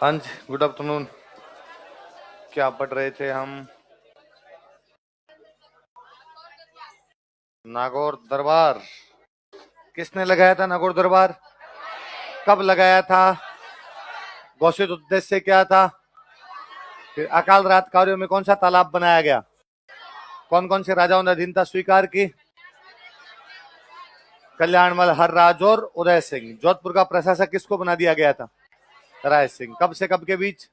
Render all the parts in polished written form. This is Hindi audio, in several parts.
हाँ जी, गुड आफ्टरनून। क्या पढ़ रहे थे हम? नागौर दरबार। किसने लगाया था नागौर दरबार? कब लगाया था? घोषित उद्देश्य क्या था? फिर अकाल रात कार्यों में कौन सा तालाब बनाया गया? कौन कौन से राजाओं ने अधीनता स्वीकार की? कल्याणमल, हरराज और उदय सिंह। जोधपुर का प्रशासक किसको बना दिया गया था? राय सिंह। कब से कब के बीच?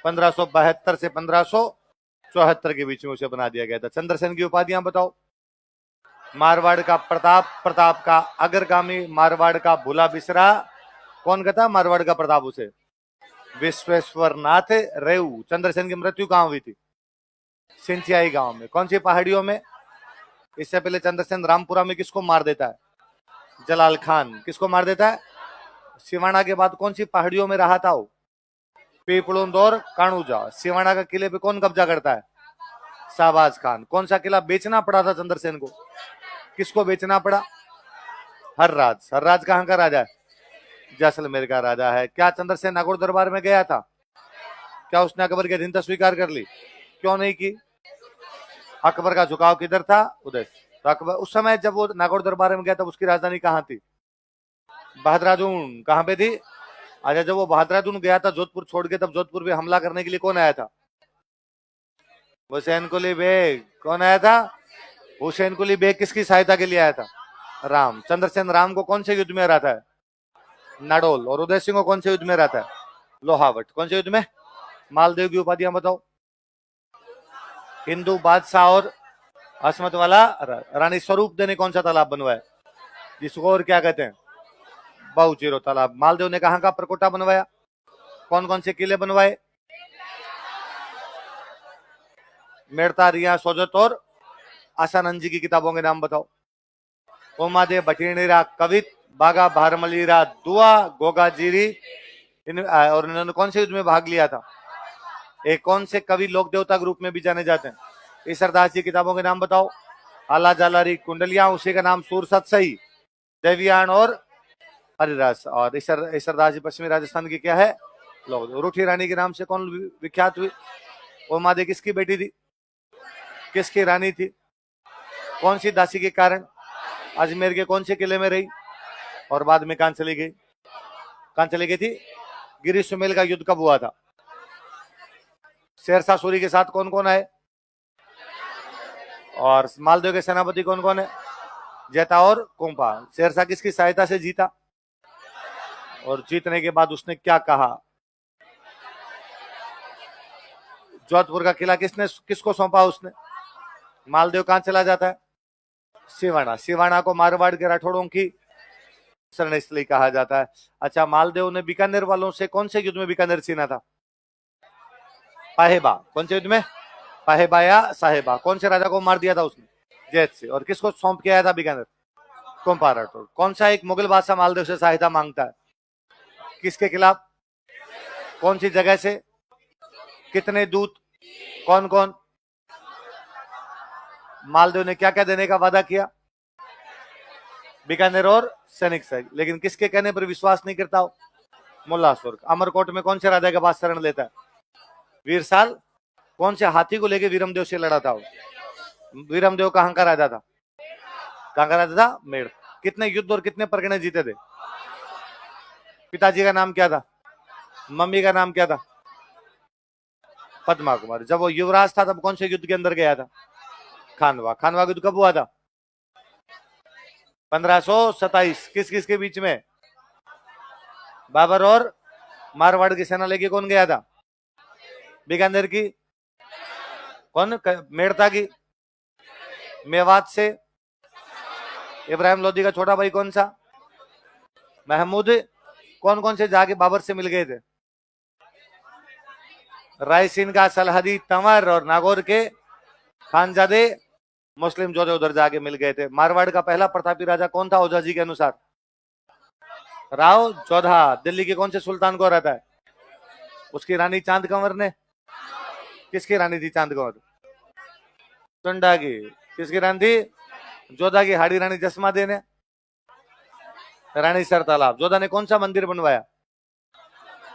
1572 से 1574 के बीच में उसे बना दिया गया था। चंद्रसेन की उपाधियां बताओ। मारवाड़ का प्रताप, प्रताप का अग्रगामी, मारवाड़ का भूला बिसरा। कौन कहता मारवाड़ का प्रताप उसे? विश्वेश्वर नाथ रेऊ। चंद्रसेन की मृत्यु कहां हुई थी? सिंचियाई गांव में। कौन सी पहाड़ियों में? इससे पहले चंद्रसेन रामपुरा में किसको मार देता है? जलाल खान। किसको मार देता है? सिवाना के बाद कौन सी पहाड़ियों में रहा था वो? पीपलुंद और काणुजा। सिवाना का किले पे कौन कब्जा करता है? शाहबाज खान। कौन सा किला बेचना पड़ा था चंद्रसेन को? किसको बेचना पड़ा? हरराज। हरराज कहां का राजा है? जैसलमेर का राजा है। क्या चंद्रसेन नागौर दरबार में गया था? क्या उसने अकबर की अधीनता स्वीकार कर ली? क्यों नहीं की? अकबर का झुकाव किधर था? उधर। तो अकबर उस समय जब वो नागौर दरबार में गया तब उसकी राजधानी कहाँ थी? बहादुरादून। कहाँ पे थी? अच्छा, जब वो बहादुरादून गया था जोधपुर छोड़ के, तब जोधपुर पे हमला करने के लिए कौन आया था? हुसैन कुली बेग। कौन आया था? हुसैन कुली बेग। किसकी सहायता के लिए आया था? राम। चंद्रसेन राम को कौन से युद्ध में हराता है? नाडोल। और उदय सिंह को कौन से युद्ध में हराता है? लोहावट। कौन से युद्ध में? मालदेव की उपाधियां बताओ। हिंदू बादशाह और असमत वाला रानी स्वरूप देने कौन सा तालाब बनवाया? जिसको और क्या कहते हैं? बहुचीरो तालाब। मालदेव ने कहां का प्रकोटा बनवाया? कौन कौन से किले बनवाए? मेड़ता, रिया, सोजत और आसानंद जी की किताबों के नाम बताओ। उमादेव भटीणीरा, कवित, बागा भारमलीरा, दुआ, गोगाजीरी। और इन्होंने कौन से युद्ध में भाग लिया था? एक कौन से कवि लोक देवता के रूप में भी जाने जाते हैं? ईसरदास जी किताबों के नाम बताओ। आला जालारी, कुंडलियां, उसी का नाम सूर सतसई, देवियान और हरिदास। और ईसरदास जी पश्चिमी राजस्थान की क्या है? लोग। रूठी रानी के नाम से कौन विख्यात हुई? उमादेवी किसकी बेटी थी? किसकी रानी थी? कौन सी दासी के कारण अजमेर के कौन से किले में रही और बाद में कहां चली गई? कहां चली गई थी? गिरी सुमेल का युद्ध कब हुआ था? शेरशाह सूरी के साथ कौन कौन है? और मालदेव के सेनापति कौन कौन है? जेता और कुंपा। शेरशाह किसकी सहायता से जीता? और जीतने के बाद उसने क्या कहा? जोधपुर का किला किसको सौंपा उसने? मालदेव कहां चला जाता है? सिवाना। सिवाना को मारवाड़ के राठौड़ों की शरण स्थली कहा जाता है। अच्छा, मालदेव ने बीकानेर वालों से कौन से युद्ध में बीकानेर छीना था? पाहेबा। कौन से युद्ध में? पाहेबा या साहेबा। कौन से राजा को मार दिया था उसने? जैत से। और किसको सौंप के आया था बीकानेर? कुंपा राठौड़। कौन सा एक मुगल बादशाह मालदेव से सहायता मांगता है? किसके खिलाफ? कौन सी जगह से? कितने दूत? कौन कौन? मालदेव ने क्या क्या देने का वादा किया? बीकानेर और सैनिक से। लेकिन किसके कहने पर विश्वास नहीं करता हो? मुल्ला सुर्ख। अमरकोट में कौन से राजा के पास शरण लेता है? वीरसाल। कौन से हाथी को लेकर वीरमदेव से लड़ा था? वीरमदेव कहां का राजा था? कहां का राजा था? मेड़। कितने युद्ध और कितने परगने जीते थे? पिताजी का नाम क्या था? मम्मी का नाम क्या था? पद्मा कुमार। जब वो युवराज था तब कौन से युद्ध के अंदर गया था? खानवा। खानवा युद्ध कब हुआ था? 1527। किस किस के बीच में? बाबर और मारवाड़ की सेना लेके कौन गया था? बीकानेर की कौन? मेड़ता की। मेवात से इब्राहिम लोदी का छोटा भाई कौन सा? महमूद। कौन कौन से जाके बाबर से मिल गए थे? रायसीन का सलहदी तंवर और नागौर के खानजादे मुस्लिम जोधे उधर जाके मिल गए थे। मारवाड़ का पहला प्रतापी राजा कौन था ओझा जी के अनुसार? राव जोधा। दिल्ली के कौन से सुल्तान को रहता है? उसकी रानी चांद कंवर ने। किसकी रानी थी चांद कंवर? टंडा की। किसकी रानी थी? जोधा की हाड़ी रानी जसमा दे ने। रानी सर तालाब। जोधा ने कौन सा मंदिर बनवाया?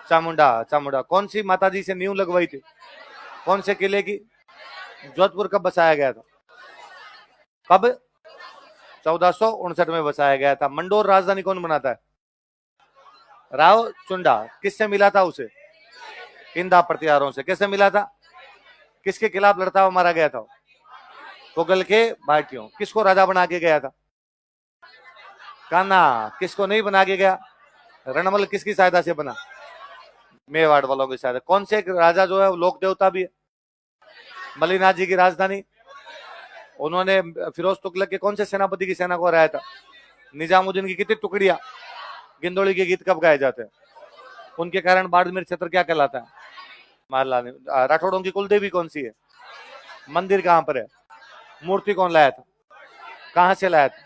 चामुंडा, चामुंडा। कौन सी माता जी से नींव लगवाई थी? कौन से किले की? जोधपुर कब बसाया गया था? कब? 1459 में बसाया गया था। मंडोर राजधानी कौन बनाता है? राव चुंडा। किससे मिला था उसे? किंदा प्रतिहारों से। कैसे मिला था? किसके खिलाफ लड़ता हुआ मारा गया था? मुगल के भाटियों। किसको राजा बना के गया था? कान्हा। किसको नहीं बना के गया? रणमल किसकी सहायता से बना? मेवाड़ वालों की सहायता। कौन से एक राजा जो है वो लोक देवता भी है? मलिनाथ जी की राजधानी। उन्होंने फिरोज तुगलक के कौन से सेनापति की सेना को हराया था? निजामुद्दीन की कितनी टुकड़ियां? गिंदोड़ी के गीत कब गाए जाते हैं? उनके कारण बाड़मेर क्षेत्र क्या कहलाता है? मारलानी। राठौड़ों की कुल देवी कौन सी है? मंदिर कहां पर है? मूर्ति कौन लाया था? कहां से लाया था?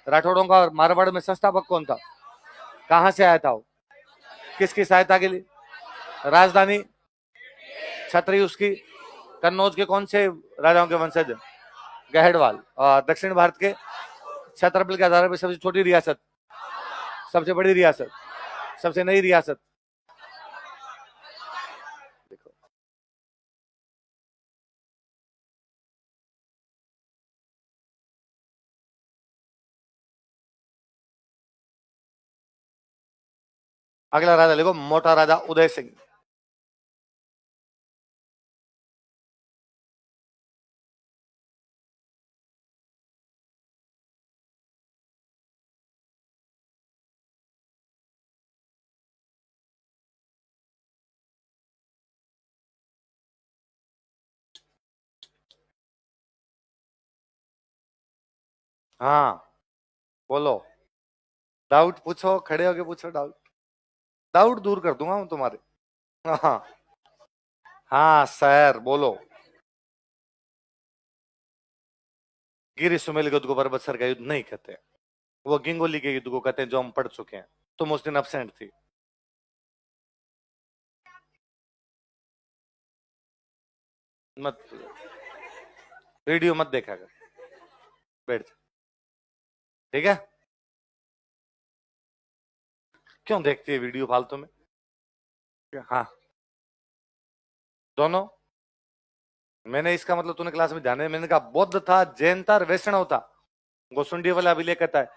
राठौड़ों का मारवाड़ में संस्थापक कौन था? कहां से आया था वो? किसकी सहायता के लिए? राजधानी? छतरी उसकी? कन्नौज के कौन से राजाओं के वंशज? गहड़वाल। और दक्षिण भारत के क्षेत्रफल के आधार पर सबसे छोटी रियासत, सबसे बड़ी रियासत, सबसे नई रियासत? देखो, अगला राजा लिखो, मोटा राजा उदय सिंह। हाँ बोलो, डाउट पूछो, खड़े होके पूछो डाउट। डाउट दूर कर दूंगा मैं तुम्हारे। हाँ हाँ सर बोलो। गिरी सुमेल युद्ध को बरबसर का युद्ध नहीं कहते, वो गिंगोली के युद्ध को कहते हैं जो हम पढ़ चुके हैं। तुम उस दिन अब्सेंट थी। मत, वीडियो मत देखा कर, बैठ जा। ठीक है? क्यों देखती है वीडियो फालतू में? हाँ दोनों। मैंने इसका मतलब तूने क्लास में ध्यान नहीं, मैंने कहा बौद्ध था, जैन था, वैष्णव था। गोसुंडी वाला अभिलेख कहता है,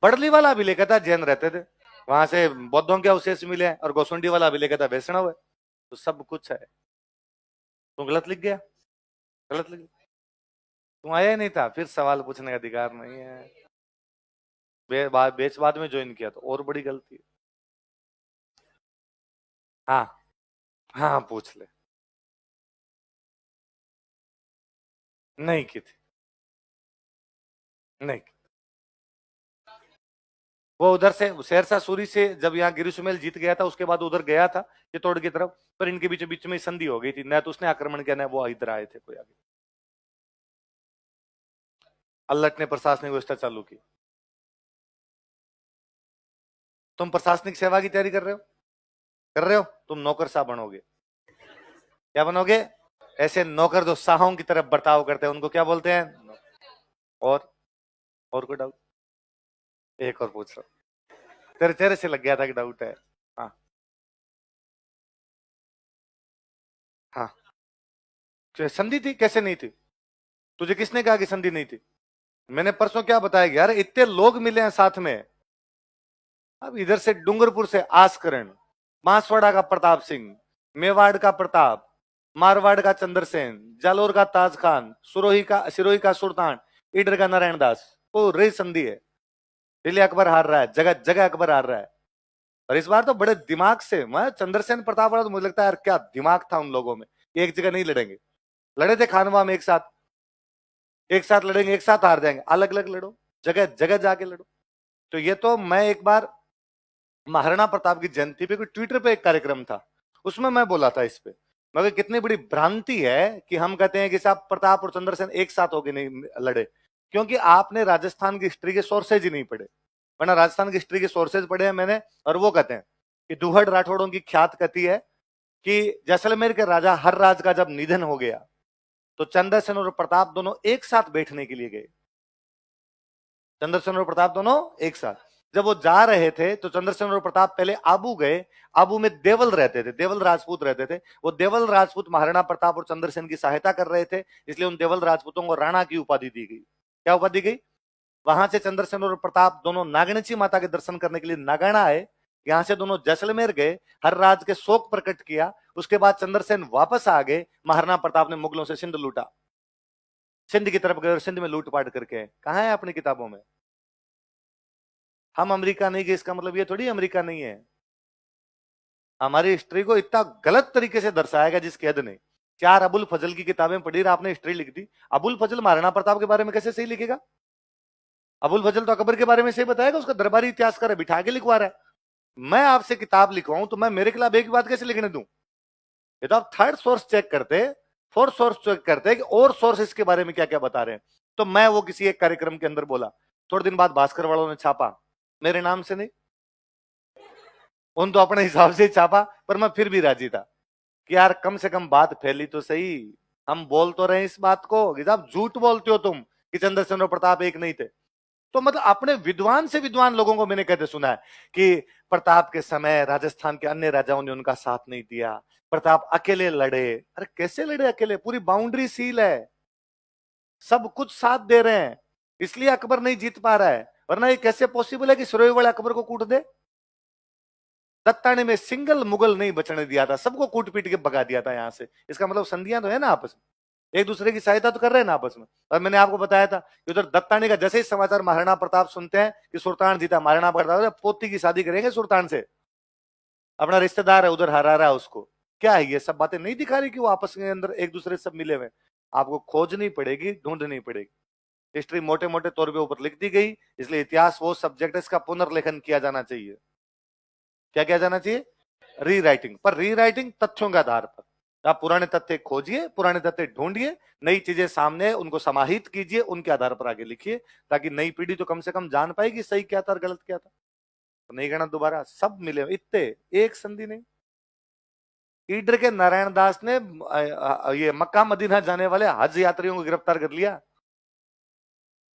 बड़ली वाला अभिलेख कहता है जैन रहते थे, वहां से बौद्धों के अवशेष मिले हैं, और गोसुंडी वाला अभिलेख कहता है वैष्णव है। तो सब कुछ है। तू गलत लिख गया, गलत लिख। तू आया ही नहीं था, फिर सवाल पूछने का अधिकार नहीं है। बेच बाद में ज्वाइन किया तो और बड़ी गलती है। हाँ हाँ पूछ ले। नहीं की थी, नहीं। वो उधर से शेरशाह सूरी से जब यहाँ गिरी सुमेल जीत गया था, उसके बाद उधर गया था चित्तौड़ की तरफ, पर इनके बीच बीच में संधि हो गई थी, न तो उसने आक्रमण किया, न वो इधर आए थे कोई आगे। अल्लट ने प्रशासनिक व्यवस्था चालू की। तुम प्रशासनिक सेवा की तैयारी कर रहे हो? कर रहे हो? तुम नौकरशाह बनोगे। क्या बनोगे? ऐसे नौकर जो शाहों की तरफ बर्ताव करते हैं उनको क्या बोलते हैं? और कोई डाउट? एक और पूछ रहा, तेरे चेहरे से लग गया था कि डाउट है। हाँ हाँ। संधि थी? कैसे नहीं थी? तुझे किसने कहा कि संधि नहीं थी? मैंने परसों क्या बताया यार, इतने लोग मिले हैं साथ में। अब इधर से डूंगरपुर से आसकरण, बांसवाड़ा का प्रताप सिंह, मेवाड़ का प्रताप, मारवाड़ का चंद्रसेन, जालोर का ताज खान, सिरोही का सुल्तान, ईडर का नारायण दास। पूरी संधि है। दिल्ली अकबर हार रहा है, जगह जगह अकबर हार रहा है। और इस बार तो बड़े दिमाग से, मैं चंद्रसेन प्रताप वाला तो मुझे लगता है यार क्या दिमाग था उन लोगों में। एक जगह नहीं लड़ेंगे। लड़े थे खानवा में एक साथ, एक साथ लड़ेंगे, एक साथ हार जाएंगे। अलग अलग लड़ो, जगह जगह जाके लड़ो। तो ये तो मैं एक बार महाराणा प्रताप की जयंती पे कोई ट्विटर पे एक कार्यक्रम था, उसमें मैं बोला था इस पे, मगर कितनी बड़ी भ्रांति है कि हम कहते हैं कि साहब प्रताप और चंद्रसेन एक साथ होके नहीं लड़े, क्योंकि आपने राजस्थान की हिस्ट्री के सोर्सेज ही नहीं पढ़े। वरना राजस्थान की हिस्ट्री के सोर्सेज पढ़े हैं मैंने, और वो कहते हैं कि दुहड़ राठौड़ों की ख्यात कहती है कि जैसलमेर के राजा हर्राज का जब निधन हो गया तो चंद्रसेन और प्रताप दोनों एक साथ बैठने के लिए गए। चंद्रसेन और प्रताप दोनों एक साथ। जब वो जा रहे थे तो चंद्रसेन और प्रताप पहले आबू गए। आबू में देवल रहते थे, देवल राजपूत रहते थे। वो देवल राजपूत महाराणा प्रताप और चंद्रसेन की सहायता कर रहे थे, इसलिए उन देवल राजपूतों को राणा की उपाधि दी गई। क्या उपाधि गई? वहां से चंद्रसेन और प्रताप दोनों नागणची माता के दर्शन करने के लिए नागाना आए। यहां से दोनों जैसलमेर गए, हर राज के शोक प्रकट किया। उसके बाद चंद्रसेन वापस आ गए। महाराणा प्रताप ने मुगलों से सिंध लूटा, सिंध की तरफ गए और सिंध में लूटपाट करके। कहां है अपनी किताबों में? हम अमेरिका नहीं गए इसका मतलब ये थोड़ी अमेरिका नहीं है। हमारी हिस्ट्री को इतना गलत तरीके से दर्शाया गया जिसकी हद नहीं। 4 अबुल फजल की किताबें पढ़ी और आपने हिस्ट्री लिख दी। अबुल फजल महाराणा प्रताप के बारे में कैसे सही लिखेगा? अबुल फजल तो अकबर के बारे में सही बताएगा, उसका दरबारी इतिहासकार है, बिठा के लिखवा रहा है। मैं आपसे किताब लिखवाऊं तो मैं मेरे खिलाफ एक बात कैसे लिखने दूं? ये तो आप थर्ड सोर्स चेक करते, फोर्थ सोर्स चेक करते कि और सोर्स इसके बारे में क्या क्या बता रहे हैं। तो मैं वो किसी एक कार्यक्रम के अंदर बोला, थोड़े दिन बाद भास्कर वालों ने छापा, मेरे नाम से नहीं, उन तो अपने हिसाब से छापा, पर मैं फिर भी राजी था कि यार कम से कम बात फैली तो सही। हम बोल तो रहे इस बात को कि साहब झूठ बोलते हो तुम कि चंद्रसेन और प्रताप एक नहीं थे। तो मतलब अपने विद्वान से विद्वान लोगों को मैंने कहते सुना है कि प्रताप के समय राजस्थान के अन्य राजाओं ने उनका साथ नहीं दिया, प्रताप अकेले लड़े। अरे कैसे लड़े अकेले? पूरी बाउंड्री सील है, सब कुछ साथ दे रहे हैं, इसलिए अकबर नहीं जीत पा रहा है। वरना ये कैसे पॉसिबल है कि सुरई वाले अकबर को कूट दे? दत्ताने में सिंगल मुगल नहीं बचने दिया था, सबको कूट पीट के भगा दिया था यहां से। इसका मतलब संधियां तो है ना आपस में, एक दूसरे की सहायता तो कर रहे हैं ना आपस में। और मैंने आपको बताया था कि उधर दत्ताने का जैसे ही समाचार महाराणा प्रताप सुनते हैं कि सुल्तान जीता, महाराणा प्रताप पोती की शादी करेंगे सुल्तान से, अपना रिश्तेदार है उधर हरा रहा है उसको। क्या है ये सब बातें नहीं दिखा रही कि वो आपस के अंदर एक दूसरे से सब मिले हुए? आपको खोजनी पड़ेगी, ढूंढनी पड़ेगी। हिस्ट्री मोटे मोटे तौर पे ऊपर लिख दी गई, इसलिए इतिहास वो सब्जेक्ट है, इसका पुनर्लेखन किया जाना चाहिए। क्या किया जाना चाहिए? रीराइटिंग। पर रीराइटिंग तथ्यों के आधार पर। आप पुराने तथ्य खोजिए, पुराने तथ्य ढूंढिए, नई चीजें सामने उनको समाहित कीजिए, उनके आधार पर आगे लिखिए, ताकि नई पीढ़ी तो कम से कम जान पाएगी सही क्या था और गलत क्या था। तो नहीं कहना दोबारा, सब मिले इतने, एक संधि नहीं। ईडर के नारायण दास ने ये मक्का मदीना जाने वाले हज यात्रियों को गिरफ्तार कर लिया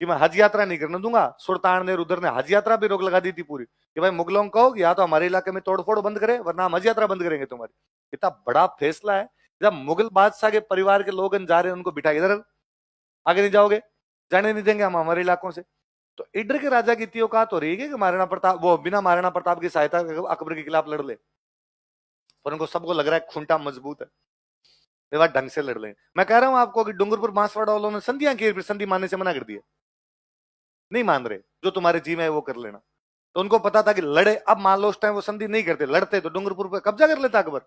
कि मैं हज यात्रा नहीं करने दूंगा। सुल्तान ने उधर ने हज यात्रा भी रोक लगा दी थी पूरी कि भाई मुगलों को कहो या तो हमारे इलाके में तोड़फोड़ बंद करे, वरना हम हज यात्रा बंद करेंगे तुम्हारी। इतना बड़ा फैसला है। जब मुगल बादशाह के परिवार के लोग जा रहे हैं, उनको बिठा इधर, आगे नहीं जाओगे, जाने नहीं देंगे हम हमारे इलाकों से। तो इडर के राजा की इतनी औकात हो रही है कि महाराणा प्रताप वो बिना महाराणा प्रताप की सहायता अकबर के खिलाफ लड़ ले, पर उनको सबको लग रहा है खूंटा मजबूत है, ये बात ढंग से लड़ लें। मैं कह रहा हूं आपको कि डूंगरपुर बांसवाड़ा वालों ने संधियां की, संधि मानने से मना कर दिया, नहीं मान रहे, जो तुम्हारे जी में है वो कर लेना। तो उनको पता था कि लड़े, अब मान लो उस टाइम वो संधि नहीं करते, लड़ते तो डूंगरपुर पे कब्जा कर लेता अकबर।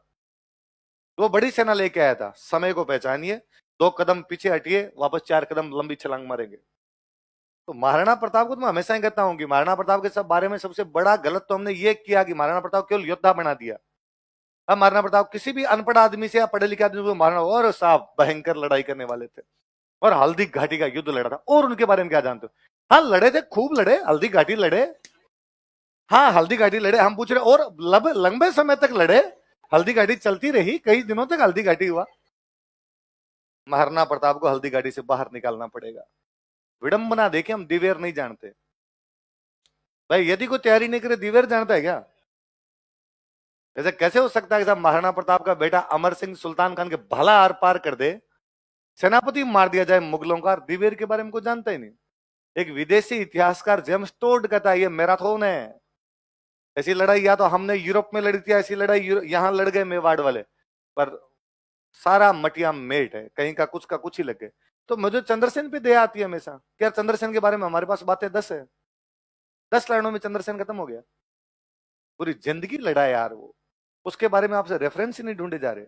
तो वो बड़ी सेना लेके आया था। समय को पहचानिए, 2 कदम पीछे हटिए, वापस 4 कदम लंबी छलांग मारेंगे। तो महाराणा प्रताप को तो मैं हमेशा ही कहता हूं कि महाराणा प्रताप के सब बारे में सबसे बड़ा गलत तो हमने ये किया कि महाराणा प्रताप केवल योद्धा बना दिया। अब महाराणा प्रताप किसी भी अनपढ़ आदमी से या पढ़े लिखे आदमी को महाराणा और साहब भयंकर लड़ाई करने वाले थे, और हल्दी घाटी का युद्ध लड़ा था। और उनके बारे में क्या जानते हो? हाँ लड़े थे, खूब लड़े, हल्दी घाटी लड़े, हाँ हल्दी घाटी लड़े। हम पूछ रहे और लंबे समय तक लड़े, हल्दी घाटी चलती रही, कई दिनों तक हल्दी घाटी हुआ। महाराणा प्रताप को हल्दी घाटी से बाहर निकालना पड़ेगा। विडंबना देखिए, हम दिवेर नहीं जानते भाई। यदि कोई तैयारी नहीं करे, दिवेर जानता है क्या? ऐसे कैसे हो सकता है कि साहब महाराणा प्रताप का बेटा अमर सिंह सुल्तान खान के भला आर पार कर दे, सेनापति मार दिया जाए मुगलों का, दिवेर के बारे में कोई जानता ही नहीं। एक विदेशी इतिहासकार जेम्स टोड कहता है ये मैराथन है। ऐसी लड़ाई या तो हमने यूरोप में लड़ी थी, ऐसी लड़ाई यहां लड़ गए मेवाड़ वाले, पर सारा मटिया मेट है, कहीं का कुछ ही लग गए। तो मुझे चंद्रसेन पे दया आती है हमेशा। क्या चंद्रसेन के बारे में हमारे पास बातें 10 है, 10 लाइनों में चंद्रसेन खत्म हो गया। पूरी जिंदगी लड़ा है यार वो, उसके बारे में आपसे रेफरेंस ही नहीं ढूंढे जा रहे।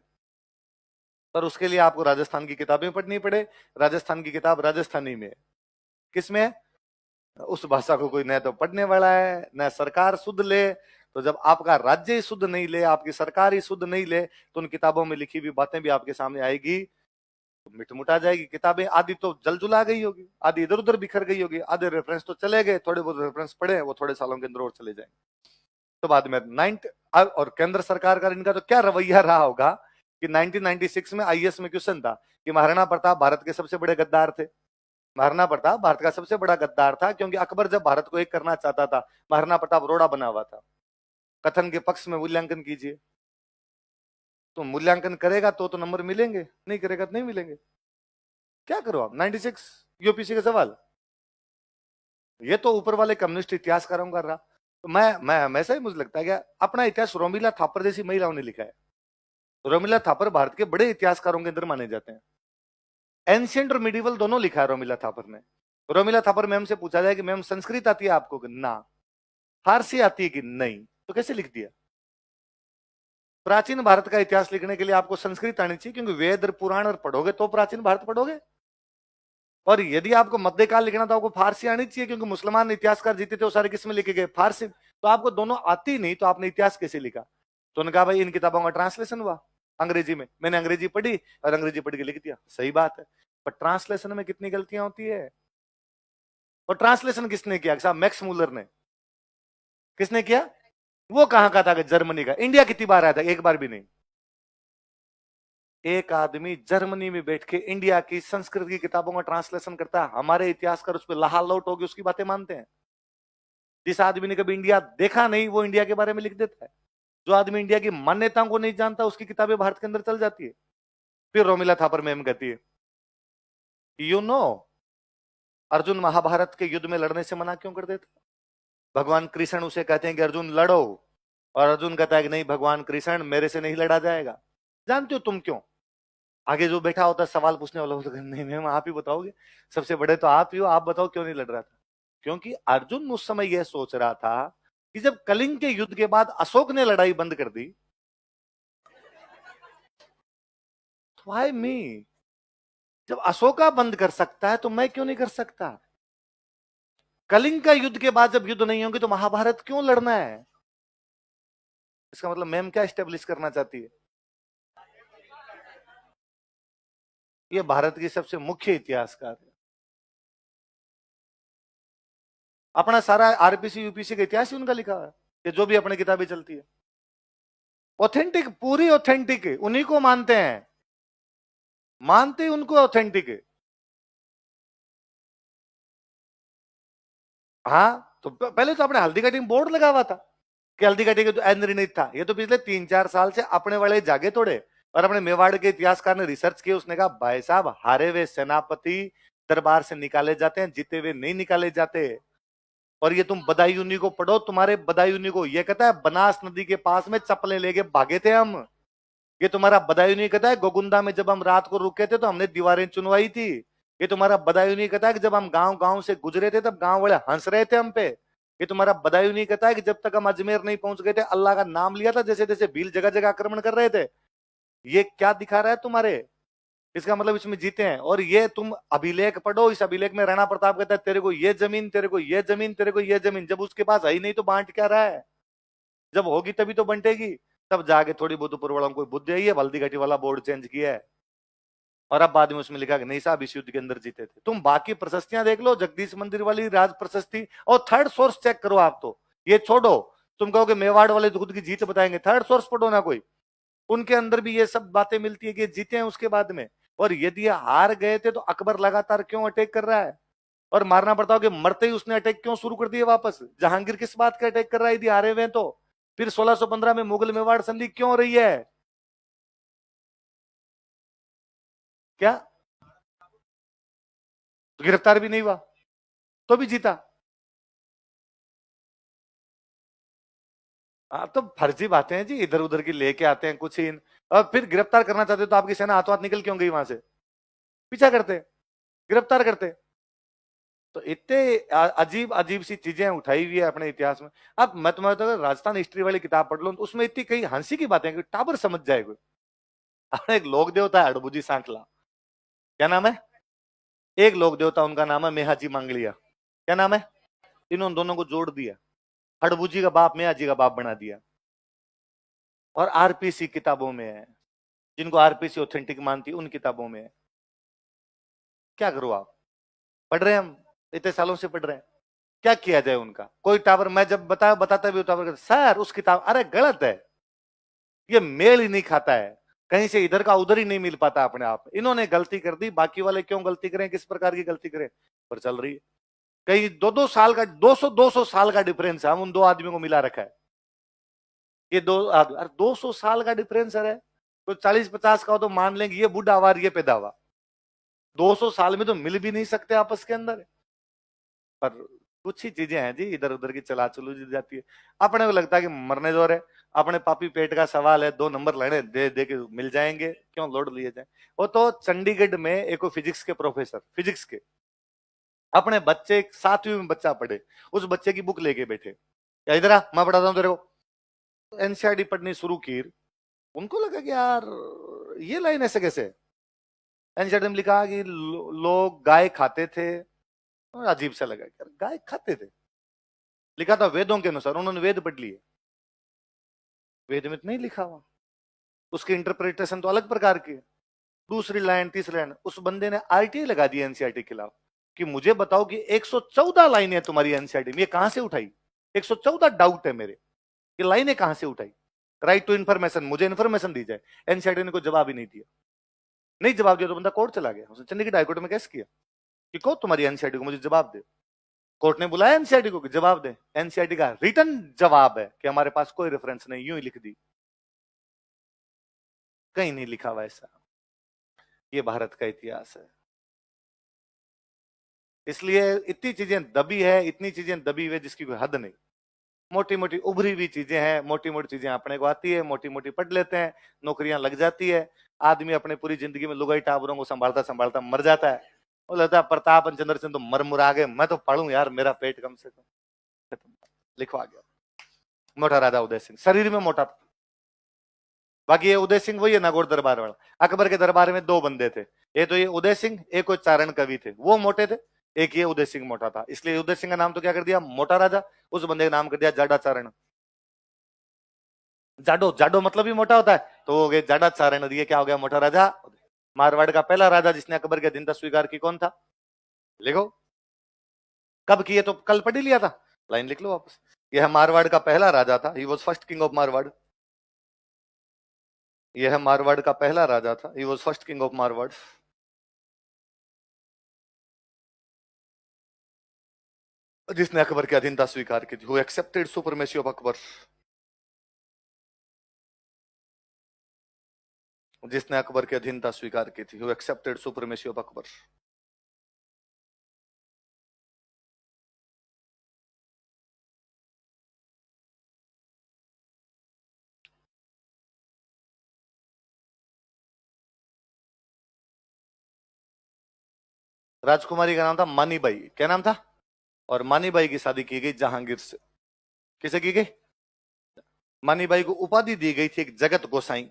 पर उसके लिए आपको राजस्थान की किताबें पढ़नी पड़े। राजस्थान की किताब राजस्थानी में, किस में है? उस भाषा को कोई न तो पढ़ने वाला है, न सरकार शुद्ध ले। तो जब आपका राज्य ही शुद्ध नहीं ले, आपकी सरकार ही शुद्ध नहीं ले, तो उन किताबों में लिखी हुई बातें भी आपके सामने आएगी, तो मिटमुटा जाएगी। किताबें आदि तो जलजुला गई होगी, आदि इधर उधर बिखर गई होगी, आधे रेफरेंस तो चले गए, थोड़े बहुत रेफरेंस पढ़े वो थोड़े सालों के अंदर और चले जाएंगे। तो बाद में और केंद्र सरकार का इनका तो क्या रवैया रहा होगा कि 1996 में आईएएस में क्वेश्चन था कि महाराणा प्रताप भारत के सबसे बड़े गद्दार थे। महाराणा प्रताप भारत का सबसे बड़ा गद्दार था, क्योंकि अकबर जब भारत को एक करना चाहता था, महाराणा प्रताप रोड़ा बना हुआ था। कथन के पक्ष में मूल्यांकन कीजिए, तो मूल्यांकन करेगा तो नंबर मिलेंगे, नहीं करेगा तो नहीं मिलेंगे। क्या करो आप, 96 यूपीसी का सवाल, ये तो ऊपर वाले कम्युनिस्ट इतिहासकारों का रहा। तो मैं ऐसा ही मुझे लगता है कि अपना इतिहास रोमिला थापर जैसी महिलाओं ने लिखा है। रोमिला थापर भारत के बड़े इतिहासकारों के अंदर माने जाते हैं। एंशियंट और मिडिवल दोनों लिखा है रोमिला थापर ने। रोमिला थापर मैम से पूछा जाए कि मैम संस्कृत आती है आपको, ना। फारसी आती है कि नहीं, तो कैसे लिख दिया? प्राचीन भारत का इतिहास लिखने के लिए आपको संस्कृत आनी चाहिए, क्योंकि वेद पुराण और पढ़ोगे तो प्राचीन भारत पढ़ोगे। और यदि आपको मध्यकाल लिखना तो आपको फारसी आनी चाहिए, क्योंकि मुसलमान इतिहासकार जीते थे वो सारे किस में लिखे गए? फारसी। तो आपको दोनों आती नहीं, तो आपने इतिहास कैसे लिखा? तो उन्होंने कहा भाई इन किताबों का ट्रांसलेशन हुआ अंग्रेजी में, मैंने अंग्रेजी पढ़ी और अंग्रेजी पढ़ के लिख दिया। सही बात है, पर ट्रांसलेशन में कितनी गलतियां होती है। और ट्रांसलेशन किसने किया साहब? मैक्स मूलर ने। किसने किया? वो कहां का था? जर्मनी का। इंडिया कितनी बार आया था? एक बार भी नहीं। एक आदमी जर्मनी में बैठ के इंडिया की संस्कृत की किताबों का ट्रांसलेशन करता है, हमारे इतिहासकार उस पर लाल लौट होगी उसकी बातें मानते हैं। जिस आदमी ने कभी इंडिया देखा नहीं वो इंडिया के बारे में लिख देता है। जो आदमी इंडिया की मान्यताओं को नहीं जानता उसकी किताबें भारत के अंदर चल जाती है। फिर रोमिला थापर मैम कहती है, यू नो अर्जुन महाभारत के युद्ध में लड़ने से मना क्यों कर देता? भगवान कृष्ण उसे कहते हैं कि अर्जुन लड़ो, और अर्जुन कहता है कि नहीं भगवान कृष्ण मेरे से नहीं लड़ा जाएगा। जानते हो तुम क्यों? आगे जो बैठा होता है सवाल पूछने वाला होता है, नहीं मैम आप ही बताओगे, सबसे बड़े तो आप ही हो, आप बताओ क्यों नहीं लड़ रहा था? क्योंकि अर्जुन उस समय यह सोच रहा था कि जब कलिंग के युद्ध के बाद अशोक ने लड़ाई बंद कर दी, व्हाई मी? जब अशोका बंद कर सकता है तो मैं क्यों नहीं कर सकता? कलिंग का युद्ध के बाद जब युद्ध नहीं होंगे तो महाभारत क्यों लड़ना है? इसका मतलब मैम क्या स्टेब्लिश करना चाहती है? ये भारत की सबसे मुख्य इतिहासकार है। अपना सारा आरपीसी यूपीसी का इतिहास ही उनका लिखा है, कि जो भी अपनी किताबें चलती है ऑथेंटिक, पूरी ऑथेंटिक है, उन्हीं को मानते हैं, मानते उनको ऑथेंटिक है। हाँ, तो पहले तो अपने हल्दी कटिंग बोर्ड लगा हुआ था कि हल्दी कटिंग तो निर्णित था। ये तो पिछले 3-4 साल से अपने वाले जागे तोड़े, और अपने मेवाड़ के इतिहासकार ने रिसर्च की, उसने कहा भाई साहब हारे हुए सेनापति दरबार से निकाले जाते हैं, जीते हुए नहीं निकाले जाते। और ये तुम बदायूनी को पढ़ो, तुम्हारे बदायूनी को ये कहता है बनास नदी के पास में चप्पलें लेके भागे थे हम। ये तुम्हारा बदायूनी कहता है गोगुंदा में जब हम रात को रुके थे तो हमने दीवारें चुनवाई थी। ये तुम्हारा बदायूनी कहता है कि जब हम गांव गांव से गुजरे थे तब गांव वाले हंस रहे थे हम पे। ये तुम्हारा बदायूनी कहता है कि जब तक हम अजमेर नहीं पहुंच गए थे अल्लाह का नाम लिया था, जैसे जैसे भील जगह जगह आक्रमण कर रहे थे। ये क्या दिखा रहा है तुम्हारे? इसका मतलब इसमें जीते हैं। और ये तुम अभिलेख पढ़ो, इस अभिलेख में राणा प्रताप कहता है तेरे को ये जमीन, तेरे को ये जमीन, तेरे को ये जमीन। जब उसके पास है ही नहीं तो बांट क्या रहा है? जब होगी तभी तो बंटेगी। तब जाके थोड़ी बहुत ऊपर वालों को बुद्धि आई है, हल्दी घाटी वाला बोर्ड चेंज किया है। और अब बाद में उसमें लिखा कि नहीं साहब इस युद्ध के अंदर जीते थे। तुम बाकी प्रशस्तियां देख लो, जगदीश मंदिर वाली राज प्रशस्ति, और थर्ड सोर्स चेक करो आप। तो ये छोड़ो, तुम कहोगे मेवाड़ वाले तो खुद की जीत बताएंगे, थर्ड सोर्स पढ़ो ना कोई, उनके अंदर भी ये सब बातें मिलती है कि जीते हैं उसके बाद में। और यदि हार गए थे तो अकबर लगातार क्यों अटैक कर रहा है? और मारना पड़ता हो कि मरते ही उसने अटैक क्यों शुरू कर दिया वापस? जहांगीर किस बात का अटैक कर रहा है यदि हारे हुए? तो फिर 1615 में मुगल मेवाड़ संधि क्यों हो रही है? क्या तो गिरफ्तार भी नहीं हुआ तो भी जीता? हाँ, तो फर्जी बातें हैं जी, इधर उधर की लेके आते हैं कुछ ही। और फिर गिरफ्तार करना चाहते तो आपकी सेना हाथों हाथ निकल क्यों गई वहां से? पीछा करते, गिरफ्तार करते। तो इतने अजीब अजीब सी चीजें उठाई हुई है अपने इतिहास में। अब मैं तुम्हारे तो राजस्थान हिस्ट्री वाली किताब पढ़ लो तो उसमें इतनी कई हंसी की बातें टाबर समझ जाएगा। एक लोक देवता है हड़बुजी सांकला, क्या नाम है? एक लोक देवता उनका नाम है मेहाजी मांगलिया। क्या नाम है? इन्होंने दोनों को जोड़ दिया, हड़बुजी का बाप मेहाजी का बाप बना दिया। और आरपीसी किताबों में है, जिनको आरपीसी ऑथेंटिक मानती है उन किताबों में है। क्या करो आप? पढ़ रहे हैं हम, इतने सालों से पढ़ रहे हैं, क्या किया जाए उनका? कोई टावर मैं जब बताता भी टावर सर उस किताब, अरे गलत है, ये मेल ही नहीं खाता है। कहीं से इधर का उधर ही नहीं मिल पाता अपने आप। इन्होंने गलती कर दी, बाकी वाले क्यों गलती करें, किस प्रकार की गलती करें, पर चल रही है। कई 2-2 साल का 200 साल का डिफरेंस है, हम उन दो आदमियों को मिला रखा है। ये 200 साल का डिफरेंस है। तो 40-50 का हो तो मान लेंगे ये बूढ़ा हुआ ये पैदा हुआ, 200 साल में तो मिल भी नहीं सकते आपस के अंदर। पर कुछ ही चीजें हैं जी इधर उधर की चला चलू जाती है। अपने को लगता है कि मरने दो रे, अपने पापी पेट का सवाल है, 2 नंबर लेने दे दे के मिल जाएंगे, क्यों लोड लिए जाए। वो तो चंडीगढ़ में एक फिजिक्स के प्रोफेसर, फिजिक्स के अपने बच्चे 7वीं में बच्चा पढ़े, उस बच्चे की बुक लेके बैठे, या इधर आ मैं पढ़ाता हूँ तेरे को। एनसीईआरटी पढ़नी शुरू की, उनको लगा कि यार ये लाइन ऐसे कैसे। एनसीईआरटी में लिखा कि लोग गाय खाते थे, अजीब सा लगा यार गाय खाते थे। लिखा था वेदों के अनुसार, उन्होंने वेद पढ़ लिए, वेद में तो नहीं लिखा हुआ, उसकी इंटरप्रिटेशन तो अलग प्रकार की है। दूसरी लाइन तीसरी लाइन, उस बंदे ने आरटीआई लगा दी एनसीईआरटी के खिलाफ कि मुझे बताओ कि 114 लाइनें तुम्हारी एनसीईआरटी में, ये कहां से उठाई, 114 डाउट है मेरे, ये लाइनें कहां से उठाई। राइट टू इन्फॉर्मेशन, मुझे इन्फॉर्मेशन दी जाए। एनसीईआरटी ने कोई जवाब ही नहीं दिया। नहीं जवाब दिया तो बंदा कोर्ट चला गया, उसने चंडीगढ़ हाईकोर्ट में केस किया कि कहो तुम्हारी एनसीईआरटी को मुझे जवाब दे। कोर्ट ने बुलाया एनसीईआरटी को कि जवाब दे। एनसीईआरटी का रिटर्न जवाब है कि हमारे पास कोई रेफरेंस नहीं, यूं ही लिख दी, कहीं नहीं लिखा हुआ ऐसा। ये भारत का इतिहास है। इसलिए इतनी चीजें दबी है, इतनी चीजें दबी हुई जिसकी कोई हद नहीं। मोटी मोटी उभरी हुई चीजें हैं, मोटी मोटी चीजें अपने को आती है, मोटी मोटी पढ़ लेते हैं, नौकरियां लग जाती है। आदमी अपने पूरी जिंदगी में लुगाई टाबरों को संभालता संभालता मर जाता है। वो लगता है प्रताप चंद्र सिंह तो मर मुरा गए, मैं तो पढ़ूं यार, मेरा पेट कम से कम लिखवा गया। मोटा राजा उदय सिंह शरीर में मोटा था, बाकी ये उदय सिंह वही है नागौर दरबार वाला। अकबर के दरबार में 2 बंदे थे, एक तो ये उदय सिंह, एक कोई चारण कवि थे, वो मोटे थे, एक ये उदय सिंह मोटा था। इसलिए उदय सिंह का नाम तो क्या कर दिया, मोटा राजा, उस बंदे का नाम कर दिया जाडा चारण। जाडो, जाडो मतलब ही मोटा होता है, तो हो गए जाडा चारण, ये क्या हो गया, मोटा राजा। मारवाड़ का पहला राजा जिसने अकबर के अधीनता स्वीकार की कौन था, लिखो। कब किए तो कल पढ़ ही लिया था, लाइन लिख लो वापस। यह मारवाड़ का पहला राजा था, he was first king of Marwar. यह मारवाड़ का पहला राजा था, he was first king of Marwar. जिसने अकबर की अधीनता स्वीकार की थी, who accepted supremacy of Akbar. जिसने अकबर की अधीनता स्वीकार की थी, who accepted supremacy of Akbar. राजकुमारी का नाम था मानीबाई, क्या नाम था, और मानीबाई की शादी की गई जहांगीर से। किसे की गई, मानीबाई को उपाधि दी गई थी एक जगत गोसाई।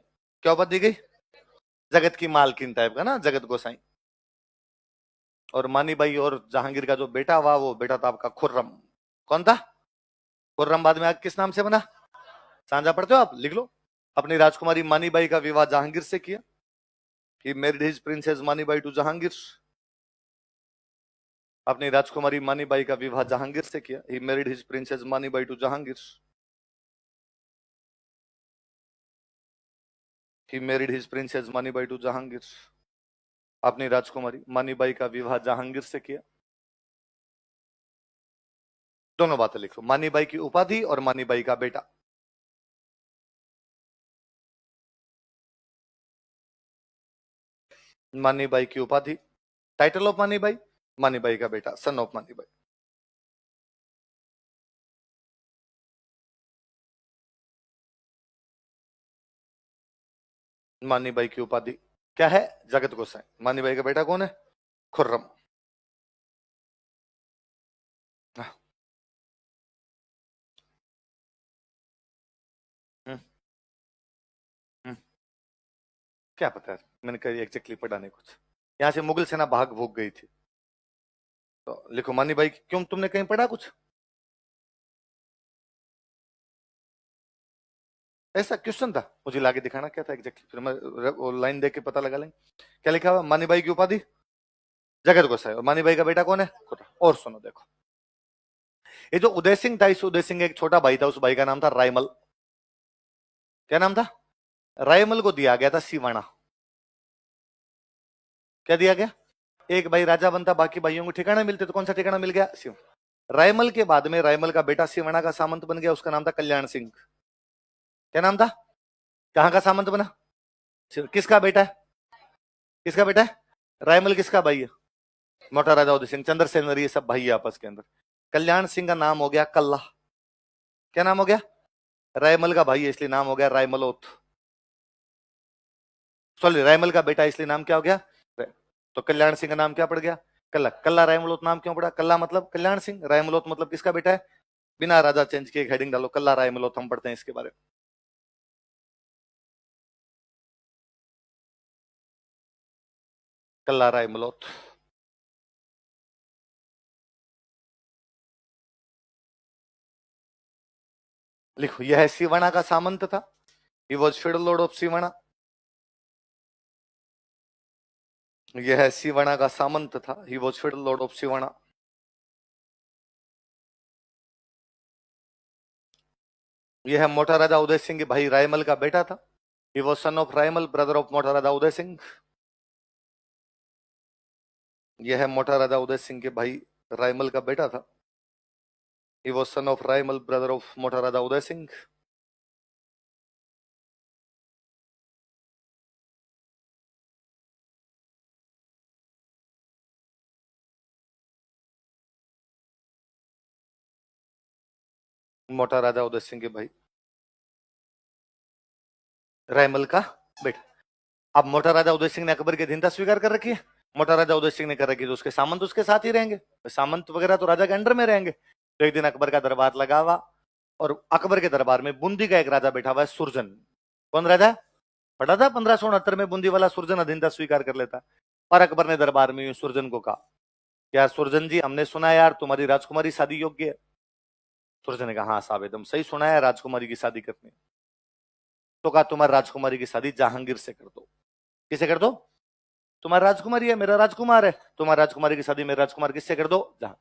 क्या उपाधि दी गई, जगत की मालकिन टाइप का ना, जगत गोसाई। और मानीबाई और जहांगीर का जो बेटा हुआ, वो बेटा था आपका खुर्रम। कौन था, खुर्रम बाद में आगे किस नाम से बना, सांझा पढ़ते हो आप, लिख लो। अपनी राजकुमारी मानीबाई का विवाह जहांगीर से किया, he married his princess Manibai to Jahangir. अपनी राजकुमारी मानीबाई का विवाह जहांगीर से किया, he married his princess Manibai to Jahangir. He married his princess Manibai to Jahangir. अपनी राजकुमारी मानीबाई का विवाह जहांगीर से किया। दोनों बातें लिखो, मानीबाई की उपाधि और मानीबाई का बेटा। मानीबाई की उपाधि, टाइटल ऑफ मानीबाई, मानीबाई का बेटा, सन ऑफ मानीबाई। मानीबाई की उपाधि क्या है, जगत गोसाई। मानीबाई का बेटा कौन है, खुर्रम। हम्म, हम्म, क्या पता है, मैंने कहीं एग्जैक्टली पढ़ा नहीं कुछ। यहां से मुगल सेना भाग भूग गई थी, तो लिखो मानीबाई, क्यों तुमने कहीं पढ़ा कुछ ऐसा क्वेश्चन था, मुझे लाके दिखाना क्या था एग्जैक्टली, फिर मैं वो लाइन देख के पता लगा लेंगे। क्या लिखा हुआ, मानीबाई की उपाधि जगत गोसाई, और मानीबाई का बेटा कौन है, खुर्रम। और सुनो देखो, ये जो उदय सिंह था, इस उदय सिंह एक छोटा भाई था, उस भाई का नाम था रायमल। क्या नाम था, रायमल को दिया गया था सिवाना। क्या दिया गया? एक भाई राजा बनता, बाकी भाइयों को ठिकाने मिलते, तो कौन सा ठिकाना मिल गया? सिव। रायमल के बाद में रायमल का बेटा सिवाना का सामंत बन गया, उसका नाम था कल्याण सिंह। क्या नाम था? कहां का सामंत बना? किसका बेटा है? किसका बेटा है? रायमल किसका भाई है? मोटा राजा उदय सिंह, चंद्रसेन, ये सब भाई है आपस के अंदर। कल्याण सिंह का नाम हो गया कल्ला। क्या नाम हो गया? रायमल का भाई है इसलिए नाम हो गया रायमलोत। सॉरी, रायमल का बेटा इसलिए नाम क्या हो गया? तो कल्याण सिंह का नाम क्या पड़ गया? कल्ला। कल्ला रायमलोत नाम क्यों पड़ा? कल्ला मतलब कल्याण सिंह, रायमलोत मतलब किसका बेटा है? बिना राजा चेंज किए हेडिंग डालो, कल्ला रायमलोत, हम पढ़ते हैं इसके बारे में। कल्ला रायमलोत। लिखो, यह सिवाना का सामंत था। He was federal Lord of Siwana. यह सिवाना का सामंत था। He was federal Lord of Siwana. यह मोटा राजा उदय सिंह के भाई रायमल का बेटा था। He was son of Raimal, brother of मोटा राजा उदय सिंह। यह मोटा राजा उदय सिंह के भाई रायमल का बेटा था। He was son of Raimal, brother of मोटा राजा उदय सिंह। मोटा राजा उदय सिंह के भाई रायमल का बेटा। अब मोटा राजा उदय सिंह ने अकबर की अधीनता स्वीकार कर रखी है। मोटा राजा उदय सिंह ने कर रखी, तो उसके सामंत उसके साथ ही रहेंगे। सामंत वगैरह तो राजा के अंडर में रहेंगे। तो एक दिन अकबर का दरबार लगा हुआ, और अकबर के दरबार में बूंदी का एक राजा बैठा हुआ है, सुरजन। कौन राजा? पढ़ा था 1569 में बूंदी वाला सुरजन अधीनता स्वीकार कर लेता। और अकबर ने दरबार में सुरजन को कहा, यार सुरजन जी, हमने सुना यार तुम्हारी राजकुमारी शादी योग्य है। सुरजन ने कहा, हाँ साहब एकदम सही सुना है, राजकुमारी की शादी करनी। तो कहा, तुम्हारी राजकुमारी की शादी जहांगीर से कर दो। किसे कर दो? तुम्हारी राजकुमारी है, मेरा राजकुमार है, तुम्हारी राजकुमारी की शादी मेरे राजकुमार किससे कर दो? जहां।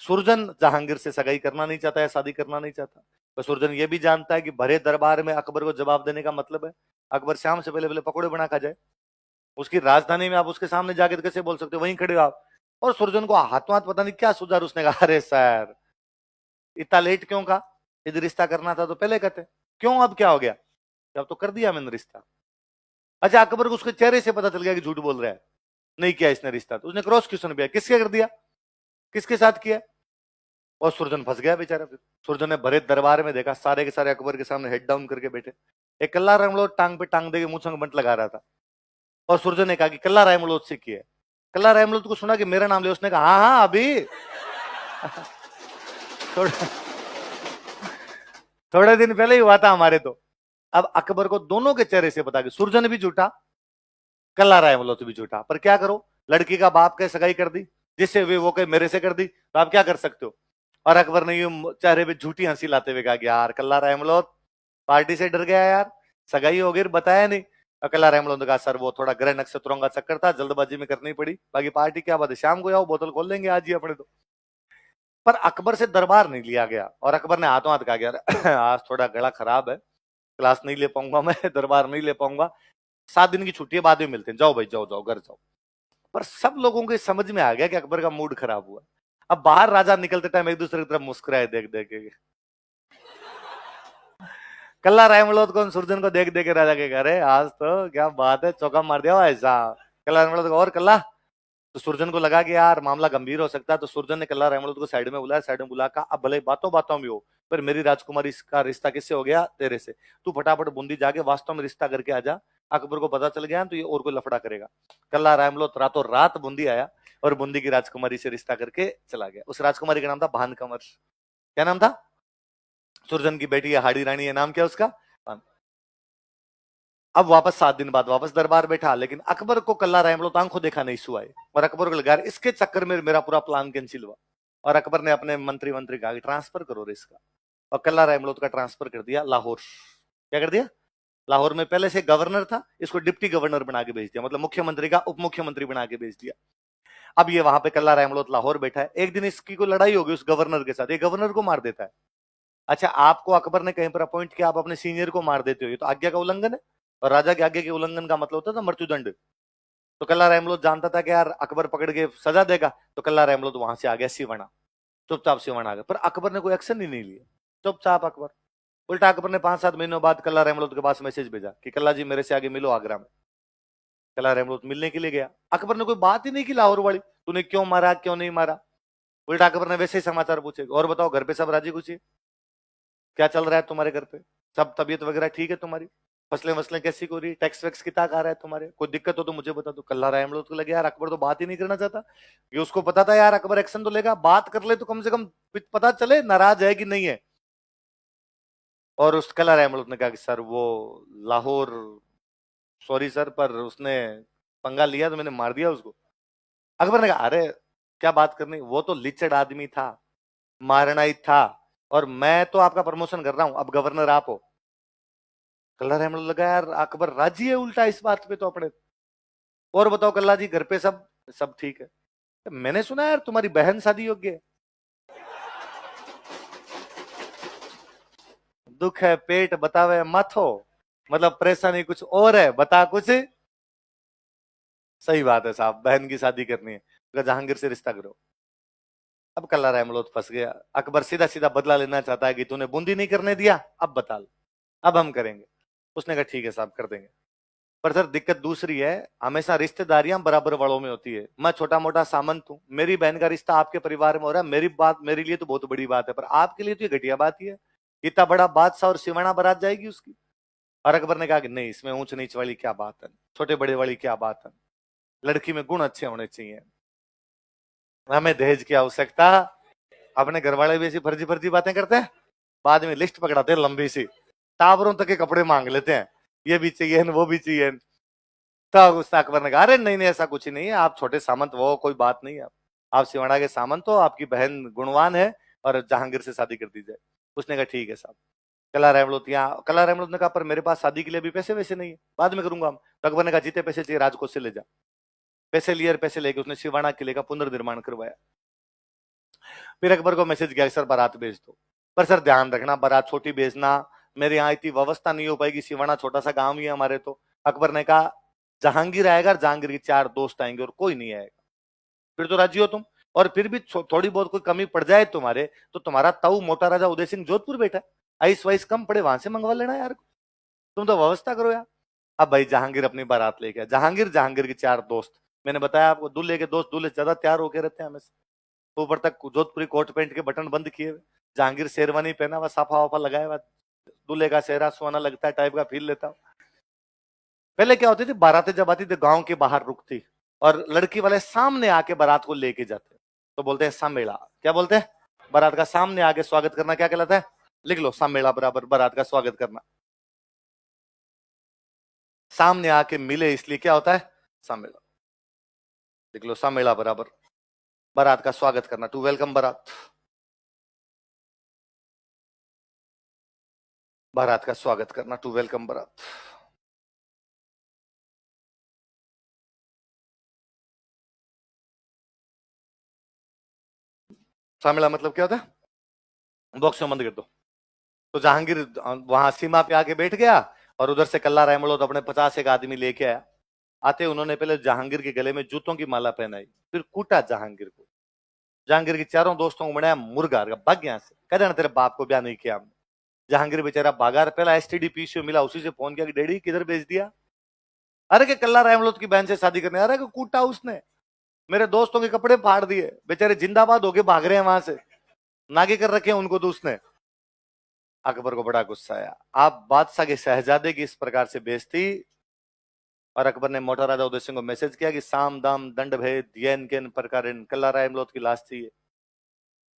सुरजन जहांगीर से सगाई करना नहीं चाहता है, शादी करना नहीं चाहता। तो सुरजन ये भी जानता है कि भरे दरबार में अकबर को जवाब देने का मतलब है अकबर शाम से पहले पहले पकौड़े बना खा जाए। उसकी राजधानी में आप उसके सामने जाके तो कैसे बोल सकते हो, वहीं खड़े हो आप। और सुरजन को हाथों हाथ पता नहीं क्या सुझाव, उसने कहा, अरे सर इतना लेट क्यों कहा? यदि रिश्ता करना था तो पहले कहते। क्यों, अब क्या हो गया? अब तो कर दिया मैंने रिश्ता। अच्छा, अकबर को उसके चेहरे से पता चल गया कि झूठ बोल रहा है, नहीं किया इसने रिश्ता। तो उसने क्रॉस क्वेश्चन किया, किसके कर दिया, किसके साथ किया? और सुरजन फंस गया बेचारा। फिर सुरजन ने भरे दरबार में देखा, सारे के सारे अकबर के सामने हेड डाउन करके बैठे। एक कल्ला रायमलोट टांग पे टांग देके मुंह बंट लगा रहा था। और सुरजन ने कहा कि कल्ला रायमलोट से किया। कल्ला रायमलोट को सुना कि मेरा नाम ले, उसने कहा, हाँ हाँ अभी थोड़ा थोड़े दिन पहले ही हुआ था हमारे तो। अब अकबर को दोनों के चेहरे से पता कि सुरजन भी झूठा, कल्ला रायमलोट भी झूठा। पर क्या करो, लड़की का बाप के सगाई कर दी, जिससे वे वो कहे मेरे से कर दी, तो आप क्या कर सकते हो? और अकबर ने यूं चेहरे पे झूठी हंसी लाते हुए कहा कि यार कल्ला रायमलोट पार्टी से डर गया यार, सगाई हो गई बताया नहीं। और कल्ला रायमलोट ने कहा, सर वो थोड़ा ग्रह नक्षत्रों का चक्कर था, जल्दबाजी में करनी पड़ी, बाकी पार्टी क्या बात है, शाम को आओ बोतल खोल लेंगे आज ही अपने तो। पर अकबर से दरबार नहीं लिया गया, और अकबर ने हाथों हाथ कहा गया, आज थोड़ा गला खराब है, क्लास नहीं ले पाऊंगा मैं, दरबार नहीं ले पाऊंगा, 7 दिन की छुट्टी है, बाद में मिलते हैं, जाओ भाई जाओ जाओ घर जाओ। पर सब लोगों को समझ में आ गया कि अकबर का मूड खराब हुआ। अब बाहर राजा निकलते टाइम एक दूसरे की तरफ मुस्कुराए देख देख के। कल्ला रायमलोट को सुरजन को देख देख के राजा के अरे आज तो क्या बात है, चौका मार दिया ऐसा। कल्ला रायमलोट को, और कल्ला। तो सुरजन को लगा कि यार मामला गंभीर हो सकता है, तो सुरजन ने कल्ला रायमलोट को साइड में बुलाया, साइड में बुला, अब भले बातों बातों में हो, पर मेरी राजकुमारी का रिश्ता किससे हो गया? तेरे से। तू फटाफट बूंदी जाके वास्तव में रिश्ता करके आ जा, अकबर को पता चल गया तो ये और कोई लफड़ा करेगा। कल्ला रायमलोट रातों रात बूंदी आया, और बूंदी की राजकुमारी से रिश्ता करके चला गया। उस राजकुमारी का नाम था भानकमर। क्या नाम था? सुरजन की बेटी है हाड़ी रानी है, नाम क्या उसका? अब वापस 7 दिन बाद वापस दरबार बैठा, लेकिन अकबर को कल्ला रायमलोट आंखों देखा नहीं सुआए, और अकबर को लगा इसके चक्कर में मेरा पूरा प्लान कैंसिल हुआ। और अकबर ने अपने मंत्री मंत्री कहा ट्रांसफर करो इसका, और कल्ला रायमलोट का ट्रांसफर कर दिया लाहौर। क्या कर दिया? लाहौर में पहले से गवर्नर था, इसको डिप्टी गवर्नर बना के भेज दिया, मतलब मुख्यमंत्री का उप मुख्यमंत्री बना के भेज दिया। अब ये वहां पे कल्ला रायमलोट लाहौर बैठा है। एक दिन इसकी कोई लड़ाई होगी उस गवर्नर के साथ, ये गवर्नर को मार देता है। अच्छा, आपको अकबर ने कहीं पर अपॉइंट किया, आप अपने सीनियर को मार देते हो, ये तो आज्ञा का उल्लंघन है। और राजा के आगे के उल्लंघन का मतलब होता था मृत्युदंड। तो कल्ला रहमलोत जानता था कि यार अकबर पकड़ के सजा देगा, तो कल्ला रहमलोत वहां से आ गया सिवाना, चुपचाप सिवाना आ गया। पर अकबर ने कोई एक्शन ही नहीं लिया, चुपचाप अकबर। उल्टा अकबर ने 5-7 महीनों बाद कल्ला रहमलोत के पास मैसेज भेजा कि कल्ला जी मेरे से आगे मिलो आगरा में। कल्ला रहमलोत मिलने के लिए गया, अकबर ने कोई बात ही नहीं की लाहौर वाली, तूने क्यों मारा क्यों नहीं मारा। उल्टा अकबर ने वैसे ही समाचार पूछे, और बताओ घर पे सब राजी खुशी, क्या चल रहा है तुम्हारे घर पे, सब तबीयत वगैरह ठीक है तुम्हारी, फसलें वसलें कैसी हो रही, टैक्स वैक्स कितना आ रहा है तुम्हारे, कोई दिक्कत हो तो मुझे बता दो। कल्ला रहमलोत को लगे यार अकबर तो बात ही नहीं करना चाहता, ये उसको पता था यार अकबर एक्शन तो लेगा, बात कर ले तो कम से कम पता चले नाराज है कि नहीं है। और उस कल्ला रहमलोत ने कहा कि सर वो लाहौर, सॉरी सर, पर उसने पंगा लिया तो मैंने मार दिया उसको। अकबर ने कहा अरे क्या बात करनी, वो तो लिचड़ आदमी था, मारना ही था, और मैं तो आपका प्रमोशन कर रहा हूं, अब गवर्नर आप हो। कल्ला रहमतुल्लाह लगा यार अकबर राजी है उल्टा इस बात पे तो अपने। और बताओ कल्ला जी घर पे सब सब ठीक है। मैंने सुना यार तुम्हारी बहन शादी योग्य है। दुख है पेट बतावे माथो, मतलब परेशानी कुछ और है बता कुछ। सही बात है साहब, बहन की शादी करनी है तो जहांगीर से रिश्ता करो। अब कल्ला रहमलोत फंस गया, अकबर सीधा सीधा बदला लेना चाहता है कि तूने बूंदी नहीं करने दिया, अब बता लो, अब हम करेंगे। उसने कहा ठीक है साहब कर देंगे। पर सर दिक्कत दूसरी है, हमेशा रिश्तेदारियां बराबर वालों में होती है, मैं छोटा मोटा सामंत हूं, मेरी बहन का रिश्ता आपके परिवार में हो रहा है, मेरी बात मेरे लिए तो बहुत बड़ी बात है, पर आपके लिए तो ये घटिया बात ही है, इतना बड़ा बादशाह और सिवाना बारात जाएगी उसकी। और अकबर ने कहा कि नहीं, इसमें ऊंच नीच वाली क्या बात है, छोटे बड़े वाली क्या बात है, लड़की में गुण अच्छे होने चाहिए, हमें दहेज की आवश्यकता। अपने घर वाले भी ऐसी फर्जी फर्जी बातें करते हैं, बाद में लिस्ट पकड़ाते हैं लंबी सी, टावरों तक के कपड़े मांग लेते हैं, ये भी चाहिए वो भी चाहिए। तब उसने अकबर ने कहा अरे नहीं नहीं ऐसा कुछ ही नहीं है, आप छोटे सामंत वो कोई बात नहीं है, आप सिवाड़ा के सामंत हो, आपकी बहन गुणवान है, और जहांगीर से शादी कर दी जाए। उसने कहा ठीक है साहब। कला रहमलोत ने कहा पर मेरे पास शादी के लिए भी पैसे वैसे नहीं है, बाद में करूंगा हम। तो अकबर ने कहा जीते पैसे चाहिए राजकोष से ले जा। पैसे लिए और पैसे लेके उसने सिवाड़ा किले का पुनर्निर्माण करवाया। फिर अकबर को मैसेज किया सर बारात भेज दो, पर सर ध्यान रखना बारात छोटी भेजना, मेरे यहाँ इतनी व्यवस्था नहीं हो पाएगी, सिवाड़ा छोटा सा गांव ही है हमारे। तो अकबर ने कहा जहांगीर आएगा, जहांगीर के 4 दोस्त आएंगे और कोई नहीं आएगा, फिर तो राजी हो तुम। और फिर भी थोड़ी बहुत कोई कमी पड़ जाए तुम्हारे, तो तुम्हारा ताऊ मोटा राजा उदय सिंह जोधपुर बैठा है, आइस वाइस कम पड़े वहां से मंगवा लेना यार, तुम तो व्यवस्था करो यार। अब भाई जहांगीर अपनी बारात लेके आया, जहांगीर जहांगीर के 4 दोस्त, मैंने बताया आपको दूल्हे के दोस्त दूल्हे से ज्यादा तैयार होके रहते हैं हमेशा, ऊपर तक जोधपुरी कोट पैंट के बटन बंद किए हुए, जहांगीर शेरवानी पहना हुआ साफा वाफा लगाया हुआ, दूल्हे का चेहरा सुहाना लगता है टाइप का फील लेता हूं। पहले क्या होती थी, बारातें जब आती थी गांव के बाहर रुकती, और लड़की वाले सामने आके बारात को लेके जाते, तो बोलते हैं सामेला। क्या बोलते हैं? बारात का सामने आके स्वागत करना क्या कहलाता है? लिख लो, सामेला बराबर बारात का स्वागत करना। सामने आके मिले इसलिए क्या होता है? सामेला। लिख लो, सामेला बराबर बारात का स्वागत करना, टू वेलकम बारात, बारात का स्वागत करना, टू वेलकम बारात। सामेला मतलब क्या होता है? बॉक्स में बंद कर दो। तो जहांगीर वहां सीमा पे आके बैठ गया, और उधर से कल्ला रहमलोत अपने 50 एक आदमी लेके आया। आते उन्होंने पहले जहांगीर के गले में जूतों की माला पहनाई, फिर कूटा जहांगीर को। जहांगीर के चारों दोस्तों को बनाया मुर्गा, भाग यहाँ से, कह देना तेरे बाप को ब्याह नहीं किया हमने। जहांगीर बेचारा भागा, पहला एसटीडी पीसीओ मिला, उसी से फोन किया कि डैडी किधर भेज दिया। अरे के कल्ला रहमलोत की बहन से शादी करने, अरे के कूटा उसने, मेरे दोस्तों के कपड़े फाड़ दिए, बेचारे जिंदाबाद होके भाग रहे हैं वहां से, नागे कर रखे हैं उनको तो उसने। अकबर को बड़ा गुस्सा आया, आप बादशाह के शहजादे की इस प्रकार से बेइज्जती। और अकबर ने मोटा राजा उदय सिंह को मैसेज किया कि साम दाम दंड भेद येन केन प्रकार कल्ला रहमलोत की लाश चाहिए।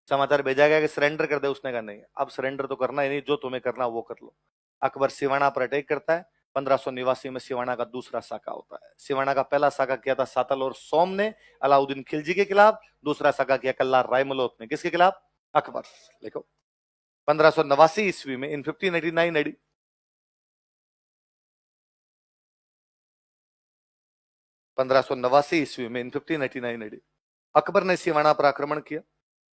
समाचार भेजा गया कि सरेंडर कर दे, उसने कहा नहीं, अब सरेंडर तो करना ही नहीं, जो तुम्हें करना वो कर लो। अकबर सिवाना पर अटैक करता है। 1589 में सिवाना का दूसरा साका होता है। सिवाना का पहला साका किया था सातल और सोम ने अलाउद्दीन खिलजी के खिलाफ, दूसरा साका किया कल्ला रायमलोत ने, किसके खिलाफ? अकबर। देखो 1589 ईस्वी में, इन 1589 एडी, 1589 ईस्वी में, इन 1589 एडी, अकबर ने सिवाना पर आक्रमण किया।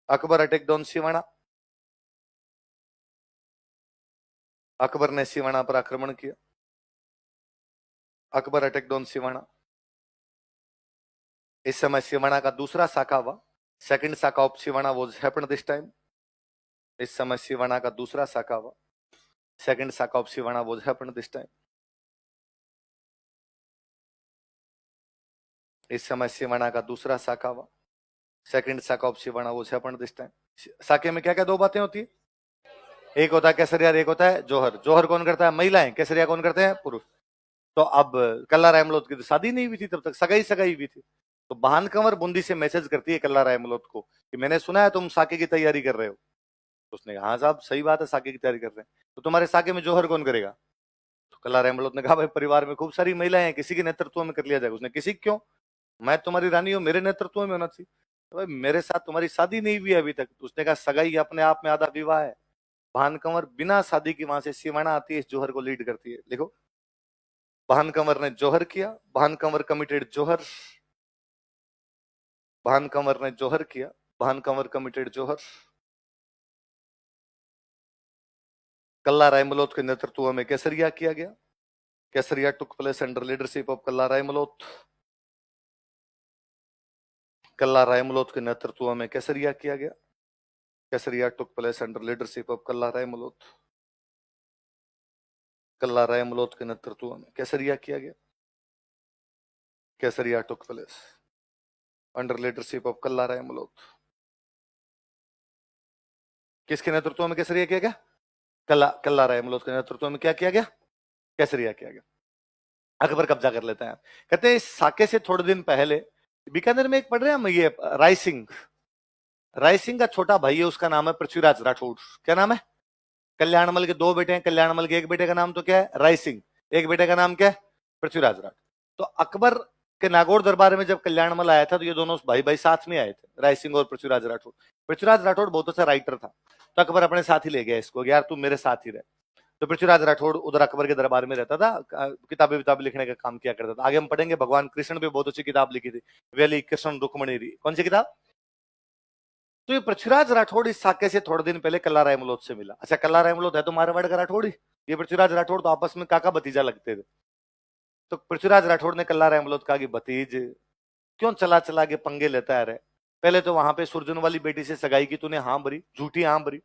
अकबर अटैक डाउन सिवाना, अकबर ने सिवाना पर आक्रमण किया। Akbar attacked on Siwana. इस समय सिवाना का दूसरा शाखा हुआ। Second shakha of Siwana was happened this time. इस समय सिवाना का दूसरा शाखा हुआ। Second shakha of Siwana was happened this time. इस समय सिवाना का दूसरा शाखा हुआ। Second shakha of Siwana was happened this time. शाखे में क्या क्या दो बातें होती है? एक होता है केसरिया, एक होता है जौहर। जौहर कौन करता है? महिलाएं। केसरिया कौन करते हैं? पुरुष। तो अब कल्ला रायमलोत की तो शादी नहीं हुई थी, तब तक सगाई सगाई हुई थी। तो बहान कंवर बूंदी से मैसेज करती है कल्ला रायमलोत को कि मैंने सुना है तुम साके की तैयारी कर रहे हो। तो उसने कहा हाँ साहब सही बात है, साके की तैयारी कर रहे हैं। तो तुम्हारे साके में जौहर कौन करेगा? तो कल्ला रायमलोत ने कहा भाई परिवार में खूब सारी महिलाएं हैं, किसी के नेतृत्व में कर लिया जाएगा। उसने किसी क्यों, मैं तुम्हारी रानी हूं, मेरे नेतृत्व में होना चाहिए। तो भाई मेरे साथ तुम्हारी शादी नहीं हुई अभी तक। तो उसने कहा सगाई अपने आप में आधा विवाह है। भान कंवर बिना शादी की वहां से सिवाना आती है, इस जौहर को लीड करती है। देखो भान कंवर ने जौहर किया, भान कंवर कमिटेड जौहर। भान कंवर ने जौहर किया, भान कंवर कमिटेड जौहर। कल्ला रायमलोत के नेतृत्व में केसरिया किया गया। Kesariya took place under leadership of Kalla Raimalot. Kalla Raimalot के नेतृत्व में केसरिया किया गया। Kesariya took place under leadership of Kalla Raimalot. Kalla Raimalot के नेतृत्व में केसरिया किया गया। Kesariya took place under leadership of Kalla Raimalot. किसके नेतृत्व में केसरिया किया गया? कल्ला कल्ला रायमलोत के नेतृत्व में क्या किया गया? केसरिया किया गया। अकबर कब्जा कर लेता है। कहते हैं इस साके से थोड़े दिन पहले बीकानेर में एक पढ़ रहे हैं हम, ये राय सिंह। राय सिंह का छोटा भाई है, उसका नाम है पृथ्वीराज राठौड़। क्या नाम है? कल्याणमल के दो बेटे हैं। कल्याणमल के एक बेटे का नाम तो क्या है? राय सिंह। एक बेटे का नाम क्या है? पृथ्वीराज राठौड़। तो अकबर के नागौर दरबार में जब कल्याणमल आया था तो ये दोनों भाई भाई साथ में आए थे, राय सिंह और पृथ्वीराज राठौड़। पृथ्वीराज राठौड़ बहुत अच्छा राइटर था, तो अकबर अपने साथ ही ले गया इसको, यार तू मेरे साथ ही रहे। तो पृथ्वीराज राठौड़ उधर अकबर के दरबार में रहता था, किताबें विताबें लिखने का काम किया करता था। आगे हम पढ़ेंगे भगवान कृष्ण भी बहुत अच्छी किताब लिखी थी, वेली कृष्ण रुक्मणी। कौन सी किताब? तो ये पृथ्वीराज राठौड़ इस साके से थोड़े दिन पहले कल्ला रायमलोत से मिला। अच्छा कल्ला रायमलोत है तो मारवाड़ का राठौड़ ही, ये पृथ्वीराज राठौड़ तो आपस में काका भतीजा लगते थे। तो पृथ्वीराज राठौड़ ने कल्ला रायमलोत कहा कि भतीज क्यों चला चला के पंगे लेता है रे? पहले तो वहां पे सुरजन वाली बेटी से सगाई की तूने, हाँ भरी, झूठी हाँ भरी।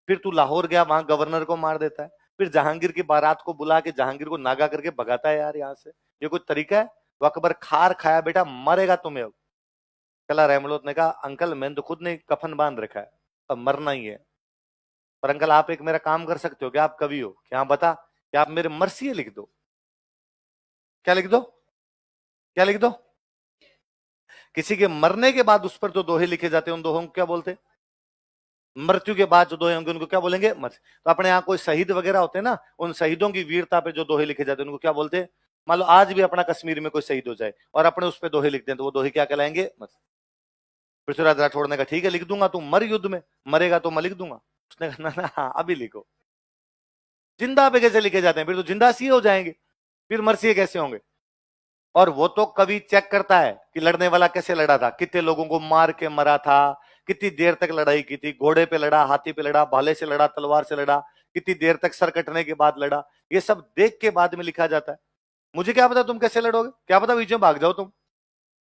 फिर तू लाहौर गया, वहां गवर्नर को मार देता है। फिर जहांगीर की बारात को बुला के जहांगीर को नागा करके भगाता है। यार यहाँ से ये कोई तरीका है? वो अकबर खार खाया बेटा, मरेगा तुम्हें अब। कला रहमलोत ने कहा अंकल मैंने तो खुद ने कफन बांध रखा है, अब मरना ही है। पर अंकल आप एक मेरा काम कर सकते हो क्या? आप कवि हो क्या? बता क्या आप मेरे मरसिए लिख दो। क्या लिख दो? क्या लिख दो? किसी के मरने के बाद उस पर जो दोहे लिखे जाते हैं उन दोहों को क्या बोलते हैं? मृत्यु के बाद जो दोहे होंगे उनको क्या बोलेंगे? मर। तो अपने यहाँ कोई शहीद वगैरह होते हैं ना, उन शहीदों की वीरता पे जो दोहे लिखे जाते हैं उनको क्या बोलते हैं? मान लो आज भी अपना कश्मीर में कोई शहीद हो जाए और अपने उस पर दोहे लिखते हैं तो वो दोहे क्या कहलाएंगे? मर। पृथ्वीराज राठौड़ ने कहा ठीक है लिख दूंगा, तू मर युद्ध में, मरेगा तो मैं लिख दूंगा। उसने कहा ना ना हाँ अभी लिखो। जिंदा पे कैसे लिखे जाते हैं? फिर तो जिंदा सी हो जाएंगे, फिर मरसिए कैसे होंगे? और वो तो कवि चेक करता है कि लड़ने वाला कैसे लड़ा था, कितने लोगों को मार के मरा था, कितनी देर तक लड़ाई की थी, घोड़े पे लड़ा, हाथी पे लड़ा, भाले से लड़ा, तलवार से लड़ा, कितनी देर तक सर कटने के बाद लड़ा। ये सब देख के बाद में लिखा जाता है। मुझे क्या पता तुम कैसे लड़ोगे, क्या पता बीच में भाग जाओ तुम।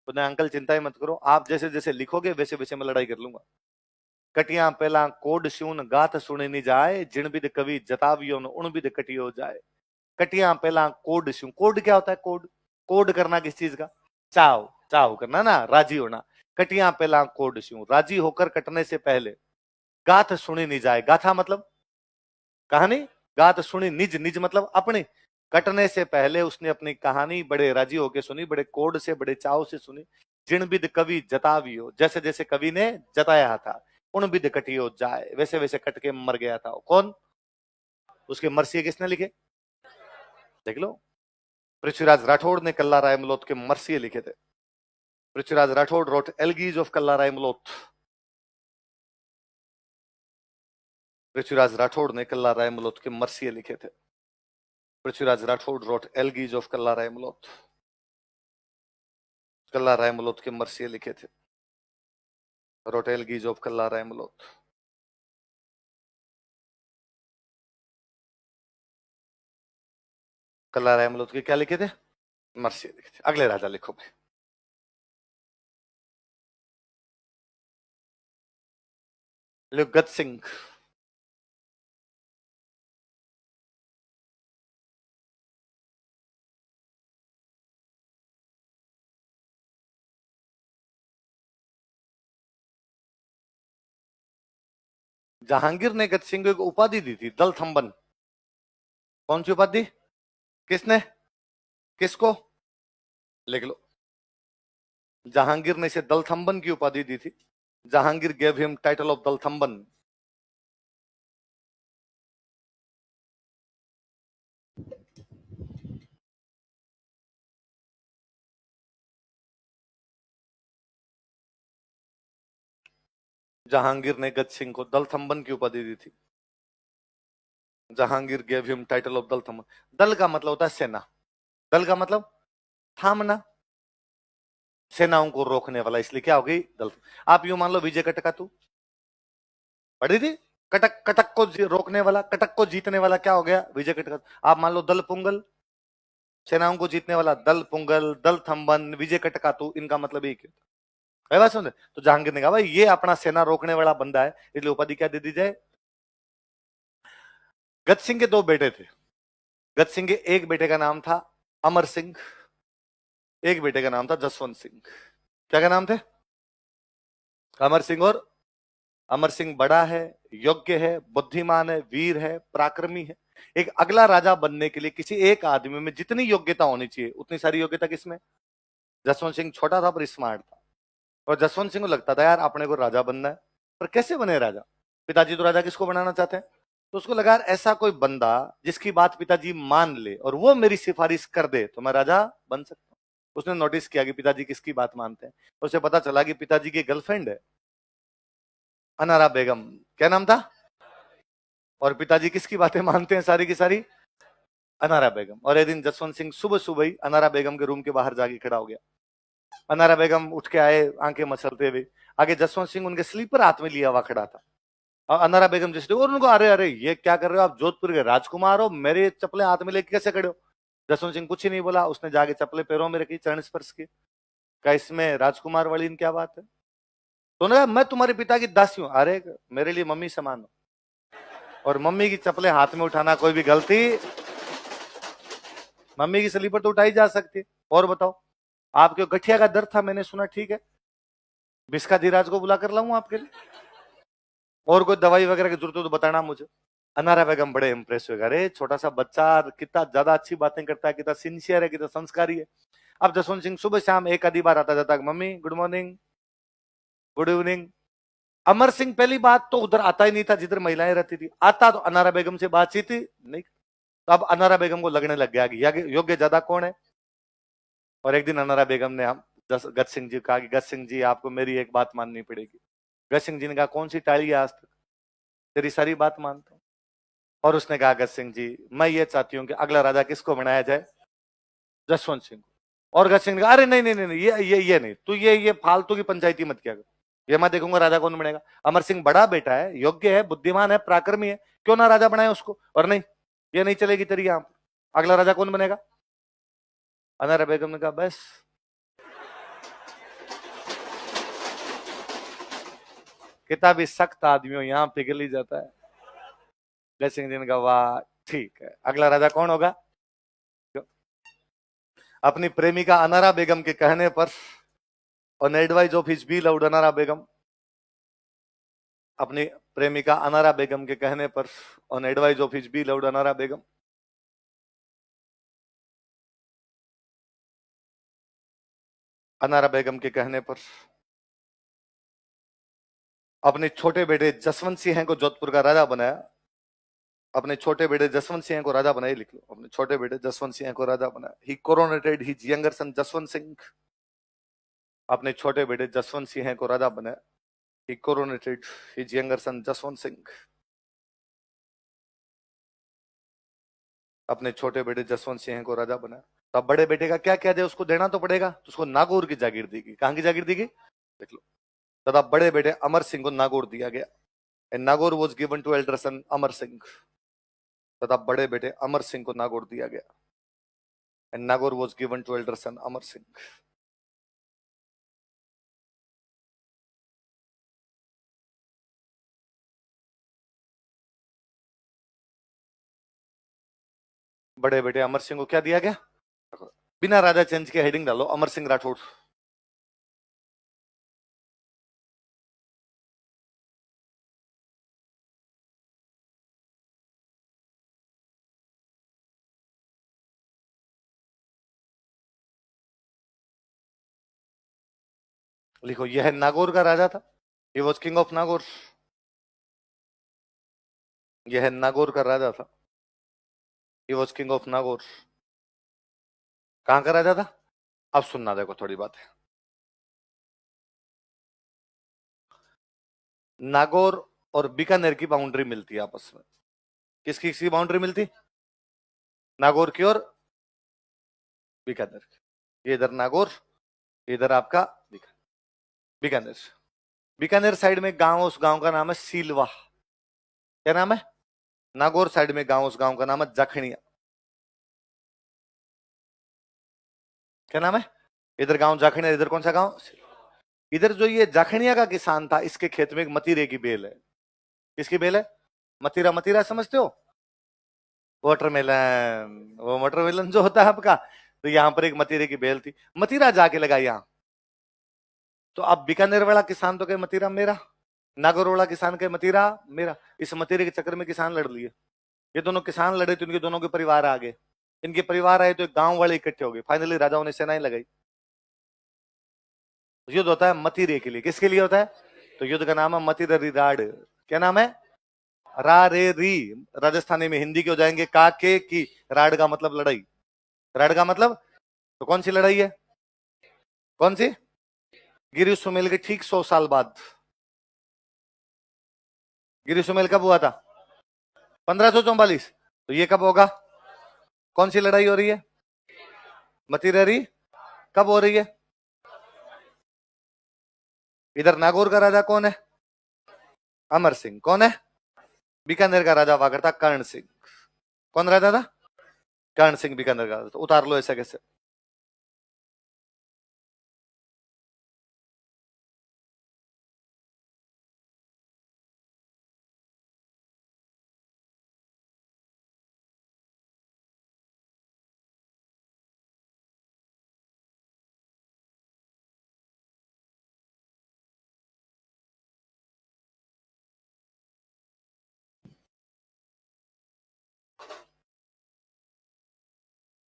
बोले अंकल चिंता ही मत करो, आप जैसे जैसे लिखोगे वैसे वैसे मैं लड़ाई कर लूंगा। कटिया पहला कोड स्यून गाथ सुने नहीं जाए, जिन बिद कवि जतावियो उन बिद कटी हो जाए। कटिया पहला कोड स्यून। कोड क्या होता है? कोड, कोड करना किस चीज का? चाव, चाव करना ना, राजी होना। कटिया पहला कोड स्यून, राजी होकर कटने से पहले। गाथ सुनी नहीं जाए, गाथा मतलब कहानी, गाथ सुनी निज, निज मतलब अपनी। कटने से पहले उसने अपनी कहानी बड़े राजी होकर सुनी, बड़े कोड से, बड़े चाव से सुनी। जिन बिद कवि जतावियो, जैसे जैसे कवि ने जताया था, उन बिद कटियो जाए, वैसे वैसे कट के मर गया था। कौन? उसके मरसिए किसने लिखे? देख लो, पृथ्वीराज राठौड़ ने कल्ला रायमलोत के मरसिए लिखे थे। Prithviraj Rathore wrote elegies of Kalla Raimalot. Prithviraj Rathore ने कल्ला रायमलोत के मरसिए लिखे थे। Prithviraj Rathore wrote elegies of Kalla Raimalot. Kalla Raimalot के मरसिए लिखे थे। Wrote elegies of Kalla Raimalot. Kalla Raimalot के क्या लिखे थे? मर्सी लिखते। अगले राजा लिखो भाई। लिखो गत सिंह। जहांगीर ने गत सिंह को उपाधि दी थी दल थंबन। कौन सी उपाधि? किसने? किसको? लिख लो। जहांगीर ने इसे दल थंबन की उपाधि दी थी। Jahangir gave him title of दल थंबन। जहांगीर ने गत सिंह को दल थंबन की उपाधि दी थी। Jahangir gave him title of दल थंबन। दल का मतलब होता है सेना। दल का मतलब थामना, सेनाओं को रोकने वाला, इसलिए क्या हो गई दल। आप यूं मान लो विजय कटकातु पढ़ी थी। कटक, कटक को रोकने वाला, कटक को जीतने वाला क्या हो गया? विजय कटकातु। आप मान लो दल पुंगल, सेनाओं को जीतने वाला। दल पुंगल, दल थंबन, विजय कटकातु, इनका मतलब एक है। बात समझे? तो जहांगीर ने कहा भाई ये अपना सेना रोकने वाला बंदा है, इसलिए उपाधि क्या दे दी जाए? गत सिंह के दो बेटे थे। गत सिंह के एक बेटे का नाम था अमर सिंह, एक बेटे का नाम था जसवंत सिंह। क्या का नाम थे? अमर सिंह और। अमर सिंह बड़ा है, योग्य है, बुद्धिमान है, वीर है, पराक्रमी है। एक अगला राजा बनने के लिए किसी एक आदमी में जितनी योग्यता होनी चाहिए उतनी सारी योग्यता किसमें? जसवंत सिंह छोटा था पर स्मार्ट था। और जसवंत सिंह को लगता था यार अपने को राजा बनना है, पर कैसे बने राजा? पिताजी तो राजा किसको बनाना चाहते हैं। तो उसको लगा ऐसा कोई बंदा जिसकी बात पिताजी मान ले और वो मेरी सिफारिश कर दे तो मैं राजा बन सकता हूं। उसने नोटिस किया कि पिताजी किसकी बात मानते हैं। उसे पता चला कि पिताजी की गर्लफ्रेंड है अनारा बेगम। क्या नाम था? और पिताजी किसकी बातें मानते हैं सारी की सारी? अनारा बेगम। और एक दिन जसवंत सिंह सुबह सुबह ही अनारा बेगम के रूम के बाहर जाके खड़ा हो गया। अनारा बेगम उठ के आए आंखें मसलते हुए। आगे जसवंत सिंह उनके स्लीपर हाथ में लिया हुआ खड़ा था। और अनारा बेगम जिस और उनको, अरे अरे ये क्या कर रहे हो आप? जोधपुर के राजकुमार हो, मेरे चप्पलें हाथ में लेके कैसे खड़े हो? जसवंत सिंह कुछ ही नहीं बोला। उसने जाके चप्पलें पैरों में रखी, चरण स्पर्श की। क्या इसमें राजकुमार वाली क्या बात है? तो उन्होंने कहा मैं तुम्हारे पिता की दासी हूं। अरे मेरे लिए मम्मी समान हो, और मम्मी की चप्पलें हाथ में उठाना कोई भी गलती? मम्मी की स्लीपर तो उठाई जा सकती है। और बताओ, आपके गठिया का दर्द था मैंने सुना, ठीक है, बिस्का धीराज को बुला कर लाऊं आपके लिए? और कोई दवाई वगैरह की जरूरत हो तो बताना मुझे। अनारा बेगम बड़े इंप्रेस हुए, अरे छोटा सा बच्चा कितना ज्यादा अच्छी बातें करता है, कितना सिंसियर है, कितना संस्कारी है। अब जसवंत सिंह सुबह शाम एक आधी बार आता जाता, mummy good morning, good evening. Amar Singh पहली बात तो उधर आता ही नहीं था जिधर महिलाएं रहती थी। आता तो अनारा बेगम से बातचीत ही नहीं। तो अब अनारा बेगम को लगने लग गया कि योग्य ज्यादा कौन है। और एक दिन अनारा बेगम ने हम गत सिंह जी कहा कि गत सिंह जी आपको मेरी एक बात माननी पड़ेगी। गत सिंह जी ने कहा कौन सी टाली है आज तक, तेरी सारी बात मानता हूं। और उसने कहा गत सिंह जी मैं ये चाहती हूँ कि अगला राजा किसको बनाया जाए? जसवंत सिंह को। और गत सिंह ने कहा अरे नहीं नहीं नहीं, ये नहीं, तू ये फालतू की पंचायती मत किया कर, ये मैं देखूंगा राजा कौन बनेगा। अमर सिंह बड़ा बेटा है, योग्य है, बुद्धिमान है, पराक्रमी है, क्यों ना राजा बनाए उसको। और नहीं, ये नहीं चलेगी तेरी यहां पर, अगला राजा कौन बनेगा? अनारा बेगम ने कहा बस। कितना भी सख्त आदमी हो यहाँ पिघल ही जाता है। जय सिंह जी ने कहा वाह ठीक है, अगला राजा कौन होगा? अपनी प्रेमिका अनारा बेगम के कहने पर, ऑन एडवाइस ऑफ हिज बीलव्ड अनारा बेगम, अपनी प्रेमिका अनारा बेगम के कहने पर, ऑन एडवाइस ऑफ हिज बीलव्ड अनारा बेगम, अनारा बेगम के कहने पर अपने छोटे बेटे जसवंत सिंह को जोधपुर का राजा बनाया। अपने छोटे बेटे जसवंत सिंह को राजा बनाया, लिख लो, अपने छोटे बेटे जसवंत सिंह को राजा बनाया। ही कोरोनेटेड हिज यंगर सन जसवंत सिंह। अपने छोटे बेटे जसवंत सिंह को राजा बनाया। ही कोरोनेटेड हिज यंगर सन जसवंत सिंह। अपने छोटे बेटे जसवंत सिंह को राजा बनाया। तो अब बड़े बेटे का क्या क्या दे, उसको देना तो पड़ेगा, तो उसको नागौर की जागीर देगी। कहां की जागीर देगी? देख लो। तथा बड़े बेटे अमर सिंह को नागौर दिया गया। And Nagaur was given to elder son Amar Singh. तथा बड़े बेटे अमर सिंह को नागौर दिया गया। and Nagaur was given to elder son Amar Singh. बड़े बेटे अमर सिंह को क्या दिया गया? बिना राजा चेंज के हेडिंग डालो, अमर सिंह राठौड़। लिखो, यह नागौर का राजा था। He was king of Nagaur. यह नागौर का राजा था। He was king of Nagaur. कहां का राजा था? अब सुनना, देखो थोड़ी बात है। नागौर और बीकानेर की बाउंड्री मिलती है आपस में। किसकी किसकी बाउंड्री मिलती? नागौर की और बीकानेर की। ये इधर नागौर, इधर आपका बीकानेर। बीकानेर साइड में गांव, उस गांव का नाम है सीलवा। क्या नाम है? नागौर साइड में गांव, उस गांव का नाम है जखनिया। क्या नाम है? इधर गांव जाखनिया, इधर कौन सा गांव? इधर जो ये जाखनिया का किसान था, इसके खेत में एक मतीरे की बेल है। किसकी बेल है? मतीरा। मतीरा समझते हो? वाटरमेलन। वो वाटरमेलन जो होता है आपका, तो यहां पर एक मतीरे की बेल थी, मतीरा जाके लगा यहां। तो अब बीकानेर वाला किसान तो कहे मतीरा मेरा, नागौर वाला किसान कहे मतीरा मेरा। इस मतीरे के चक्कर में किसान लड़ लिए। ये दोनों किसान लड़े तो इनके दोनों के परिवार आ गए। इनके परिवार आए तो गांव वाले इकट्ठे हो गए। फाइनली राजाओं ने सेनाएं लगाई। युद्ध होता है मतीरे के लिए। किसके लिए होता है? तो युद्ध का नाम है मतीरी राड। क्या नाम है? रा रे री। राजस्थानी में हिंदी के हो जाएंगे का के की। राड का मतलब लड़ाई। राड का मतलब, तो कौन सी लड़ाई है? कौन सी? गिरी सुमेल के ठीक 100 साल बाद। गिरी सुमेल कब हुआ था? 1544। तो ये कब होगा? कौन सी लड़ाई हो रही है? मतीरेरी। कब हो रही है? इधर नागौर का राजा कौन है? अमर सिंह। कौन है? बीकानेर का राजा हुआ करता कर्ण सिंह। कौन राजा था? कर्ण सिंह बीकानेर का राजा। तो उतार लो ऐसा कैसे?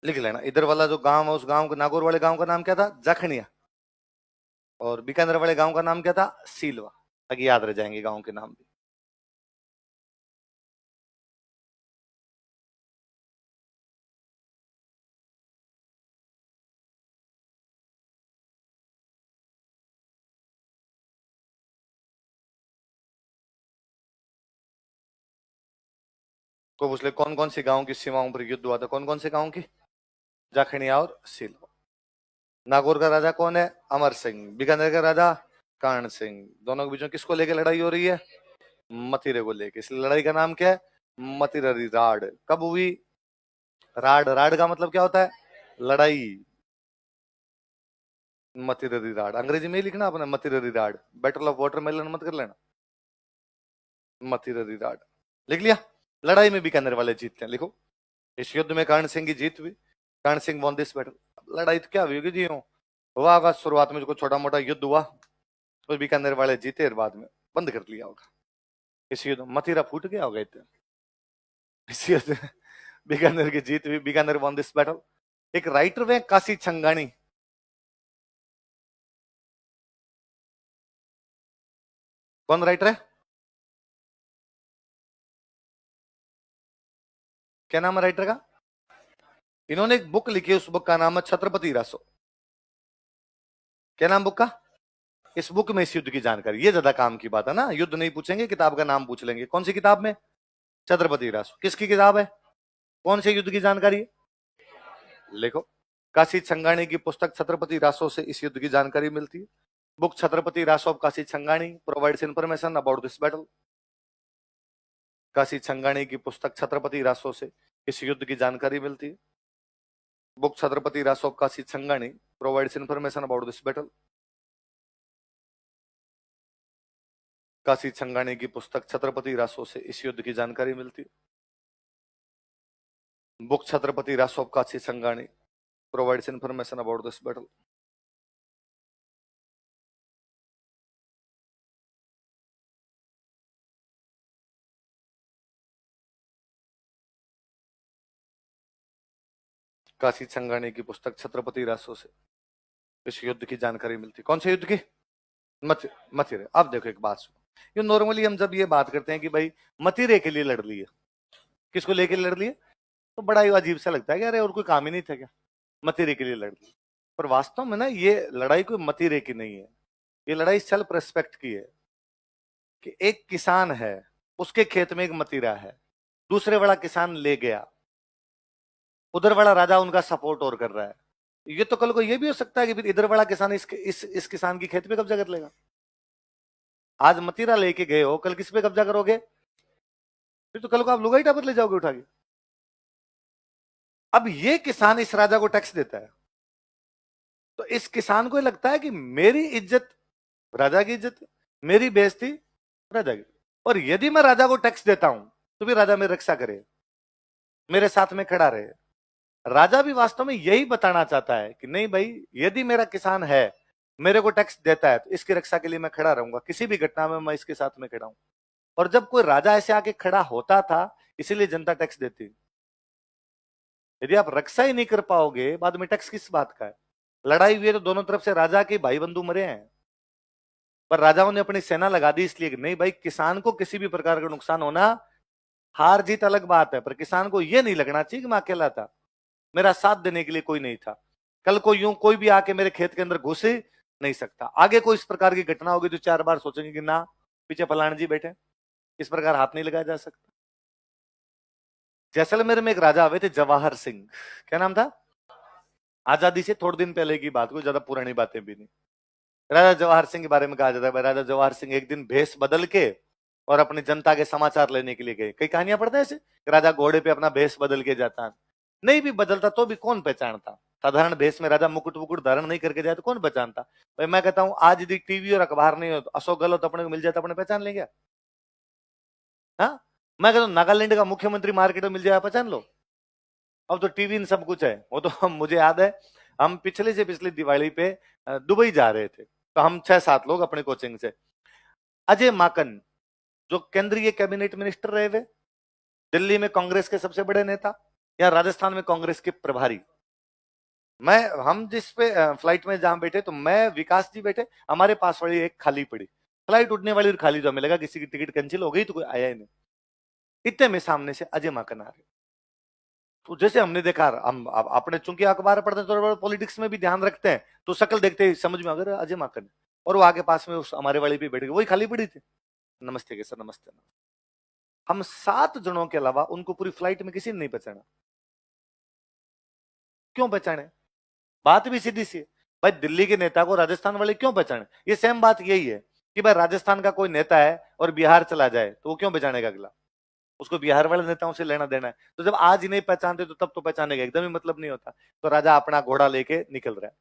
लिख लेना। इधर वाला जो गांव है, उस गांव, नागौर वाले गांव का नाम क्या था? जाखनिया। और बीकानेर वाले गांव का नाम क्या था? सीलवा। ताकि याद रह जाएंगे गांव के नाम भी। को पूछ ले कौन कौन सी गांव की सीमाओं पर युद्ध हुआ था? कौन कौन से गांव की? जाखनिया और सीलवा। नागौर का राजा कौन है? अमर सिंह। बीकानेर का राजा कर्ण सिंह। दोनों के बीच में किसको लेकर लड़ाई हो रही है? मतीरे को लेकर। इस लड़ाई का नाम क्या है? मतीरी राड। कब हुई? राड। राड का मतलब क्या होता है? लड़ाई। मतीरी राड अंग्रेजी में ही लिखना अपने, mathri rod. Battle of watermelon मत कर लेना, मतीरी राड लिख लिया। लड़ाई में बीकानेर वाले जीतते हैं। लिखो, इस युद्ध में कर्ण सिंह की जीत हुई। कर्ण सिंह वॉन दिस बैटल। लड़ाई तो क्या हुई जी? हुआ होगा शुरुआत में जो छोटा मोटा युद्ध हुआ, तो बीकानेर वाले जीते और बाद में बंद कर लिया होगा। इस युद्ध मथुरा फूट गया होगा इतने। इस युद्ध बीकानेर की जीत हुई। Bikaner von this battle. एक राइटर वे काशी छंगानी। कौन राइटर है? क्या नाम है राइटर का? इन्होंने एक बुक लिखी है, उस बुक का नाम है छत्रपति रासो। क्या नाम बुक का? इस बुक में इस युद्ध की जानकारी। ये ज्यादा काम की बात है ना, युद्ध नहीं पूछेंगे, किताब का नाम पूछ लेंगे। कौन सी किताब में? छत्रपति रासो। किसकी किताब है? कौन से युद्ध की जानकारी है? लिखो, काशी छंगानी की पुस्तक छत्रपति रासो से इस युद्ध की जानकारी मिलती है। Book Chhatrapati Raso of Kashi Chhangani provides information about this battle. Kashi Chhangani की पुस्तक छत्रपति रासो से इस युद्ध की जानकारी मिलती है। Book Chhatrapati Rasa of Kasi Changani provides information about this battle. Kashi Chhangani की पुस्तक छत्रपति रासो से इस युद्ध की जानकारी मिलती। Book Chhatrapati Raso of Kashi Chhangani provides information about this battle. Kashi Chhangani की पुस्तक छत्रपति रासो से इस युद्ध की जानकारी मिलती। कौन से युद्ध की? मथिरे। अब देखो एक बात सुनो, ये नॉर्मली हम जब ये बात करते हैं कि भाई मथिरे के लिए लड़ लिए, किसको लेके लड़ लिए, तो बड़ा ही अजीब सा लगता है कि अरे और कोई काम ही नहीं था क्या, मथिरे के लिए लड़ लिए। पर वास्तव में ना ये लड़ाई कोई मथिरे की नहीं है, ये लड़ाई सेल्फ रेस्पेक्ट की है। कि एक किसान है, उसके खेत में एक मतीरा है, दूसरे वाला किसान ले गया, उधर वाला राजा उनका सपोर्ट और कर रहा है। ये तो कल को ये भी हो सकता है कि फिर इधर वाला किसान इस किसान की खेत पे कब्जा कर लेगा। आज मतीरा लेके गए हो, कल किस पे कब्जा करोगे? फिर तो कल को आप लुगाई टापर ले जाओगे उठा के। अब ये किसान इस राजा को टैक्स देता है, तो इस किसान को लगता है कि मेरी इज्जत राजा की इज्जत, मेरी बेइज्जती राजा की। और यदि मैं राजा को टैक्स देता हूं तो भी राजा मेरी रक्षा करे, मेरे साथ में खड़ा रहे। राजा भी वास्तव में यही बताना चाहता है कि नहीं भाई, यदि मेरा किसान है, मेरे को टैक्स देता है, तो इसकी रक्षा के लिए मैं खड़ा रहूंगा, किसी भी घटना में मैं इसके साथ में खड़ा हूं। और जब कोई राजा ऐसे आके खड़ा होता था, इसीलिए जनता टैक्स देती। यदि आप रक्षा ही नहीं कर पाओगे, बाद में टैक्स किस बात का है? लड़ाई हुई है तो दोनों तरफ से राजा के भाई बंधु मरे हैं, पर राजाओं ने अपनी सेना लगा दी इसलिए कि नहीं भाई, किसान को किसी भी प्रकार का नुकसान होना, हार जीत अलग बात है, पर किसान को यह नहीं लगना चाहिए कि मैं अकेला था, मेरा साथ देने के लिए कोई नहीं था। कल को यूं कोई भी आके मेरे खेत के अंदर घुस ही नहीं सकता। आगे कोई इस प्रकार की घटना होगी तो 4 बार सोचेंगे कि ना, पीछे फलान जी बैठे, इस प्रकार हाथ नहीं लगाया जा सकता। जैसलमेर में एक राजा हुए थे, जवाहर सिंह। क्या नाम था? आजादी से थोड़े दिन पहले की बात, कोई ज्यादा पुरानी बातें भी नहीं। राजा जवाहर सिंह के बारे में कहा जाता है, राजा जवाहर सिंह एक दिन भेष बदल के और अपनी जनता के समाचार लेने के लिए गए। कई कहानियां पढ़ते हैं ऐसे, राजा घोड़े पे अपना भेष बदल के जाता है, नहीं भी बदलता तो भी कौन पहचानता। साधारण भेष में राजा मुकुट वुकुट धारण नहीं करके जाए तो कौन पहचानता। भाई मैं कहता हूं, आज यदि टीवी और अखबार नहीं हो तो अशोक गहलोत अपने को मिल जाए तो अपने पहचान लेंगे। हाँ, मैं कहता हूं नागालैंड का मुख्यमंत्री मार्केट में मिल जाए, पहचान लो। अब तो टीवी इन सब कुछ है। वो तो मुझे याद है, हम पिछले से पिछली दिवाली पे दुबई जा रहे थे, तो हम 6-7 लोग अपने कोचिंग से। अजय माकन जो केंद्रीय कैबिनेट मिनिस्टर रहे हुए, दिल्ली में कांग्रेस के सबसे बड़े नेता, या राजस्थान में कांग्रेस के प्रभारी। हम जिस पे फ्लाइट में जहां बैठे, तो मैं, विकास जी बैठे, हमारे पास वाली एक खाली पड़ी फ्लाइट, उठने वाली और खाली, तो हमें लगा किसी की टिकट कैंसिल हो गई, तो कोई आया ही नहीं। इतने में सामने से अजय माकन आ रहे। तो जैसे हमने देखा, हम अपने चूंकि अखबार पढ़ते हैं तो पॉलिटिक्स में भी ध्यान रखते हैं, तो शक्ल देखते ही समझ में आ गया अजय माकन। और वो आगे पास में उस हमारे वाली भी बैठ गई, वही खाली पड़ी थी। नमस्ते के सर, नमस्ते। हम 7 जनों के अलावा उनको पूरी फ्लाइट में किसी ने नहीं पहचाना। क्यों पहचाने? बात भी सीधी सी है, भाई दिल्ली के नेता को राजस्थान वाले क्यों पहचाने? ये सेम बात यही है कि भाई राजस्थान का कोई नेता है और बिहार चला जाए तो वो क्यों पहचानेगा अगला? उसको बिहार वाले नेताओं से लेना देना है। तो जब आज ही नहीं पहचानते तो तब तो पहचानेगा, एकदम ही मतलब नहीं होता। तो राजा अपना घोड़ा लेके निकल रहा है।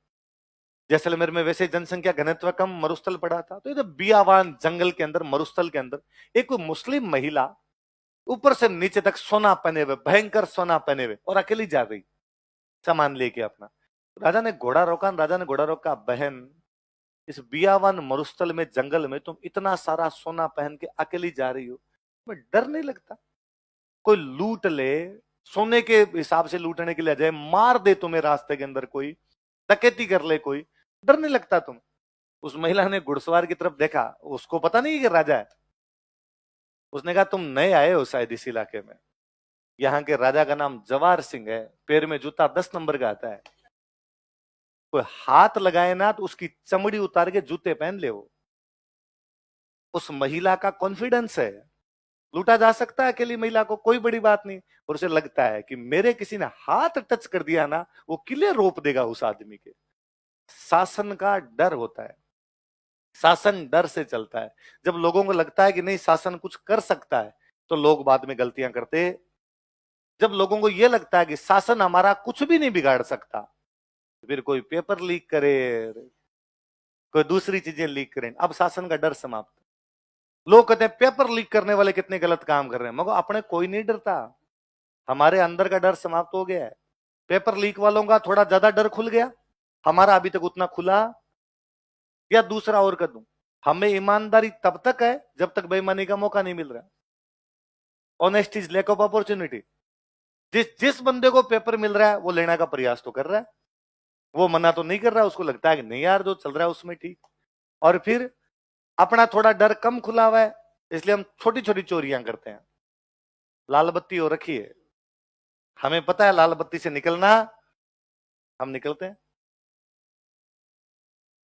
जैसलमेर में वैसे जनसंख्या घनत्व कम, मरुस्थल पड़ा था, तो इधर बियावान जंगल के अंदर, मरुस्थल के अंदर एक मुस्लिम महिला ऊपर से नीचे तक सोना पहने हुए, भयंकर सोना पहने हुए, और अकेली जा रही सामान लेके अपना। राजा ने घोड़ा रोका, राजा ने घोड़ा रोका, बहन इस बियावान मरुस्थल में, जंगल में तुम इतना सारा सोना पहन के अकेली जा रही हो, तुम्हें डर नहीं लगता? कोई लूट ले, सोने के हिसाब से लूटने के लिए जाए, मार दे तुम्हें रास्ते के अंदर, कोई डकैती कर ले, कोई डर नहीं लगता तुम? उस महिला ने घुड़सवार की तरफ देखा, उसको पता नहीं कि राजा है। उसने कहा तुम नए आए हो शायद इस इलाके में, यहाँ के राजा का नाम जवाहर सिंह है, पैर में जूता 10 नंबर का आता है, कोई हाथ लगाए ना तो उसकी चमड़ी उतार के जूते पहन ले। वो उस महिला का कॉन्फिडेंस है, लूटा जा सकता है अकेली महिला को, कोई बड़ी बात नहीं। और उसे लगता है कि मेरे किसी ने हाथ टच कर दिया ना, वो किले रोप देगा उस आदमी के। शासन का डर होता है, शासन डर से चलता है। जब लोगों को लगता है कि नहीं शासन कुछ कर सकता है, तो लोग बाद में गलतियां करते जब लोगों को यह लगता है कि शासन हमारा कुछ भी नहीं बिगाड़ सकता, फिर कोई पेपर लीक करे, कोई दूसरी चीजें लीक करें, अब शासन का डर समाप्त। लोग कहते हैं पेपर लीक करने वाले कितने गलत काम कर रहे हैं, मगर अपने कोई नहीं डरता, हमारे अंदर का डर समाप्त हो गया है। पेपर लीक वालों का थोड़ा ज्यादा डर खुल गया, हमारा अभी तक उतना खुला। या दूसरा और कर दूं, हमें ईमानदारी तब तक है जब तक बेईमानी का मौका नहीं मिल रहा। Honesty is lack of opportunity. जिस जिस बंदे को पेपर मिल रहा है वो लेने का प्रयास तो कर रहा है, वो मना तो नहीं कर रहा, उसको लगता है कि नहीं यार जो चल रहा है उसमें ठीक। और फिर अपना थोड़ा डर कम खुला हुआ है, इसलिए हम छोटी छोटी चोरियां करते हैं। लाल बत्ती हो रखी है, हमें पता है लाल बत्ती से निकलना, हम निकलते हैं।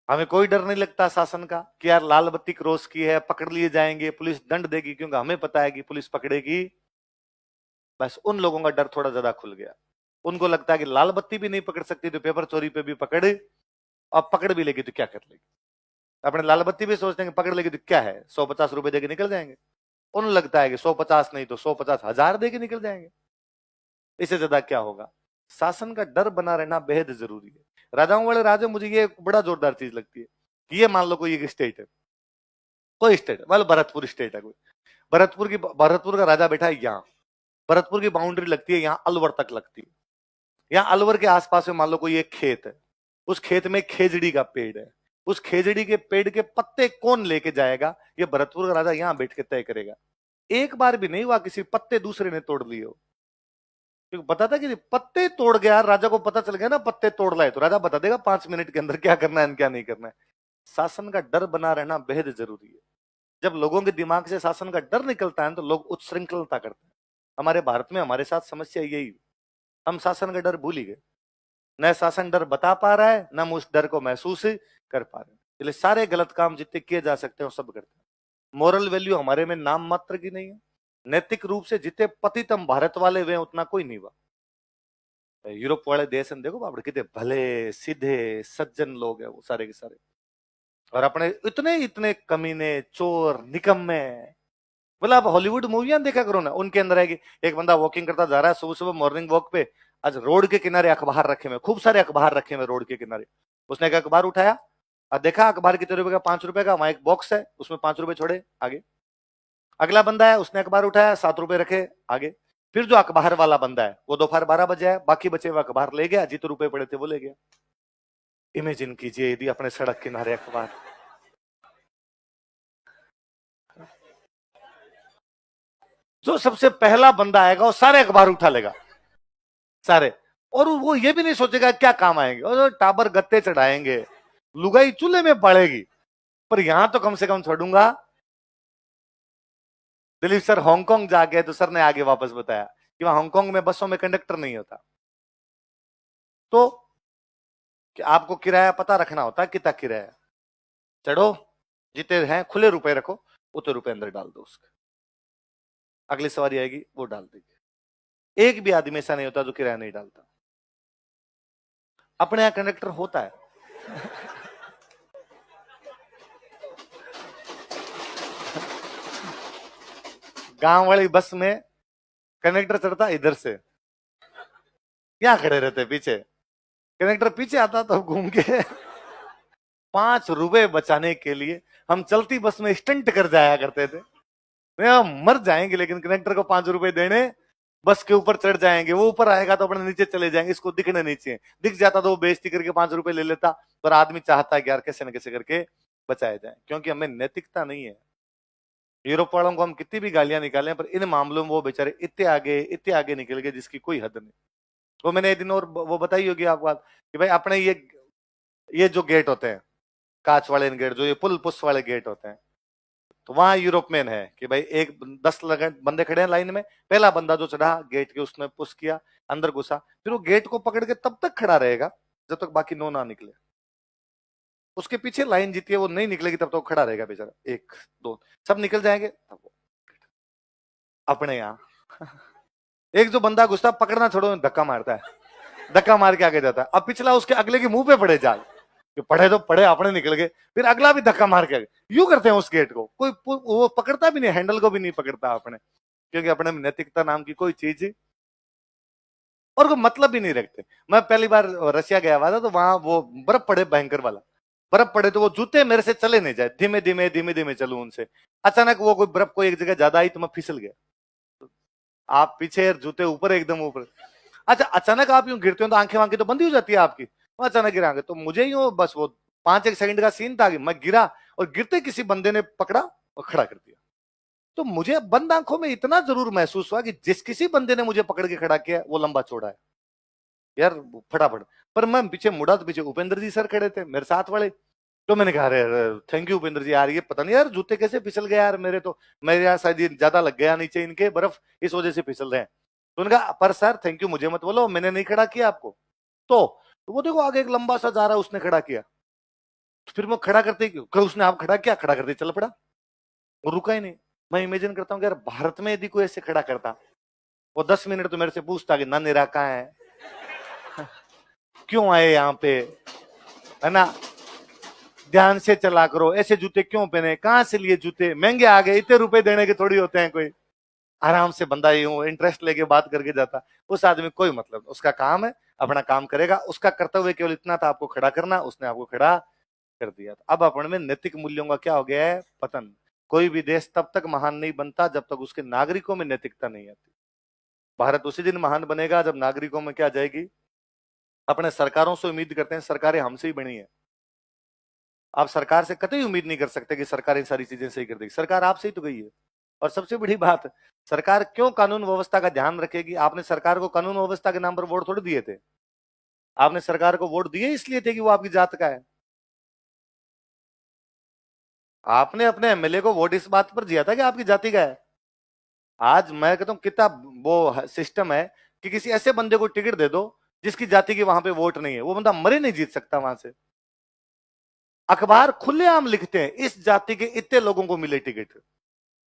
हमें कोई डर नहीं लगता शासन का कि यार लाल बत्ती क्रॉस की है, पकड़ लिए जाएंगे, पुलिस दंड देगी, क्योंकि हमें पता है कि पुलिस पकड़ेगी। बस उन लोगों का डर थोड़ा ज्यादा खुल गया। उनको लगता है कि लाल बत्ती भी नहीं पकड़ सकती तो पेपर चोरी पे भी पकड़, और पकड़ भी लेगी तो क्या कर लेगी। अपने लाल बत्ती भी सोचते हैं कि पकड़ लेगी तो क्या है, 150 रुपए देके निकल जाएंगे। उन्हें लगता है कि 150 नहीं तो 150,000 देके निकल जाएंगे, इससे ज्यादा क्या होगा। शासन का डर बना रहना बेहद जरूरी है। राजाओं वाले राजा, मुझे ये बड़ा जोरदार चीज लगती है कि ये मान लो कोई एक स्टेट है, कोई स्टेट मतलब भरतपुर स्टेट है कोई, भरतपुर का राजा बैठा है यहाँ, भरतपुर की बाउंड्री लगती है यहाँ अलवर तक लगती है। यहाँ अलवर के आसपास में मान लो कोई एक खेत है, उस खेत में खेजड़ी का पेड़ है, उस खेजड़ी के पेड़ के पत्ते कौन लेके जाएगा, ये भरतपुर का राजा यहाँ बैठ के तय करेगा। एक बार भी नहीं हुआ किसी पत्ते दूसरे ने तोड़ लिए हो, क्योंकि बता था कि पत्ते तोड़ गया, राजा को पता चल गया ना पत्ते तोड़ लाए, तो राजा बता देगा 5 मिनट के अंदर क्या करना है क्या नहीं करना है। शासन का डर बना रहना बेहद जरूरी है। जब लोगों के दिमाग से शासन का डर निकलता है तो लोग उच्छृंखलता करते हैं। हमारे भारत में हमारे साथ समस्या यही, हम शासन का डर भूल ही गए। न शासन डर बता पा रहा है, न हम उस डर को महसूस कर पा रहे हैं, इसलिए सारे गलत काम जितने किए जा सकते हैं वो सब करते हैं। मोरल वैल्यू हमारे में नाम मात्र की नहीं है। नैतिक रूप से जितने पतितम भारत वाले हुए उतना कोई नहीं हुआ। यूरोप वाले देश हैं, देखो बाप रे कितने भले सीधे सज्जन लोग हैं वो सारे के सारे, और अपने इतने इतने कमीने चोर निकम्मे। बोला आप हॉलीवुड मूवियां देखा करो ना, उनके अंदर है कि एक बंदा वॉकिंग करता जा रहा है सुबह सुबह मॉर्निंग वॉक पे, आज रोड के किनारे अखबार रखे हुए, खूब सारे अखबार रखे हुए रोड के किनारे। उसने एक अखबार उठाया और देखा अखबार कितने रुपए का, 5 रुपए का, वहां एक बॉक्स है उसमें 5 रुपए छोड़े आगे। अगला बंदा है उसने अखबार उठाया 7 रुपए रखे आगे। फिर जो अखबार वाला बंदा है वो दोपहर 12 बजे है, बाकी बचे हुए अखबार ले गया, जितने रुपए पड़े थे वो ले गया। इमेजिन कीजिए यदि अपने सड़क किनारे अखबार, जो सबसे पहला बंदा आएगा वो सारे अखबार उठा लेगा सारे, और वो ये भी नहीं सोचेगा क्या काम आएंगे, और टाबर गत्ते चढ़ाएंगे, लुगाई चूल्हे में पड़ेगी, पर यहां तो कम से कम छोड़ूंगा। दिलीप सर हांगकांग जाके तो सर ने आगे वापस बताया कि वहां हांगकांग में बसों में कंडक्टर नहीं होता, तो कि आपको किराया पता रखना होता है कितना किराया, चढ़ो जितने हैं खुले रुपए रखो, उतने रुपए अंदर डाल दो उसके, अगली सवारी आएगी वो डाल देगी। एक भी आदमी ऐसा नहीं होता जो किराया नहीं डालता। अपने यहां कंडक्टर होता है गांव वाली बस में कंडक्टर चढ़ता इधर से, क्या खड़े रहते पीछे, कंडक्टर पीछे आता तो घूम के 5 रुपए बचाने के लिए हम चलती बस में स्टंट कर जाया करते थे। मर जाएंगे लेकिन कंडक्टर को 5 रुपए देने, बस के ऊपर चढ़ जाएंगे, वो ऊपर आएगा तो अपने नीचे चले जाएंगे, इसको दिखने नहीं चाहिए, दिख जाता तो वो बेइज्जती करके 5 रुपए ले लेता। पर आदमी चाहता है कि यार कैसे न कैसे करके बचाया जाए, क्योंकि हमें नैतिकता नहीं है। यूरोप वालों को हम कितनी भी गालियां निकालें, पर इन मामलों में वो बेचारे इतने आगे निकल गए जिसकी कोई हद नहीं। वो मैंने एक दिन और वो बताई होगी आपको बात कि भाई अपने ये जो गेट होते हैं कांच वाले गेट, जो ये पुश वाले गेट होते हैं, तो वहां यूरोप में है कि भाई 10 बंदे खड़े हैं लाइन में, पहला बंदा जो चढ़ा गेट के उसने पुश किया, अंदर घुसा, फिर वो गेट को पकड़ के तब तक खड़ा रहेगा जब तक बाकी 9 ना निकले। उसके पीछे लाइन जीती है, वो नहीं निकलेगी तब तक तो खड़ा रहेगा बेचारा, 1 2 सब निकल जाएंगे तब वो। अपने यहाँ एक जो बंदा घुसता पकड़ना छोड़ो धक्का मारता है, धक्का मार के आगे जाता है, अब पिछला उसके अगले के मुंह पे पड़े जाल, पढ़े तो पढ़े अपने निकल गए, फिर अगला भी धक्का मार के यूं करते हैं उस गेट को, कोई वो पकड़ता भी नहीं, हैंडल को भी नहीं पकड़ता अपने, क्योंकि अपने में नैतिकता नाम की कोई चीज और कोई मतलब भी नहीं रखते। मैं पहली बार रशिया गया हुआ था, तो वहां वो बर्फ पड़े भयंकर वाला, बर्फ पड़े तो वो जूते मेरे से चले नहीं जाए, धीमे धीमे धीमे धीमे चलूं उनसे। अचानक वो कोई बर्फ को एक जगह ज्यादा आई तो मैं फिसल गया। आप पीछे जूते ऊपर एकदम ऊपर। अच्छा, अचानक आप यूं गिरते हो तो आंखें वांखें तो बंद ही हो जाती है आपकी। वो अचानक गिरांगे तो मुझे यूं बस वो 5 एक सेकंड का सीन था कि मैं गिरा और गिरते किसी बंदे ने पकड़ा और खड़ा कर दिया। तो मुझे बंद आंखों में इतना जरूर महसूस हुआ कि जिस किसी बंदे ने मुझे पकड़ के खड़ा किया वो लंबा चौड़ा है यार, फटाफट। पर मैं पीछे मुड़ा तो पीछे उपेंद्र जी सर खड़े थे मेरे साथ वाले। तो मैंने कहा, अरे थैंक यू उपेंद्र जी यार, ये पता नहीं यार जूते कैसे फिसल गए यार मेरे, तो मेरे यहाँ शायद ये ज्यादा लग गया नीचे इनके बर्फ, इस वजह से फिसल रहे हैं। तो उन्होंने कहा, पर सर थैंक यू मुझे मत बोलो, मैंने नहीं खड़ा किया आपको। तो वो देखो आगे एक लंबा सा जा रहा है, उसने खड़ा किया। तो फिर मैं खड़ा करते क्यों, उसने आप खड़ा किया, खड़ा करते चल पड़ा, वो रुका ही नहीं। मैं इमेजिन करता हूँ कि यार भारत में यदि कोई ऐसे खड़ा करता, वो 10 मिनट तो मेरे से पूछता कि नन्हेरा कहाँ है, क्यों आए यहाँ पे, है ना, ध्यान से चला करो, ऐसे जूते क्यों पहने, कहां से लिए जूते, महंगे आ गए, इतने रुपए देने के थोड़ी होते हैं, कोई आराम से बंदा यूं इंटरेस्ट लेके बात करके जाता। उस आदमी कोई मतलब, उसका काम है, अपना काम करेगा, उसका कर्तव्य केवल इतना था आपको खड़ा करना, उसने आपको खड़ा कर दिया। अब अपन में नैतिक मूल्यों का क्या हो गया है, पतन। कोई भी देश तब तक महान नहीं बनता जब तक उसके नागरिकों में नैतिकता नहीं आती। भारत उसी दिन महान बनेगा जब नागरिकों में क्या जाएगी। अपने सरकारों से उम्मीद करते हैं, सरकारें हमसे ही बनी है। आप सरकार से कतई उम्मीद नहीं कर सकते कि सरकार इन सारी चीजें सही कर देगी, सरकार आपसे ही तो गई है। और सबसे बड़ी बात, सरकार क्यों कानून व्यवस्था का ध्यान रखेगी। आपने सरकार को कानून व्यवस्था के नाम पर वोट थोड़ी दिए थे, आपने सरकार को वोट दिए इसलिए थे कि वो आपकी जात का है। आपने अपने एमएलए को वोट इस बात पर दिया था कि आपकी जाति का है। आज मैं कहता हूं कितना वो सिस्टम है कि किसी ऐसे बंदे को टिकट दे दो जिसकी जाति की वहां पे वोट नहीं है, वो बंदा मरे नहीं जीत सकता वहां से। अखबार खुलेआम लिखते हैं इस जाति के इतने लोगों को मिले टिकट,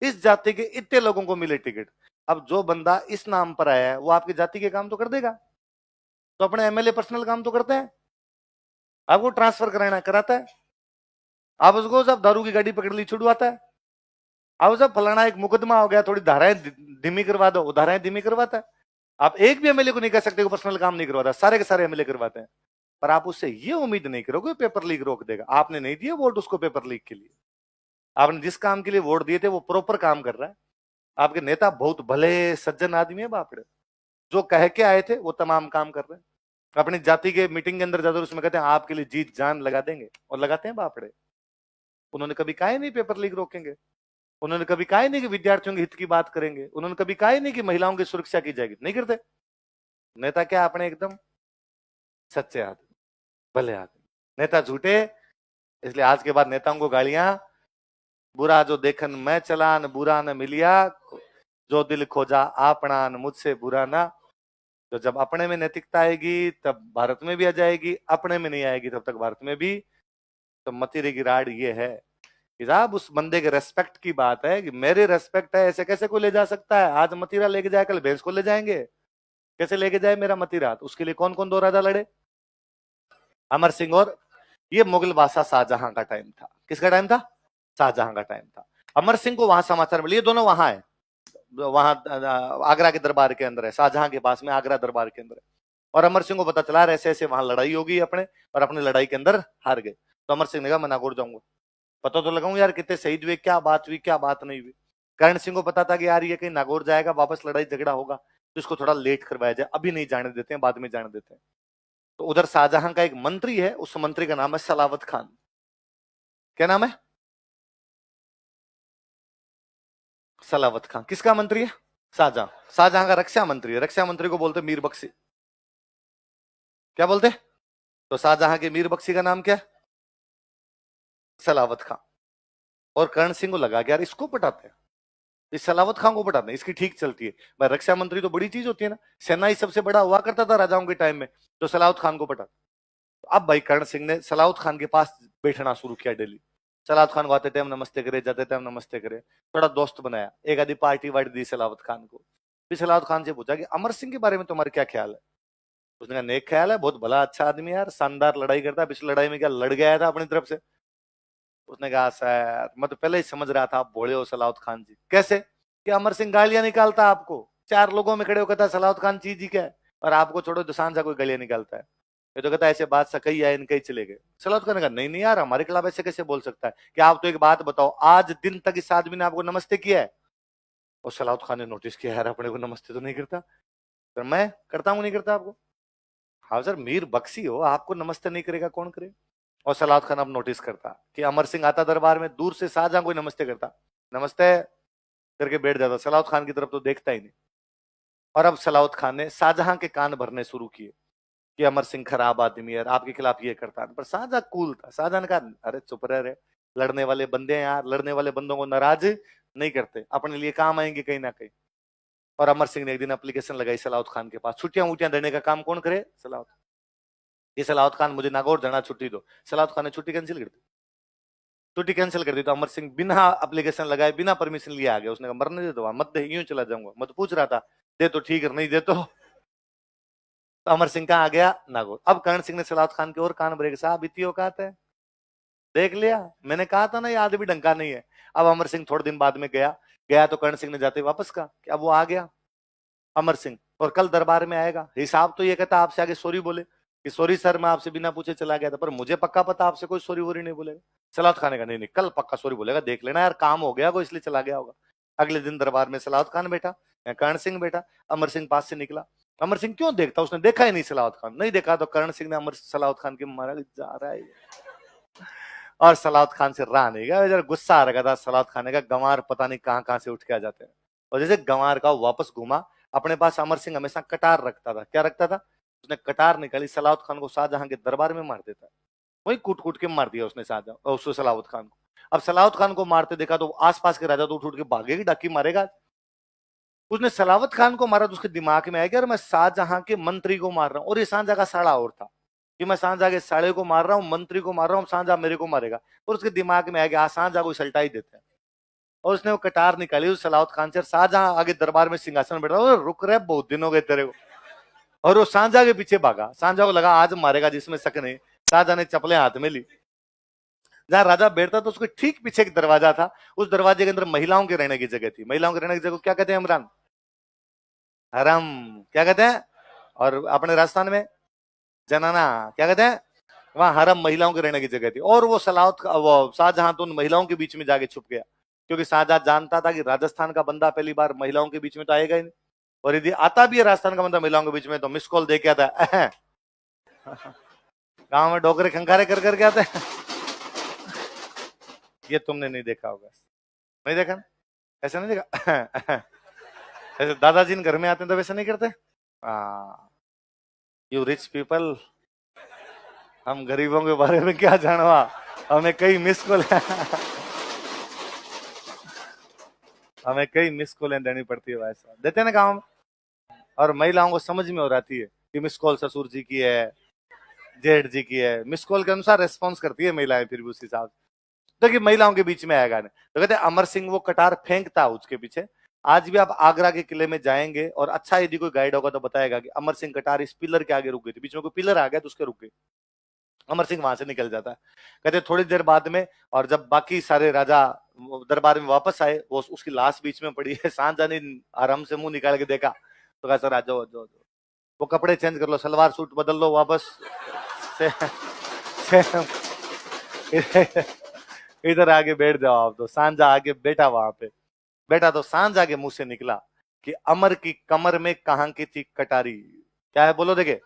इस जाति के इतने लोगों को मिले टिकट। अब जो बंदा इस नाम पर आया है वो आपकी जाति के काम तो कर देगा, तो अपने एमएलए पर्सनल काम तो करते हैं, आपको ट्रांसफर कराना कराता है, आप उसको जब दारू की गाड़ी पकड़ ली छुड़वाता है, अब जब फलाना एक मुकदमा हो गया थोड़ी धाराएं धीमी करवा दो, वो धाराएं धीमी करवाता है। आप एक भी एमएलए को नहीं कह सकते वो पर्सनल काम नहीं करवाता, सारे के सारे एमएलए करवाते हैं। पर आप उससे ये उम्मीद नहीं करोगे पेपर लीक रोक देगा। आपने नहीं दिए वोट उसको पेपर लीक के लिए, आपने जिस काम के लिए वोट दिए थे वो प्रॉपर काम कर रहा है। आपके नेता बहुत भले सज्जन आदमी है बापड़े, जो कह के आए थे वो तमाम काम कर रहे हैं। अपनी जाति के मीटिंग के अंदर जाकर उसमें कहते हैं आपके लिए जीत जान लगा देंगे, और लगाते हैं बापड़े। उन्होंने कभी कहा ही नहीं पेपर लीक रोकेंगे, उन्होंने कभी कहा ही नहीं कि विद्यार्थियों के हित की बात करेंगे, उन्होंने कभी कहा ही नहीं कि महिलाओं की सुरक्षा की जाएगी, नहीं करते। नेता क्या अपने एकदम सच्चे आदमी, भले आदमी, नेता झूठे। इसलिए आज के बाद नेताओं को गालियां, बुरा जो देखन मैं चलान बुरा न मिलिया, जो दिल खोजा आपना मुझसे बुरा ना। तो जब अपने में नैतिकता आएगी तब भारत में भी आ जाएगी, अपने में नहीं आएगी तब तक भारत में भी। तो मतीरे की राड ये है कि साहब उस बंदे के रेस्पेक्ट की बात है कि मेरे रेस्पेक्ट है, ऐसे कैसे कोई ले जा सकता है। आज मतीरा लेके जाए कल भैंस को ले जाएंगे, कैसे लेके जाए मेरा मतीरा। तो उसके लिए कौन कौन दो राजा लड़े, अमर सिंह और ये मुगल बादशाह शाहजहां का टाइम था। किसका टाइम था, शाहजहां का टाइम था। अमर सिंह को वहां समाचार मिले, ये दोनों वहां है, वहां आगरा के दरबार के अंदर है, शाहजहां के पास में आगरा दरबार के अंदर है। और अमर सिंह को पता चला ऐसे ऐसे वहां लड़ाई होगी अपने, और अपने लड़ाई के अंदर हार गए। तो अमर सिंह ने कहा मैं नागौर जाऊंगा, पता तो लगाऊं यार कितने शहीद हुए, क्या बात हुई क्या बात नहीं हुई। करण सिंह को पता था कि यार ये कहीं नागौर जाएगा वापस लड़ाई झगड़ा होगा, तो इसको थोड़ा लेट करवाया जाए, अभी नहीं जाने देते हैं, बाद में जाने देते हैं। तो उधर शाहजहां का एक मंत्री है, उस मंत्री का नाम है सलावत खान। क्या नाम है, सलावत खान। किसका मंत्री है, शाहजहां। शाहजहां का रक्षा मंत्री है, रक्षा मंत्री को बोलते मीर बख्शी। क्या बोलते, तो शाहजहां के मीर बख्शी का नाम क्या, सलावत खान। और करण सिंह को लगा कि यार इसको पटाते हैं, इस सलावत खान को पटाते हैं, इसकी ठीक चलती है। भाई रक्षा मंत्री तो बड़ी चीज होती है ना, सेना ही सबसे बड़ा हुआ करता था राजाओं के टाइम में, तो सलावत खान को पटा। अब भाई करण सिंह ने सलावत खान के पास बैठना शुरू किया डेली। सलावत खान को आते टाइम नमस्ते करे, जाते टाइम नमस्ते करे, थोड़ा दोस्त बनाया, एक आधी पार्टी वार्टी दी सलावत खान को। फिर सलावत खान से पूछा कि अमर सिंह के बारे में तुम्हारा क्या ख्याल है। उसने कहा नेक ख्याल है, बहुत भला अच्छा आदमी है यार, शानदार लड़ाई करता है, पिछली लड़ाई में क्या लड़ गया था अपनी तरफ से। उसने कहा सर मैं तो पहले ही समझ रहा था आप भोले हो सलावत खान जी। कैसे, कि अमर सिंह गालियां निकालता आपको, 4 लोगों में खड़े होकर था सलावत खान चीज ही क्या है, और आपको छोड़ो तो सांझा कोई गलियां निकालता है। ये तो कहता है ऐसे बात सही है, इनके ही चले गए। सलाउत खान ने कहा नहीं नहीं यार, हमारे खिलाफ ऐसे कैसे बोल सकता है? कि आप तो एक बात बताओ, आज दिन तक इस आदमी ने आपको नमस्ते किया है? और सलाउत खान ने नोटिस किया यार अपने को नमस्ते तो नहीं करता। तो मैं करता हूं नहीं करता आपको? हाँ सर, मीर बख्शी हो, आपको नमस्ते नहीं करेगा कौन करे? और सलाउत खान अब नोटिस करता कि अमर सिंह आता दरबार में, दूर से शाहजहां कोई नमस्ते करता, नमस्ते करके बैठ जाता, सलाउत खान की तरफ तो देखता ही नहीं। और अब सलाउत खान ने शाहजहां के कान भरने शुरू किए कि अमर सिंह खराब आदमी है, आपके खिलाफ ये करता है। पर शाहजहां कूल था, शाहजहां ने कहा अरे चुप रह रे, लड़ने वाले बंदे हैं यार, लड़ने वाले बंदों को नाराज नहीं करते, अपने लिए काम आएंगे कहीं ना कहीं। और अमर सिंह ने एक दिन एप्लीकेशन लगाई सलाउत खान के पास, छुट्टियां वुट्टियां देने का काम कौन करे? सलाउत। ये सलाउत खान मुझे नागौर जाना, छुट्टी दो। सलाउत खान ने छुट्टी कैंसिल कर दी, छुट्टी कैंसिल कर दी। तो अमर सिंह बिना एप्लीकेशन लगाए, बिना परमिशन लिए आ गया। उसने कहा मरने दे दो, मत दे, यूं चला जाऊंगा। मत पूछ रहा था, दे तो ठीक है, नहीं दे तो अमर सिंह कहाँ आ गया? नागौर। अब कर्ण सिंह ने सलाउत खान की ओर कान भरे, साहब इतनी औकात है, देख लिया, मैंने कहा था ना ये आदमी डंका नहीं है। अब अमर सिंह थोड़े दिन बाद में गया, गया तो कर्ण सिंह ने जाते वापस कहा कि अब वो आ गया अमर सिंह, और कल दरबार में आएगा। हिसाब तो ये कहता आपसे आगे सॉरी बोले कि सॉरी सर, मैं आपसे बिना पूछे चला गया था, पर मुझे पक्का पता आपसे कोई सॉरी वोरी नहीं बोलेगा। सलाउत खान ने कहा नहीं नहीं, कल पक्का सॉरी बोलेगा, देख लेना यार, काम हो गया को इसलिए चला गया होगा। अगले दिन दरबार में सलाउत खान बैठा, कर्ण सिंह बैठा, अमर सिंह पास से निकला। अमर सिंह क्यों देखता, उसने देखा ही नहीं सलाउत खान, नहीं देखा। तो कर्ण सिंह ने अमर सलाउत खान के मारा, जा रहा है। और सलाउत खान से रहा नहीं गया, जरा गुस्सा आ रखा था सलाउत खान का, गंवार पता नहीं कहां कहां से उठ के आ जाते हैं। और जैसे गंवार का वापस घूमा, अपने पास अमर सिंह हमेशा कटार रखता था। क्या रखता था? उसने कटार निकाली, सलाउत खान को शाहजहां के दरबार में मार देता है। वही कूट कूट के मार दिया उसने शाहजहां, उसको सलाउत खान को। अब सलाउत खान को मारते देखा तो आसपास के राजा तो उठ उठ के भागेगी, डाकी मारेगा। उसने सलावत खान को मारा तो उसके दिमाग में आया, मैं शाहजहां के मंत्री को मार रहा हूं, और ये शाहजहां का साड़ा और था कि मैं शाहजहां के साड़े को मार रहा हूँ, मंत्री को मार रहा हूँ, शाहजहां मेरे को मारेगा। और उसके दिमाग में आ गया शाहजहां को सल्टा ही देते हैं। और उसने वो कटार निकाली उस सलावत खान से, शाहजहां आगे दरबार में सिंहासन बैठा, रुक रहे बहुत दिन हो गए तेरे को। और वो शाहजहां के पीछे भागा, शाहजहां को लगा आज मारेगा जिसमें शक नहीं। शाहजहां ने चप्पलें हाथ में ली, जहां राजा बैठता तो उसके ठीक पीछे एक दरवाजा था, उस दरवाजे के अंदर महिलाओं के रहने की जगह थी। महिलाओं के रहने की जगह को क्या कहते हैं इमरान? हरम। क्या कहते हैं? और अपने राजस्थान में जनाना क्या कहते हैं? वहां हरम महिलाओं के रहने की जगह थी। और वो वो शाहजहां तो उन महिलाओं के बीच में जाके छुप गया, क्योंकि शाहजहां जानता था कि राजस्थान का बंदा पहली बार महिलाओं के बीच में तो आएगा ही नहीं, और यदि आता भी है राजस्थान का बंदा महिलाओं के बीच में तो मिस कॉल दे के आता है। गांव में डोकरे खंखारे कर करके आते हैं। ये तुमने नहीं देखा होगा, नहीं देखा ना? ऐसा नहीं देखा? ऐसे दादाजी घर में आते हैं तो वैसा नहीं करते? यू रिच पीपल, हम गरीबों के बारे में क्या जानवा, हमें कई मिस कॉल हमें कई मिस कॉलें देनी पड़ती है भाई साहब, देते हैं ना गाँव में। और महिलाओं को समझ में हो जाती है कि मिस कॉल ससुर जी की है, जेठ जी की है, मिस कॉल के अनुसार रेस्पॉन्स करती है महिलाएं फिर भी उस हिसाब से। तो कि महिलाओं के बीच में आएगा नहीं। तो कहते अमर सिंह वो कटार फेंकता उसके पीछे। आज भी आप आगरा के किले में जाएंगे और अच्छा यदि कोई गाइड होगा तो बताएगा कि अमर सिंह कटार इस पिलर के आगे रुक गई थी, बीच में कोई पिलर आ गया तो उसके रुक गए, अमर सिंह वहां से निकल जाता है। कहते थोड़ी देर बाद में, और जब बाकी सारे राजा दरबार में वापस आए, वो उसकी लाश बीच में पड़ी है, शाहजहां ने आराम से मुंह निकाल के देखा तो कहा सर आ जाओ जाओ, वो कपड़े चेंज कर लो, सलवार सूट बदल लो वापस से, इधर आगे बैठ जाओ आप। तो शाहजहां आगे बैठा, वहां पे बैठा तो शाहजहां के मुंह से निकला कि अमर की कमर में कहां की थी कटारी। क्या है बोलो देखे?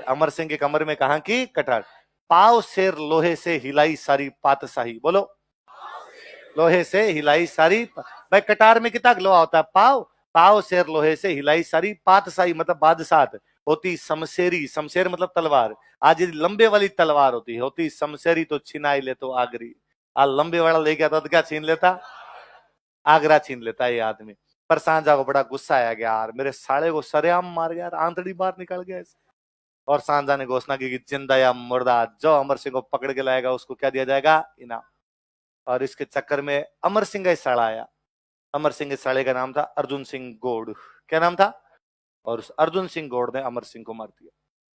अमर सिंह की कमर में कहां की कटार? पाव शेर लोहे से हिलाई सारी पातशाही, बोलो लोहे से हिलाई सारी भाई कटार में कितना लोहा होता है? पाव। पाव शेर लोहे से हिलाई सारी पातशाही मतलब बादशाह होती शमशेरी, शमशेर मतलब तलवार। आज यदि लंबे वाली तलवार होती शमशेरी तो छिनाई ले तो आगरी। आज लंबे वाला लेके आता तो क्या छीन लेता? आगरा छीन लेता है ये आदमी। पर शाहजहां को बड़ा गुस्सा आया गया, यार मेरे साले को सरेआम मार गया, आंतड़ी बाहर निकल गया। और शाहजहां ने घोषणा की कि जिंदा या मुर्दा जो अमर सिंह को पकड़ के लाएगा उसको क्या दिया जाएगा? इनाम। और इसके चक्कर में अमर सिंह का साड़ा आया। अमर सिंह के साड़े का नाम था अर्जुन सिंह गौड़। क्या नाम था? और उस अर्जुन सिंह गौड़ ने अमर सिंह को मार दिया।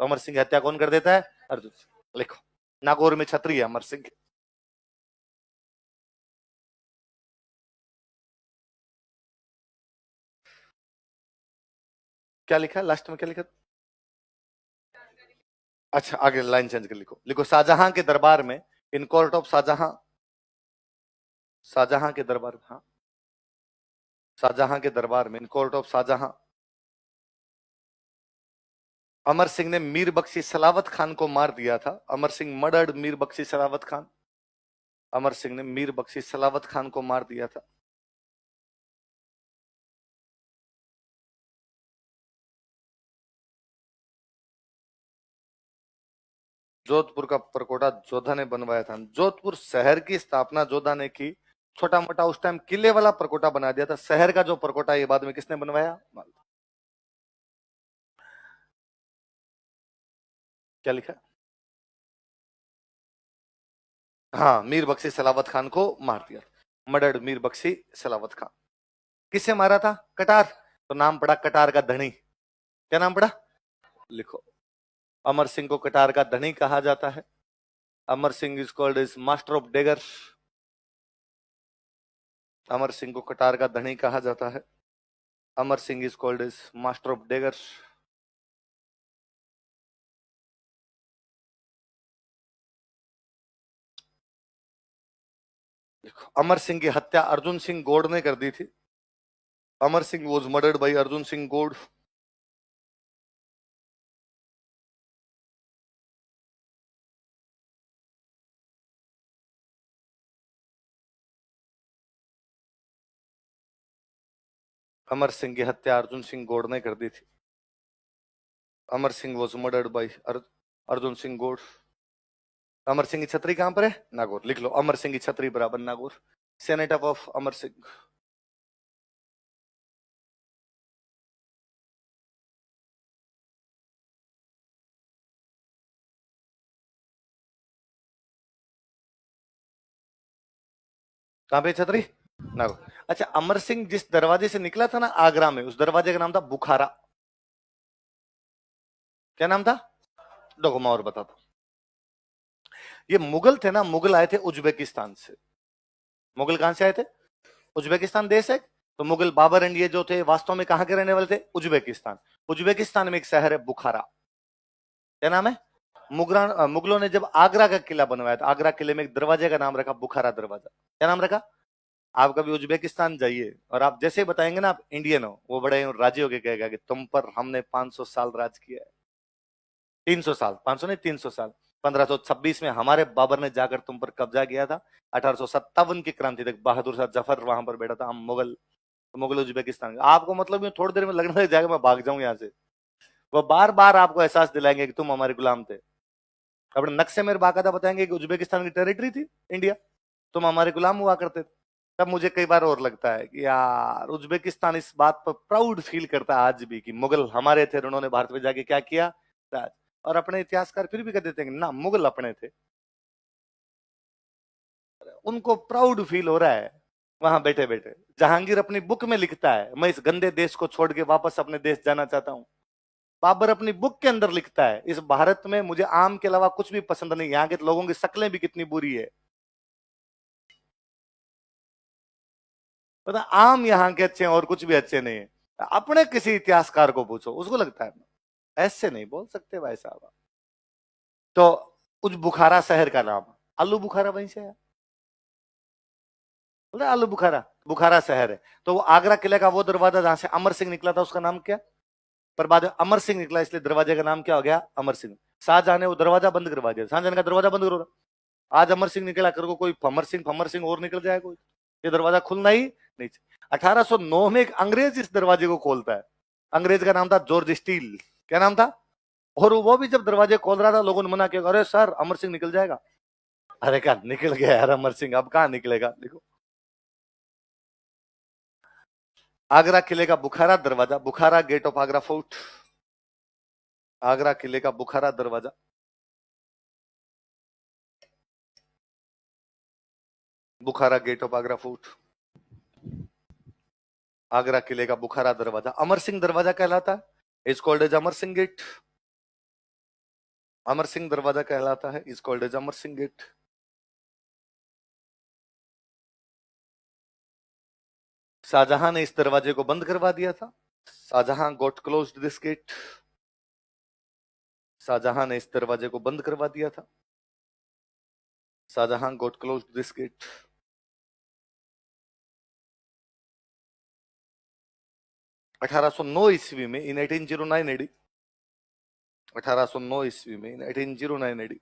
तो अमर सिंह की हत्या कौन कर देता है? अर्जुन सिंह। लिखो, नागौर में छतरी है अमर सिंह। क्या लिखा है लास्ट में, क्या लिखा? अच्छा आगे लाइन चेंज कर लिखो, लिखो शाहजहां के दरबार में, in court of Shahjahan, Shahjahan के दरबार में, हाँ शाहजहां के दरबार में, in court of Shahjahan, Amar Singh ने मीर बख्शी सलावत खान को मार दिया था। अमर सिंह मर्डर्ड मीर बख्शी सलावत खान। अमर सिंह ने मीर बख्शी सलावत खान को मार दिया था। जोधपुर का परकोटा जोधा ने बनवाया था। जोधपुर शहर की स्थापना जोधा ने की। छोटा मोटा उस टाइम किले वाला परकोटा बना दिया था। शहर का जो परकोटा ये बाद में किसने बनवाया? क्या लिखा? हाँ, मीर बख्शी सलावत खान को मार दिया। मर्डर्ड मीर बख्शी सलावत खान। किससे मारा था? कटार। तो नाम पड़ा कटार का धनी। क्या नाम पड़ा? लिखो, अमर सिंह को कटार का धनी कहा जाता है। Amar Singh is called is master of dagger. Amar Singh को कटार का धनी कहा जाता है। Amar Singh is called is master of dagger. Amar Singh की हत्या अर्जुन सिंह गौड़ ने कर दी थी। Amar Singh was murdered by Arjun Singh Gaur. Amar Singh की हत्या अर्जुन सिंह गौड़ ने कर दी थी। Amar Singh was murdered by Arjun Singh Gaur. Amar Singh की छतरी कहां पर है? नागौर। लिख लो, अमर सिंह की छतरी बराबर नागौर। Senator of Amar Singh. कहां पे छतरी? नागौर। अच्छा, अमर सिंह जिस दरवाजे से निकला था ना आगरा में, उस दरवाजे का नाम था बुखारा। क्या नाम था? देखो मैं और बताता हूं। ये मुगल थे ना, मुगल आए थे उज्बेकिस्तान से। मुगल कहां से आए थे? उज्बेकिस्तान देश है। तो मुगल बाबर एंड ये जो थे वास्तव में कहां के रहने वाले थे? उज्बेकिस्तान। उज्बेकिस्तान में एक शहर है बुखारा। क्या नाम है? मुगलों ने जब आगरा का किला बनवाया था, आगरा किले में एक दरवाजे का नाम रखा बुखारा दरवाजा। क्या नाम रखा? आप कभी उज्बेकिस्तान जाइए और आप जैसे बताएंगे ना आप इंडियन हो, वो बड़े राजी होकर कहेगा कि तुम पर हमने 500 साल राज किया है। 300 साल, 500 नहीं 300 साल। 1526 में हमारे बाबर ने जाकर तुम पर कब्जा किया था। 1857 की क्रांति तक बहादुर शाह जफर वहां पर बैठा था। हम मुगल, मुगल उज्बेकिस्तान। आपको मतलब ये थोड़ी देर में लगने लग जाएगा मैं भाग जाऊं यहाँ से। वो बार बार आपको एहसास दिलाएंगे कि तुम हमारे गुलाम थे। अपने नक्शे में बाकायदा बताएंगे कि उज्बेकिस्तान की टेरिटरी थी इंडिया, तुम हमारे गुलाम हुआ करते थे। तब मुझे कई बार और लगता है कि यार उज्बेकिस्तान इस बात पर प्राउड फील करता है आज भी कि मुगल हमारे थे और उन्होंने भारत में जाके क्या किया, राज। और अपने इतिहासकार फिर भी कह देते हैं कि ना मुगल अपने थे। उनको प्राउड फील हो रहा है वहां बैठे बैठे। जहांगीर अपनी बुक में लिखता है मैं इस गंदे देश को छोड़ के वापस अपने देश जाना चाहता हूं। बाबर अपनी बुक के अंदर लिखता है इस भारत में मुझे आम के अलावा कुछ भी पसंद नहीं, यहाँ के लोगों की शक्लें भी कितनी बुरी है। पता आम यहाँ के अच्छे हैं और कुछ भी अच्छे नहीं है। अपने किसी इतिहासकार को पूछो, उसको लगता है ऐसे नहीं बोल सकते भाई साहब। तो उस बुखारा शहर का नाम आलू बुखारा वहीं से है। बोले आलू बुखारा, बुखारा शहर है। तो वो आगरा किले का वो दरवाजा जहां से अमर सिंह निकला था उसका नाम क्या? पर बाद में अमर सिंह निकला इसलिए दरवाजे का नाम क्या हो गया? अमर सिंह। शाहजहां ने वो दरवाजा बंद करवा दिया। शाहजहां का दरवाजा बंद करो, आज अमर सिंह निकला करो कोई फमर सिंह और निकल जाए कोई, ये दरवाजा खुलना ही नहीं। 1809 में एक अंग्रेज इस दरवाजे को खोलता है। अंग्रेज का नाम था जॉर्ज स्टील। क्या नाम था? और वो भी जब दरवाजे खोल रहा था लोगों ने मना किया, अरे सर अमर सिंह निकल जाएगा। अरे कहा निकल गया यार अमर सिंह, अब कहां निकलेगा। देखो आगरा किले का बुखारा दरवाजा, Bukhara gate of Agra fort. Agra किले का बुखारा दरवाजा, Bukhara gate of Agra fort. Agra किले का बुखारा दरवाजा अमर सिंह दरवाजा कहलाता है, is called as Amar Singh gate. Amar Singh दरवाजा कहलाता है, is called as Amar Singh gate. Shahjahan ने इस दरवाजे को बंद करवा दिया था। Shahjahan got closed this gate. Shahjahan ने इस दरवाजे को बंद करवा दिया था। Shahjahan got closed this gate. 1809 ईस्वी में इन 1809 एडी 1809 ईस्वी में इन 1809 एडी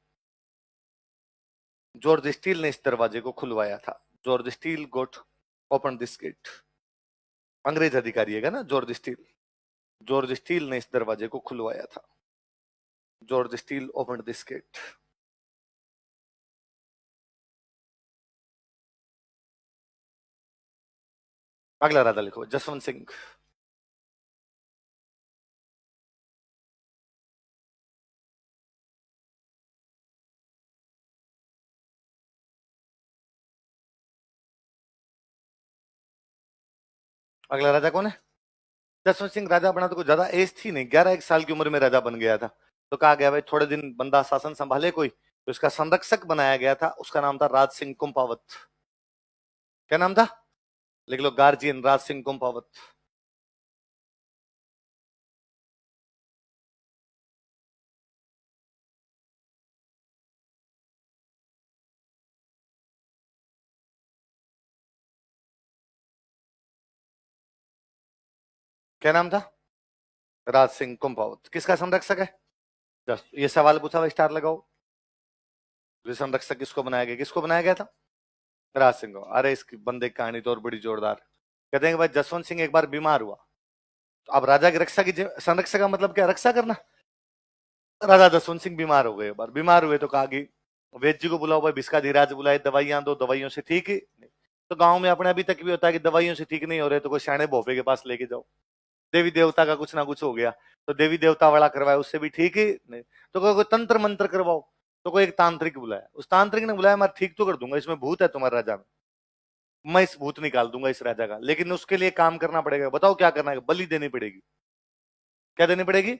जॉर्ज स्टील ने इस दरवाजे को खुलवाया था। George Steel got open this gate. अंग्रेज अधिकारी है ना जॉर्ज स्टील। जॉर्ज स्टील ने इस दरवाजे को खुलवाया था। George Steel open this gate. अगला राजा लिखो जसवंत सिंह। अगला राजा कौन है? जसवंत सिंह राजा बना तो कुछ ज्यादा एज थी नहीं, 11 साल की उम्र में राजा बन गया था। तो कहा गया भाई थोड़े दिन बंदा शासन संभाले कोई, तो इसका संरक्षक बनाया गया था। उसका नाम था राज सिंह कुंपावत। क्या नाम था? लिख लो, गार्जियन राज सिंह कुंपावत। क्या नाम था? राज सिंह कुंपावत। किसका संरक्षक है? ये सवाल पूछा हुआ, स्टार लगाओ। संरक्षक किसको बनाया गया? किसको बनाया गया था? राज सिंह को। अरे इसकी बंदे की कहानी तो और बड़ी जोरदार। कहते हैं कि भाई जसवंत सिंह एक बार बीमार हुआ, तो अब राजा की रक्षा की संरक्षक का मतलब क्या? रक्षा करना। राजा जसवंत सिंह बीमार हो गए। एक बार बीमार हुए तो कहा कि वैद्य जी को बुलाओ, भाई बिस्का धीराज बुलाए, दवाइयां दो, दवाइयों से ठीक ही। तो गांव में अपने अभी तक भी होता है कि दवाइयों से ठीक नहीं हो रहे तो कोई शाणे भोपे के पास लेके जाओ, देवी देवता का कुछ ना कुछ हो गया तो देवी देवता वाला करवाया, उससे भी ठीक ही नहीं। तो कोई तंत्र मंत्र करवाओ, तो कोई एक तांत्रिक बुलाया। उस तांत्रिक ने बुलाया, मैं ठीक तो कर दूंगा, इसमें भूत है तुम्हारे राजा में, मैं इस भूत निकाल दूंगा इस राजा का, लेकिन उसके लिए काम करना पड़ेगा। बताओ क्या करना है? बलि देनी पड़ेगी। क्या देनी पड़ेगी?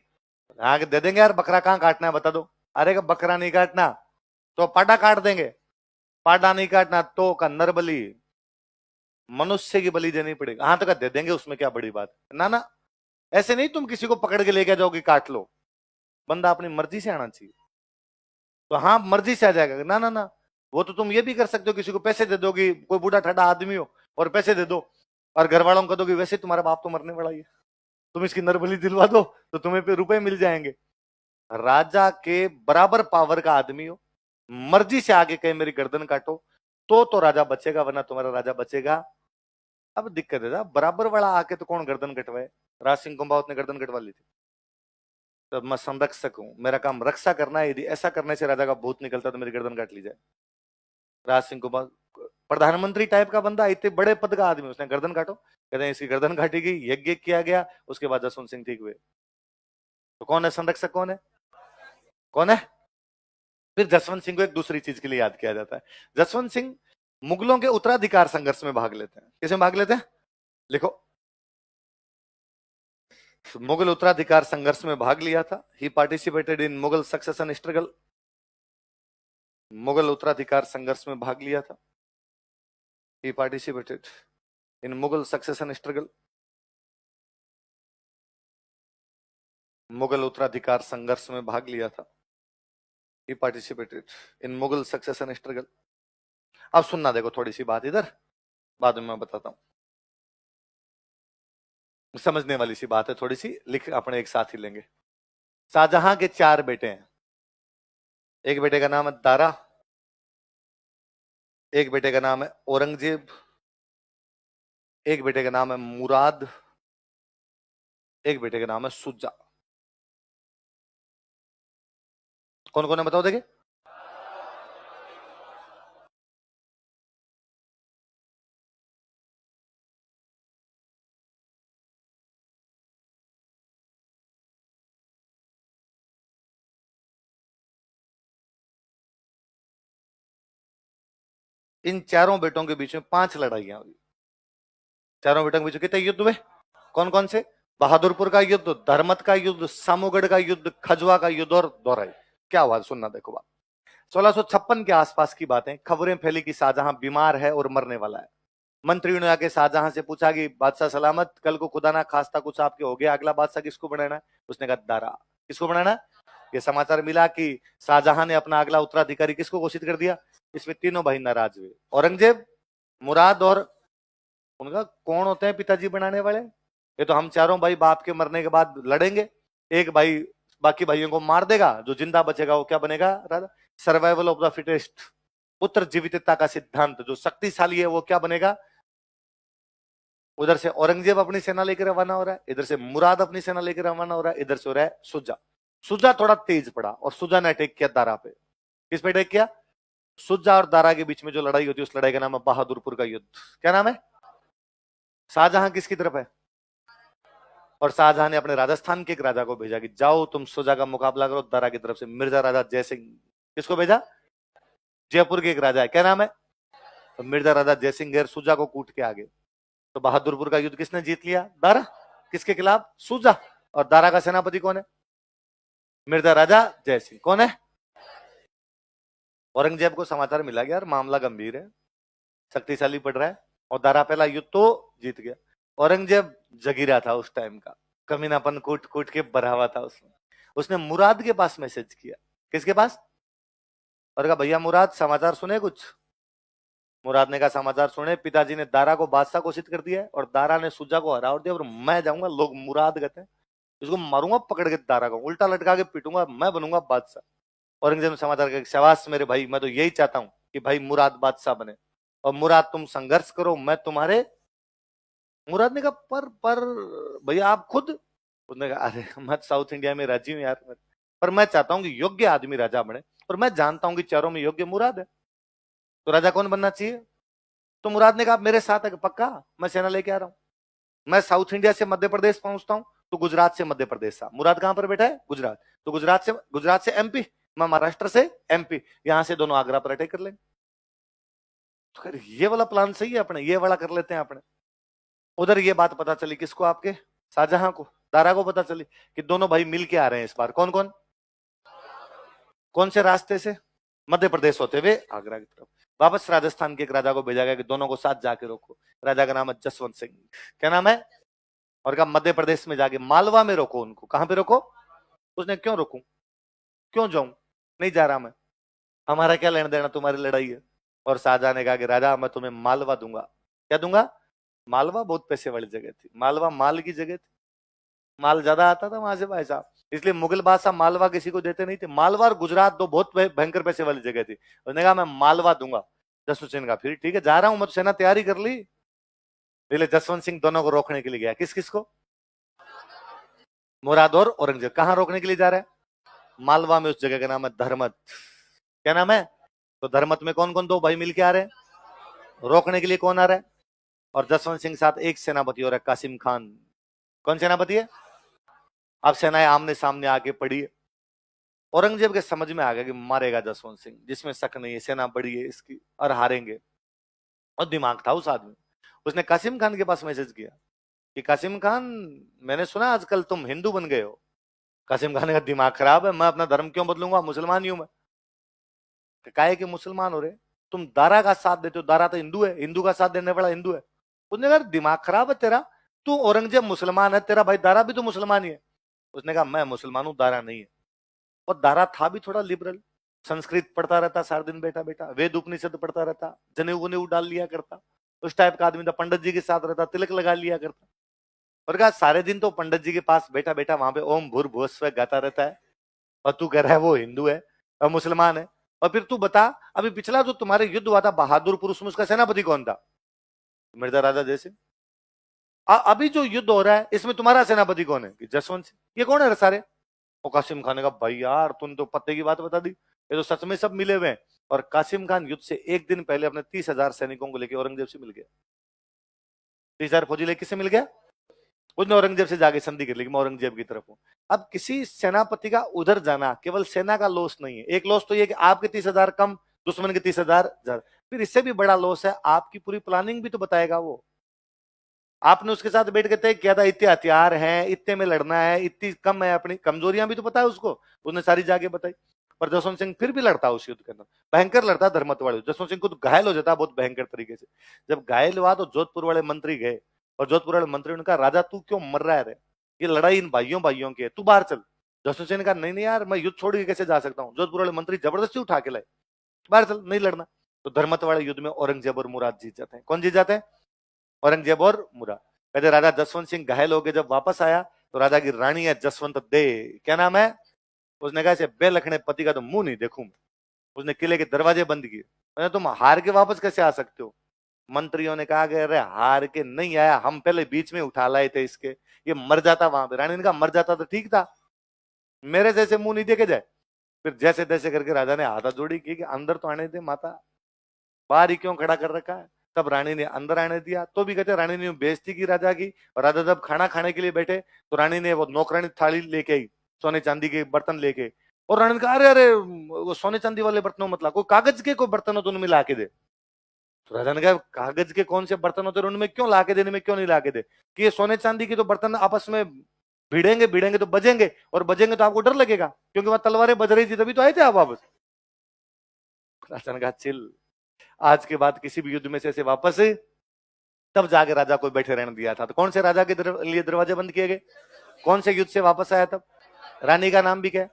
आगे दे देंगे यार, बकरा कहाँ काटना है बता दो। अरे बकरा नहीं काटना तो पाडा काट देंगे, पाडा नहीं काटना तो का नर बलि, मनुष्य की बलि देनी पड़ेगी। हाँ तो दे देंगे, उसमें क्या बड़ी बात। ना ना, ऐसे नहीं तुम किसी को पकड़ के लेके जाओगे काट लो, बंदा अपनी मर्जी से आना चाहिए। तो हाँ मर्जी से आ जाएगा। ना ना ना, वो तो तुम ये भी कर सकते हो, किसी को पैसे दे दोगे, कोई बूढ़ा ठड्डा आदमी हो और पैसे दे दो और घर वालों को दोगे, वैसे तुम्हारा बाप तो मरने वाला ही है, तुम इसकी नरबली दिलवा दो तो तुम्हें पे रुपए मिल जाएंगे। राजा के बराबर पावर का आदमी हो, मर्जी से आगे कहे मेरी गर्दन काटो, तो राजा बचेगा, वरना तुम्हारा राजा बचेगा। अब दिक्कत है, बराबर वाला आके तो कौन गर्दन कटवाए? राज सिंह कुंभावत ने गर्दन कटवा ली थी। तो मैं संरक्षक हूं, मेरा काम रक्षा करना है, यदि ऐसा करने से राजा का भूत निकलता तो मेरी गर्दन काट ली जाए। राज सिंह कुंभावत प्रधानमंत्री टाइप का बंदा, इतने बड़े पद का आदमी, उसने गर्दन काटो, कहते हैं इसकी गर्दन काटी गई, यज्ञ किया गया, उसके बाद जसवंत सिंह ठीक हुए। तो कौन है संरक्षक? कौन है? कौन है? फिर जसवंत सिंह को एक दूसरी चीज के लिए याद किया जाता है। जसवंत सिंह मुगलों के उत्तराधिकार संघर्ष में भाग लेते हैं। किसमें भाग लेते हैं? लिखो, मुगल उत्तराधिकार संघर्ष में भाग लिया था। He participated in Mughal succession struggle. Mughal उत्तराधिकार संघर्ष में भाग लिया था। He participated in Mughal succession struggle. Mughal उत्तराधिकार संघर्ष में भाग लिया था। He participated in Mughal succession struggle. अब सुनना, देखो थोड़ी सी बात इधर, बाद में मैं बताता हूं, समझने वाली सी बात है थोड़ी सी, लिख अपने एक साथ ही लेंगे। शाहजहां के 4 बेटे हैं। एक बेटे का नाम है दारा, एक बेटे का नाम है औरंगजेब, एक बेटे का नाम है मुराद, एक बेटे का नाम है सुजा। कौन कौन है बताओ देखे? इन चारों बेटों के बीच में 5 लड़ाइयां हुई। चारों बेटों के बीच में कितने युद्ध हुए? कौन कौन से? बहादुरपुर का युद्ध, धर्मत का युद्ध, सामूगढ़ का युद्ध, खजुआ का युद्ध और दोराई। क्या हुआ सुनना, देखो बात। 1656 के आसपास की बातें, खबरें फैली कि शाहजहां बीमार है और मरने वाला है। मंत्रियों ने आके शाहजहां से पूछा कि बादशाह सलामत, कल को खुदा ना खास्ता कुछ आपके हो गया, अगला बादशाह किसको बनाना है? उसने कहा दारा। किसको बनाना? ये समाचार मिला कि शाहजहां ने अपना अगला उत्तराधिकारी किसको घोषित कर दिया। इसमें तीनों भाई नाराज हुए, औरंगजेब, मुराद और उनका कौन होते हैं पिताजी बनाने वाले? ये तो हम चारों भाई बाप के मरने के बाद लड़ेंगे, एक भाई बाकी भाइयों को मार देगा, जो जिंदा बचेगा वो क्या बनेगा? राजा। सर्वाइवल ऑफ द फिटेस्ट, पुत्र जीवितता का सिद्धांत, जो शक्तिशाली है वो क्या बनेगा? उधर से औरंगजेब अपनी सेना लेकर रवाना हो रहा है, इधर से मुराद अपनी सेना लेकर रवाना हो रहा है, इधर से हो रहा है सुजा। सुजा थोड़ा तेज पड़ा और सुजा ने अटैक किया दारा पे। किस पे अटैक किया? सुजा और दारा के बीच में जो लड़ाई होती है उस लड़ाई का नाम है बहादुरपुर का युद्ध। क्या नाम है? शाहजहां किसकी तरफ है? और शाहजहां ने अपने राजस्थान के एक राजा को भेजा कि जाओ तुम सुजा का मुकाबला करो दारा की तरफ से। मिर्जा राजा जयसिंह। किसको भेजा? जयपुर के एक राजा है, क्या नाम है? तो मिर्जा राजा जयसिंह गैर सुजा को कूट के आगे। तो बहादुरपुर का युद्ध किसने जीत लिया? दारा। किसके खिलाफ? सुजा। और दारा का सेनापति कौन है? मिर्जा राजा जयसिंह। कौन है? औरंगजेब को समाचार मिला गया यार मामला गंभीर है, शक्तिशाली पड़ रहा है, और दारा पहला युद्ध तो जीत गया। औरंगजेब जगीरा था उस टाइम का, कमीनापन कूट कूट के भरा हुआ था उसने। उसने मुराद के पास मैसेज किया। किसके पास? और कहा भैया मुराद समाचार सुने कुछ? मुराद ने कहा समाचार सुने, पिताजी ने दारा को बादशाह घोषित कर दिया है और दारा ने सुजा को हरा दिया, और मैं जाऊंगा, लोग मुराद कहते हैं, इसको मारूंगा पकड़ के, दारा को उल्टा लटका के पीटूंगा, मैं बनूंगा बादशाह। औरंगजेब ने समाचार किया शाबाश मेरे भाई, मैं तो यही चाहता हूं कि भाई मुराद बादशाह बने, और मुराद तुम संघर्ष करो, मैं तुम्हारे। मुराद ने कहा पर भैया आप खुद? उसने कहा अरे मैं साउथ इंडिया में राजी हूँ यार, पर मैं चाहता हूं कि योग्य आदमी राजा बने, और मैं जानता हूं कि चारों में योग्य मुराद है, तो राजा कौन बनना चाहिए? तो मुराद ने कहा मेरे साथ है, पक्का मैं सेना लेके आ रहा हूं, मैं साउथ इंडिया से मध्य प्रदेश पहुंचता हूं तो गुजरात से मध्य प्रदेश था। मुराद कहां पर बैठा है? गुजरात। तो गुजरात से एमपी, मैं महाराष्ट्र से एमपी, यहां से दोनों आगरा पर अटैक कर लेंगे। तो ये वाला प्लान सही है, अपने ये वाला कर लेते हैं अपने। उधर ये बात पता चली किसको? आपके शाहजहां को, दारा को पता चली कि दोनों भाई मिल के आ रहे हैं इस बार। कौन कौन? कौन से रास्ते से? मध्य प्रदेश होते हुए आगरा की तरफ। वापस राजस्थान के एक राजा को भेजा गया कि दोनों को साथ जाके रोको। राजा का नाम है जसवंत सिंह। क्या नाम है? और कहा मध्य प्रदेश में जाके मालवा में रोको उनको। कहां पे रोको? उसने क्यों रोकूं, क्यों जाऊं, नहीं जा रहा मैं, हमारा क्या लेना देना, तुम्हारी लड़ाई है। और शाहजहां ने कहा कि राजा मैं तुम्हें मालवा दूंगा। क्या दूंगा? मालवा बहुत पैसे वाली जगह थी, मालवा माल की जगह थी, माल ज्यादा आता था वहां से भाई साहब, इसलिए मुगल बादशाह मालवा किसी को देते नहीं थे। मालवा और गुजरात दो बहुत भयंकर पैसे वाली जगह थी। उसने कहा मैं मालवा दूंगा। जसवंत सिंह का फिर ठीक है जा रहा हूं मैं, तो सेना तैयारी कर ली। इसलिए जसवंत सिंह दोनों को रोकने के लिए गया। किस किस को? मुराद और औरंगजेब। कहां रोकने के लिए जा रहे हैं? मालवा में, उस जगह का नाम है धर्मत। क्या नाम है? तो धर्मत में कौन कौन दो भाई मिलके आ रहे हैं? रोकने के लिए कौन आ रहा है? और जसवंत सिंह साथ एक सेनापति और है कासिम खान। कौन सेनापति है? अब सेनाएं आमने सामने आके पड़ी है। औरंगजेब के समझ में आ गया कि मारेगा जसवंत सिंह, जिसमें शक नहीं है, सेना बड़ी है इसकी और हारेंगे, और दिमाग था उस आदमी। उसने कासिम खान के पास मैसेज किया कि कासिम खान मैंने सुना आजकल तुम हिंदू बन गए हो। कासिम खान का दिमाग खराब है, मैं अपना धर्म क्यों बदलूंगा, मुसलमान ही हूं मैं। काहे कि मुसलमान हो रहे, तुम दारा का साथ देते हो, दारा तो हिंदू है, हिंदू का साथ देने वाला हिंदू है। उसने कहा दिमाग खराब है तेरा, तू औरंगजेब मुसलमान है, तेरा भाई दारा भी तो मुसलमान ही है। उसने कहा मैं मुसलमान हूं, दारा नहीं है। और दारा था भी थोड़ा लिबरल, संस्कृत पढ़ता रहता सारा दिन, बैठा बैठा वेद उपनिषद पढ़ता रहता, जनेऊ वनेऊ डाल लिया करता, उस टाइप का आदमी था। पंडित जी के साथ रहता, तिलक लगा लिया करता। और कहा सारे दिन तो पंडित जी के पास बैठा बैठा वहां पे ओम भूर भुव स्व गाता रहता है, और तू कह रहा है वो हिंदू है और मुसलमान है। और फिर तू बता, अभी पिछला जो तुम्हारे युद्ध हुआ था बहादुरपुर, उसमें उसका सेनापति कौन था? मिर्जा राजा जयसिंह। अभी जो युद्ध हो रहा है इसमें तुम्हारा सेनापति कौन है? कि जसवंत सिंह। ये कौन है सारे? और कासिम खान ने कहा भाई यार तुम तो पत्ते की बात बता दी, ये तो सच में सब मिले हुए हैं। और कासिम खान युद्ध से एक दिन पहले अपने 30,000 सैनिकों को लेकर औरंगजेब से मिल गया। 30,000 फौजी लेके किससे मिल गया? उसने औरंगजेब से जाके संधि कर ली कि मैं औरंगजेब की तरफ हूं। अब किसी सेनापति का उधर जाना केवल सेना का लॉस नहीं है, एक लॉस तो ये कि आपके 30,000 कम, दुश्मन के 30,000 ज्यादा। फिर इससे भी बड़ा लॉस है, आपकी पूरी प्लानिंग भी तो बताएगा वो। आपने उसके साथ बैठ के तय किया था इतने हथियार हैं, इतने में लड़ना है, इतनी कम है, अपनी कमजोरियां भी तो पता है उसको, उसने सारी जाके बताई। पर जसवंत सिंह फिर भी लड़ता उस युद्ध के अंदर, भयंकर लड़ता धर्मत वाले। जसवंत सिंह खुद घायल हो जाता बहुत भयंकर तरीके से। जब घायल हुआ तो जोधपुर वाले मंत्री गए और जोधपुर वाले मंत्री ने कहा, राजा तू क्यों मर रहा है रे, ये लड़ाई इन भाइयों भाइयों की है, तू बाहर चल। जसवंत सिंह ने कहा, नहीं नहीं यार, मैं युद्ध छोड़ के कैसे जा सकता हूँ। जोधपुर वाले मंत्री जबरदस्ती उठा के लाए, बाहर चल, नहीं लड़ना। तो धर्मत वाले युद्ध में औरंगजेब और मुराद जीत जाते हैं। कौन जीत जाते हैं? औरंगजेब और मुराद। कहते राजा जसवंत सिंह घायल हो गए, जब वापस आया तो राजा की रानी है जसवंत दे, क्या नाम है, उसने कहा ऐसे बेलखने पति का तो मुंह नहीं देखूं। उसने किले के दरवाजे बंद किए। तुम हार के वापस कैसे आ सकते हो? मंत्रियों ने कहा कि अरे हार के नहीं आया, हम पहले बीच में उठा लाए थे इसके, ये मर जाता वहां पे। रानी ने कहा मर जाता तो ठीक था, मेरे जैसे मुंह नहीं देखे जाए। फिर जैसे तैसे करके राजा ने हाथा जोड़ी की कि अंदर तो आने दे माता, बाहर ही क्यों खड़ा कर रखा है। तब रानी ने अंदर आने दिया, तो भी कहते रानी ने बेइज्जती की राजा की। और राजा जब खाना खाने के लिए बैठे तो रानी ने वो नौकरानी थाली लेके आई, सोने चांदी के बर्तन लेके। और रानी ने कहा अरे अरे वो सोने चांदी वाले बर्तनों मत ला, कोई कागज के कोई बर्तन हो तो उनमें ला के दे। तो राजा ने कहा कागज के कौन से बर्तन होते हैं उनमें क्यों ला के देने में क्यों नहीं ला के दे, कि ये सोने चांदी की तो बर्तन आपस में भिड़ेंगे भिड़ेंगे तो बजेंगे, और बजेंगे तो आपको डर लगेगा, क्योंकि वहां तलवारें बज रही थी तभी तो आए थे आप वापस। राजा ने कहा चिल, आज के बाद किसी भी युद्ध में से ऐसे वापस, तब जाके राजा को बैठे रहने दिया था। तो कौन से राजा के लिए दरवाजे बंद किए गए? कौन से युद्ध से वापस आया तब? रानी का नाम भी क्या है?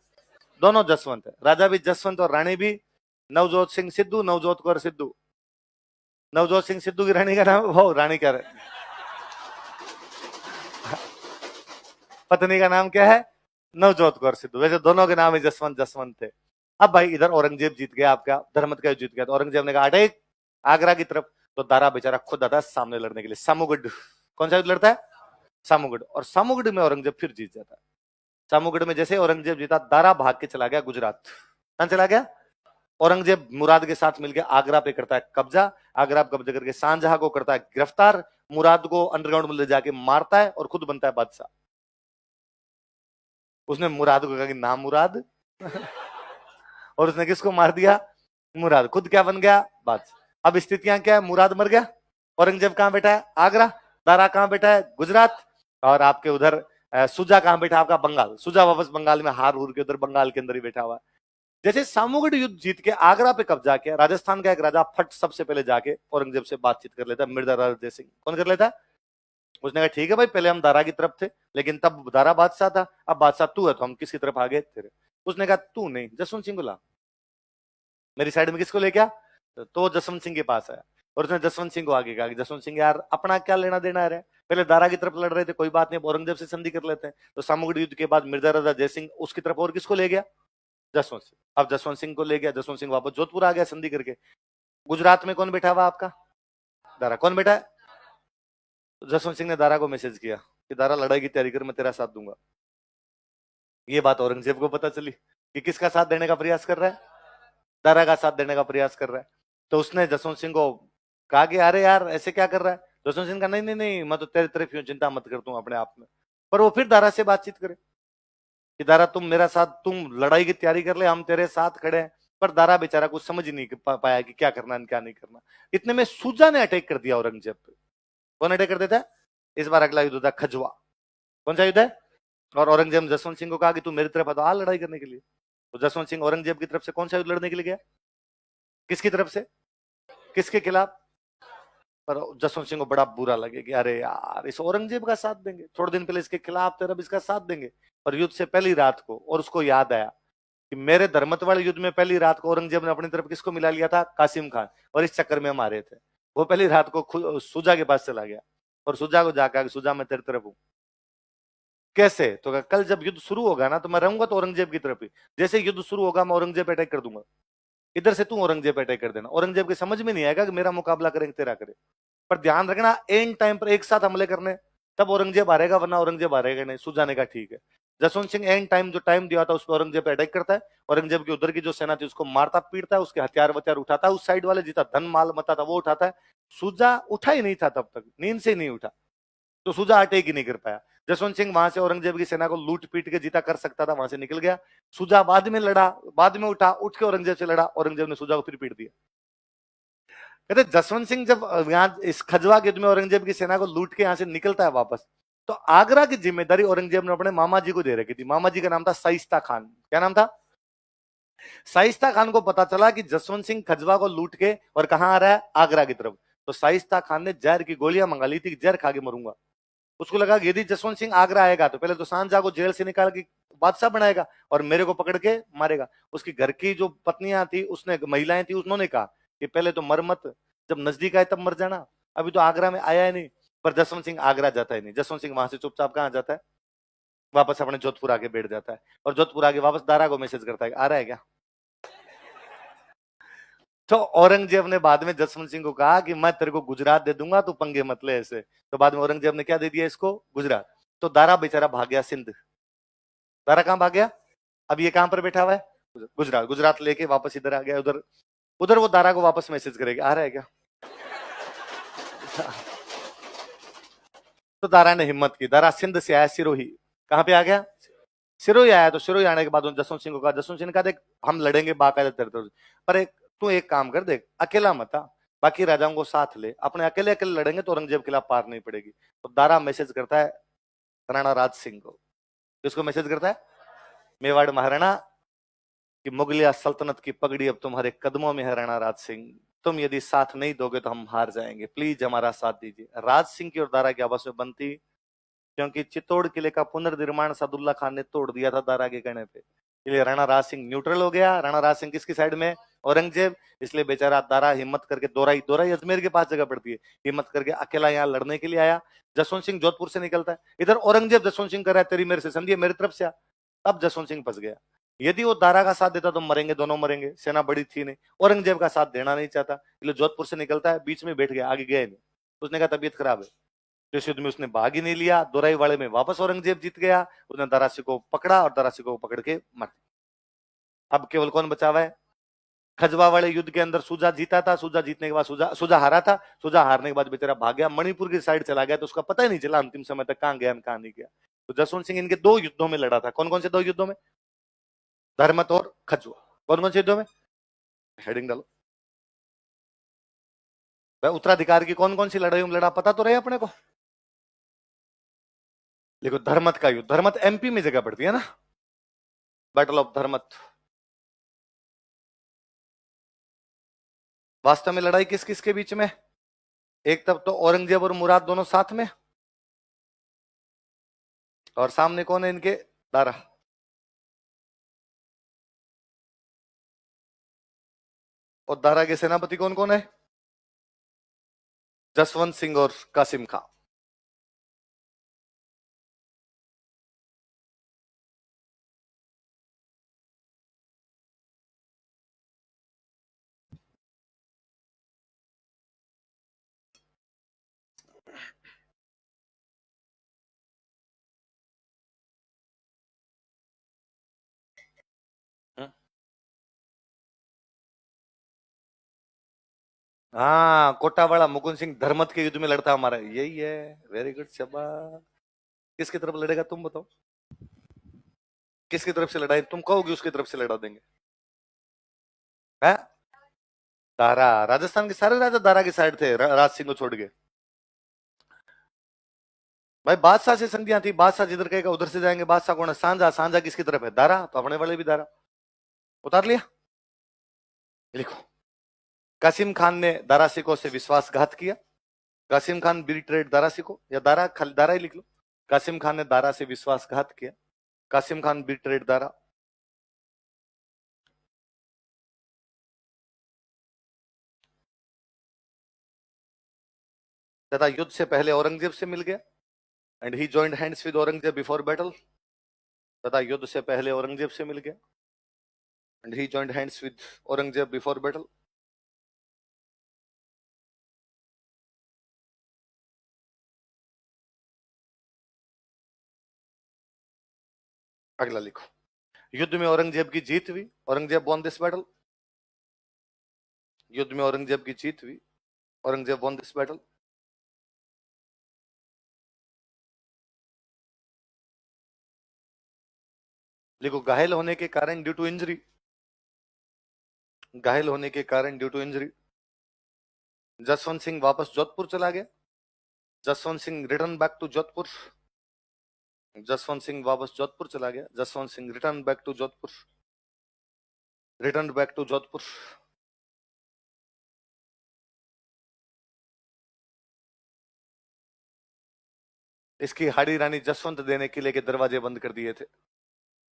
दोनों जसवंत है, राजा भी जसवंत और रानी भी नवजोत सिंह सिद्धू, नवजोत कौर सिद्धू। नवजोत सिंह सिद्धू की रानी का नाम, वो रानी का पत्नी का नाम क्या है? नवजोत कौर सिद्धू। वैसे दोनों के नाम ही जसवंत जसवंत थे। अब भाई इधर औरंगजेब जीत गया, आपका धर्मत का जीत गया। तो औरंगजेब ने कहा अटैक आगरा की तरफ। तो दारा बेचारा खुद आता है सामने लड़ने के लिए, सामूगढ़। कौन सा युद्ध लड़ता है? सामूगढ़। और सामूगढ़ में औरंगजेब फिर जीत जाता है। सामूगढ़ में जैसे औरंगजेब जीता, दारा भाग के चला गया गुजरात। कहां चला गया? औरंगजेब मुराद के साथ मिलकर आगरा पे करता है कब्जा। आगरा पे कब्जा करके शाहजहां को करता है गिरफ्तार, मुराद को अंडरग्राउंड में ले जाके मारता है और खुद बनता है बादशाह। उसने मुराद को कहा कि नाम मुराद और उसने किसको मार दिया? मुराद। खुद क्या बन गया? बादशाह। अब स्थितियां क्या है? मुराद मर गया, औरंगजेब कहां बैठा है? आगरा। दारा कहां बैठा है? गुजरात। और आपके उधर सुजा कहां बैठा? आपका बंगाल। सुजा वापस बंगाल में हार हुर के उधर बंगाल के अंदर ही बैठा हुआ। जैसे सामूगढ़ युद्ध जीत के आगरा पे कब्जा किया, राजस्थान का एक राजा फट सबसे पहले जाके औरंगजेब से बातचीत कर लेता है, मिर्जा राजा जय सिंह। कौन कर लेता है? उसने कहा ठीक है भाई, पहले हम दारा की तरफ थे, लेकिन तब दारा बादशाह था, अब बादशाह तू है, तो हम किसकी तरफ आ गए तेरे। उसने कहा तू नहीं, जसवंत सिंह को ला मेरी साइड में। किसको लेके आ? तो जसवंत सिंह के पास आया और उसने जसवंत सिंह को आगे कहा कि जसवंत सिंह यार अपना क्या लेना देना है, पहले दारा की तरफ लड़ रहे थे, कोई बात नहीं, औरंगजेब से संधि कर लेते हैं। तो सामूगढ़ युद्ध के बाद मिर्जा राजा जय सिंह उसकी तरफ, और किसको ले गया? जसवंत सिंह। अब जसवंत सिंह को ले गया, जसवंत सिंह वापस जोधपुर आ गया संधि करके। गुजरात में कौन बैठा हुआ आपका? दारा। कौन बैठा है? तो जसवंत सिंह ने दारा को मैसेज किया कि दारा लड़ाई की तैयारी कर, मैं तेरा साथ दूंगा। ये बात औरंगजेब को पता चली कि किसका साथ देने का प्रयास कर रहा है? दारा का साथ देने का प्रयास कर रहा है। तो उसने जसवंत सिंह को कहा कि अरे यार ऐसे क्या कर रहा है? जसवंत सिंह का नहीं नहीं नहीं, मैं तो तेरे तरफ हूं, चिंता मत कर तू अपने आप में। पर वो फिर दारा से बातचीत करे कि दारा तुम मेरा साथ, तुम लड़ाई की तैयारी कर ले, हम तेरे साथ खड़े हैं। पर दारा बेचारा कुछ समझ ही नहीं पाया कि क्या करना है क्या नहीं करना। इतने में सुजा ने अटैक कर दिया औरंगजेब पे। कौन अटैक कर देता है? इस बार अगला युद्ध था खजवा। कौन सा युद्ध है? और औरंगजेब जसवंत सिंह को कहा कि तू मेरी तरफ आ लड़ाई करने के लिए। तो जसवंत सिंह औरंगजेब की तरफ से कौन सा युद्ध लड़ने के लिए गया? किसकी तरफ से? किसके खिलाफ? पर जसवंत सिंह को बड़ा बुरा लगे कि अरे यार इस औरंगजेब का साथ देंगे, थोड़े दिन पहले इसके खिलाफ थे, अब इसका साथ देंगे। पर युद्ध से पहली रात को, और उसको याद आया कि मेरे धर्मत वाले युद्ध में पहली रात को औरंगजेब ने अपनी तरफ किसको मिला लिया था? कासिम खान। और इस चक्कर में हम हारे थे। वो पहली रात को सुजा के पास चला गया और सुजा को जाकर, सुजा मैं तेरी तरफ हूं। कैसे? तो कल जब युद्ध शुरू होगा ना, तो मैं रहूंगा तो औरंगजेब की तरफ ही। जैसे युद्ध शुरू होगा मैं औरंगजेब अटैक कर दूंगा, इधर से तू औरंगजेब अटैक कर देना। औरंगजेब की समझ में नहीं आएगा कि मेरा मुकाबला करेंगे तेरा करे। पर ध्यान रखना एंड टाइम पर एक साथ हमले करने, तब औरंगजेब हारेगा, वरना औरंगजेब हारेगा नहीं। सुजाने का ठीक है। जसवंत सिंह एंड टाइम जो टाइम दिया था उस पर औरंगजेब अटैक करता है, औरंगजेब की उधर की जो सेना थी उसको मारता पीटता है, उसके हथियार वथियार उठाता है, उस साइड वाले जितना धन माल मता था वो उठाता है। सुजा उठा ही नहीं था तब तक, नींद से नहीं उठा, तो सुजा अटैक ही नहीं कर पाया। जसवंत सिंह वहां से औरंगजेब की सेना को लूट पीट के जीता कर सकता था, वहां से निकल गया। सुजा बाद में लड़ा, बाद में उठा, उठ के औरंगजेब से लड़ा, औरंगजेब ने सुजा को फिर पीट दिया। कहते जसवंत सिंह जब यहाँ इस खजवा के युद्ध में औरंगजेब की सेना को लूट के यहाँ से निकलता है वापस, तो आगरा की जिम्मेदारी औरंगजेब ने अपने मामा जी को दे रखी थी। मामा जी का नाम था शाइस्ता खान। क्या नाम था? शाइस्ता खान को पता चला कि जसवंत सिंह खजवा को लूट के और कहां आ रहा है, आगरा की तरफ। तो शाइस्ता खान ने जहर की गोलियां मंगा ली थी, जहर खा के मरूंगा। उसको लगा कि यदि जसवंत सिंह आगरा आएगा तो पहले तो सांझा को जेल से निकाल के बादशाह बनाएगा और मेरे को पकड़ के मारेगा। उसकी घर की जो पत्नियां थी, उसने महिलाएं थी, उन्होंने कहा कि पहले तो मर मत, जब नजदीक आए तब मर जाना, अभी तो आगरा में आया है नहीं। पर जसवंत सिंह आगरा जाता ही नहीं। जसवंत सिंह वहां से चुपचाप कहां जाता है, वापस अपने जोधपुर आके बैठ जाता है। और जोधपुर आके वापस दारा को मैसेज करता है, आ रहा है क्या। तो औरंगजेब ने बाद में जसवंत सिंह को कहा कि मैं तेरे को गुजरात दे दूंगा, तू पंगे मत ले ऐसे। तो बाद में औरंगजेब ने क्या दे दिया इसको, गुजरात। तो दारा बेचारा भाग गया सिंध। दारा कहां भाग गया, अब ये कहां पर बैठा हुआ है, गुजरात। गुजरात लेके वापस इधर आ गया। उधर उधर वो दारा को वापस मैसेज करेगा, आ रहा है क्या। तो दारा ने हिम्मत की, दारा सिंध से आया सिरोही। कहां पे आ गया, सिरोही आया। तो सिरोही आने के बाद जसवंत सिंह को कहा, जसवंत सिंह ने कहा देख हम लड़ेंगे बाकायदा तेरे तरफ, पर एक तू एक काम कर, देख अकेला मत आ, बाकी राजाओं को साथ ले, अपने अकेले अकेले लड़ेंगे तो औरंगजेब के खिलाफ पार नहीं पड़ेगी। तो दारा मैसेज करता है राणा राज सिंह को। किसको मैसेज करता है, मेवाड़ महाराणा कि मुगलिया सल्तनत की पगड़ी अब तुम्हारे कदमों में है राणा राज सिंह, तुम यदि साथ नहीं दोगे तो हम हार जाएंगे, प्लीज हमारा साथ दीजिए। राज सिंह की और दारा की आपस में बनती, क्योंकि चित्तौड़ किले का पुनर्निर्माण सादुल्ला खान ने तोड़ दिया था दारा के कहने पे, इसलिए राणा राज सिंह न्यूट्रल हो गया। राणा राज सिंह किसकी साइड में, औरंगजेब। इसलिए बेचारा दारा हिम्मत करके, दोराई दोराई अजमेर के पास जगह पड़ती है, हिम्मत करके अकेला यहाँ लड़ने के लिए आया। जसवंत सिंह जोधपुर से निकलता है, इधर औरंगजेब जसवंत सिंह कर रहा है तेरी मेरे से संधि, मेरी तरफ से आ। अब जसवंत सिंह फंस गया। यदि वो दारा का साथ देता तो मरेंगे, दोनों मरेंगे, सेना बड़ी थी नहीं। औरंगजेब का साथ देना नहीं चाहता, इसलिए जोधपुर से निकलता है, बीच में बैठ गया, आगे गया नहीं। उसने कहा तबीयत खराब है। तो इस युद्ध में उसने भाग ही नहीं लिया। दोराई वाले में वापस औरंगजेब जीत गया। उसने दरासी को पकड़ा और दरासी को पकड़ के मार दिया। अब केवल कौन बचा हुआ है, खजवा वाले युद्ध के अंदर सूजा जीता था, सूजा जीतने के बाद सूजा हारा था। सूजा हारने के बाद बेचारा भाग गया, मणिपुर की साइड चला गया, तो उसका पता ही नहीं चला अंतिम समय तक कहां गया कहां नहीं गया। तो जसवंत सिंह इनके दो युद्धों में लड़ा था। कौन कौन से दो युद्धों में, धर्मत और खजुआ। कौन कौन से युद्धों में, हेडिंग डालो भाई। उत्तराधिकार की कौन कौन सी लड़ाई में लड़ा, पता तो रहे अपने को। देखो धर्मत का युद्ध, धर्मत एमपी में जगह पड़ती है ना, बैटल ऑफ धर्मत। वास्तव में लड़ाई किस किस के बीच में, एक तरफ तो औरंगजेब और मुराद दोनों साथ में, और सामने कौन है इनके, दारा। और दारा के सेनापति कौन कौन है, जसवंत सिंह और कासिम खां। हाँ, कोटावाड़ा मुकुंद सिंह धर्मत के युद्ध में लड़ता हमारा, यही है। वेरी गुड, शाबाश। किसकी तरफ लड़ेगा तुम बताओ, किसकी तरफ से लड़ाई तुम कहोगे उसकी तरफ से लड़ा देंगे। है दारा, राजस्थान के सारे राजा दारा की साइड थे, राज सिंह को छोड़ के। भाई बादशाह से संधियां थी, बादशाह जिधर कहेगा उधर से जाएंगे। बादशाह कौन है, सांझा। सांझा किसकी तरफ है, दारा, तो अपने वाले भी दारा। उतार लिया, लिखो। कासिम खान ने दारा सिकों से विश्वासघात किया। कासिम खान बिट्रेड दारा सिको, या दारा, खाली दारा ही लिख लो। कासिम खान ने दारा से विश्वासघात किया। कासिम खान बिट्रेड दारा। तथा युद्ध से पहले औरंगजेब से मिल गया, and he joined hands with Aurangzeb before battle. तथा युद्ध से पहले औरंगजेब से मिल गया, and he joined hands with Aurangzeb before battle. अगला लिखो, युद्ध में औरंगजेब की जीत हुई, औरंगजेब वॉन दिस बैटल। युद्ध में औरंगजेब की जीत हुई, औरंगजेब वॉन दिस बैटल। लिखो, घायल होने के कारण ड्यू टू इंजरी, घायल होने के कारण due to injury Jaswant Singh वापस जोधपुर चला गया। Jaswant Singh return back to Jodhpur. Jaswant Singh वापस जोधपुर चला गया। Jaswant Singh return back to Jodhpur. Return back to Jodhpur. इसकी हाड़ी रानी जसवंत दे ने किले के दरवाजे बंद कर दिए थे।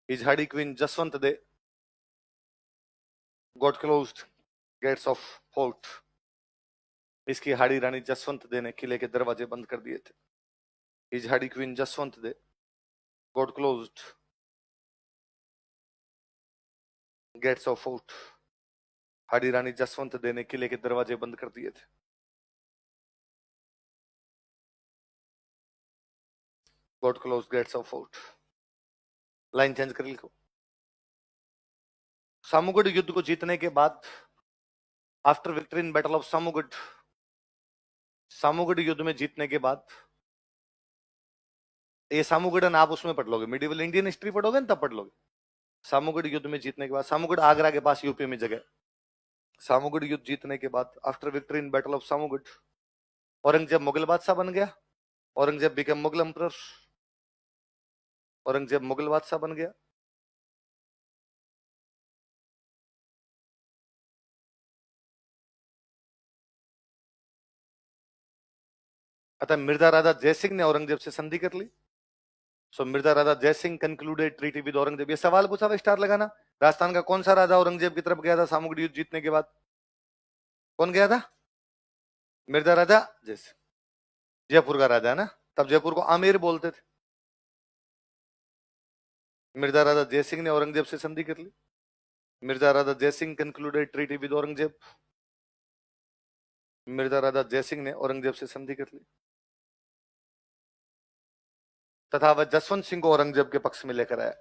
His hardy queen Jaswant they got closed gates of fort। इसकी हाड़ी रानी जसवंत दे ने किले के दरवाजे बंद कर दिए थे। His hardy queen Jaswant they got closed gates of fort। Hadi Rani Jaswant दे ने किले के दरवाजे बंद कर दिए थे। got closed gates of fort। Line change कर लिखो। सामुगढ़ युद्ध को जीतने के बाद, after victory in battle of Samugarh, Samugarh युद्ध में जीतने के बाद, ये सामुगढ़ आप उसमें पढ़ लोगे, मिडिवल इंडियन हिस्ट्री पढ़ोगे ना तब पढ़ लोगे। सामुगढ़ युद्ध में जीतने के बाद, सामुगढ़ आगरा के पास यूपी में जगह। सामुगढ़ युद्ध जीतने के बाद, after victory in battle of Samugarh, Aurangzeb Mughal बादशाह बन गया। Aurangzeb became Mughal emperor. औरंगजेब मुगल बादशाह बन गया। अतः मिर्जा राजा जयसिंह ने औरंगजेब से संधि कर ली। So Mirza Raja Jaisingh concluded treaty with Aurangzeb. ये सवाल पूछा हुआ, स्टार लगाना। राजस्थान का कौन सा राजा औरंगजेब की तरफ गया था सामुगढ़ युद्ध जीतने के बाद? कौन गया था? मिर्जा राजा जयसिंह। जयपुर का राजा है ना, तब जयपुर को आमेर बोलते थे। मिर्जा राजा जयसिंह ने औरंगजेब से संधि कर ली। Mirza Raja Jaisingh concluded treaty with Aurangzeb. Mirza Raja Jaisingh ने औरंगजेब से संधि कर ली तथा वह जसवंत सिंह को औरंगजेब के पक्ष में लेकर आया।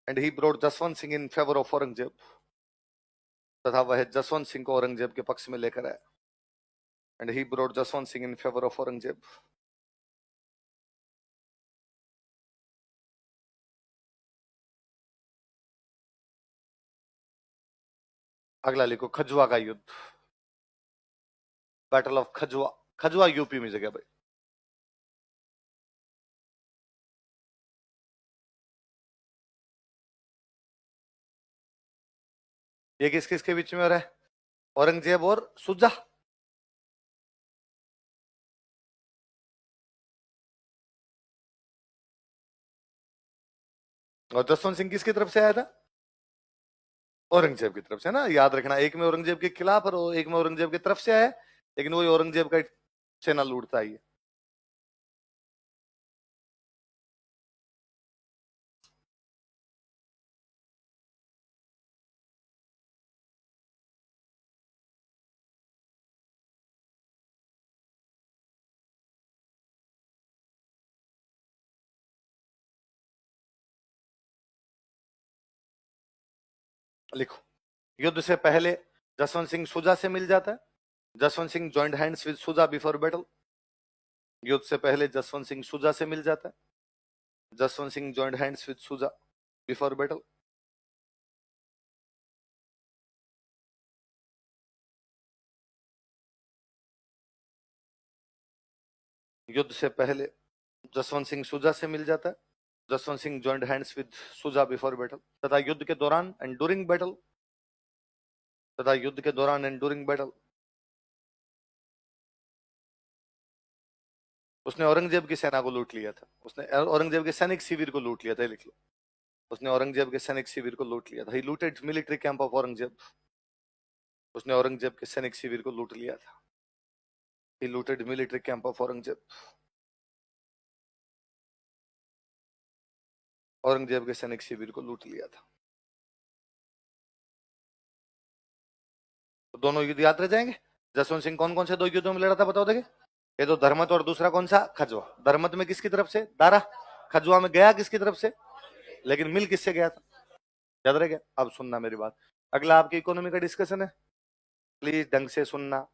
And he brought Jaswant Singh in favour of Aurangzeb. तथा वह जसवंत सिंह को औरंगजेब के पक्ष में लेकर आया। And he brought Jaswant Singh in favour of Aurangzeb. अगला लिखो, खजुआ का युद्ध, battle of Khajua. Khajua UP में जगह भाई। ये किस किस के बीच में हो रहा है? औरंगजेब और सुजा। और जसवंत सिंह किसकी तरफ से आया था? औरंगजेब की तरफ से ना, याद रखना। एक में औरंगजेब के खिलाफ और एक में औरंगजेब की तरफ से आया, लेकिन वही औरंगजेब का सेना लूटता ही है। लिखो, युद्ध से पहले जसवंत सिंह सुजा से मिल जाता है। Jaswant Singh joined hands with Shuja before battle. युद्ध से पहले जसवंत सिंह सुजा से मिल जाता है। Jaswant Singh joined hands with Shuja before battle. युद्ध से पहले जसवंत सिंह सुजा से मिल जाता है। Jaswant Singh joined hands with Shuja before battle. तथा युद्ध के दौरान एंड ड्यूरिंग बैटल, तथा युद्ध के दौरान एंड ड्यूरिंग बैटल उसने औरंगजेब की सेना को लूट लिया था। उसने औरंगजेब के सैनिक शिविर को लूट लिया था। लिख लो, उसने औरंगजेब के सैनिक शिविर को लूट लिया था। He looted military camp of Aurangzeb. उसने औरंगजेब के सैनिक शिविर को लूट लिया था। He looted military camp of Aurangzeb. Aurangzeb के सैनिक शिविर को लूट लिया था। तो दोनों युद्ध याद रह जाएंगे। जसवंत सिंह कौन कौन से दो युद्धों में लड़ा था बताओ देखे? ये तो धर्मत और दूसरा कौन सा? खजुआ। धर्मत में किसकी तरफ से? दारा। खजुआ में गया किसकी तरफ से? लेकिन मिल किससे गया था? याद रह गया? अब सुनना मेरी बात। अगला आपकी इकोनॉमी का डिस्कशन है, प्लीज ढंग से सुनना।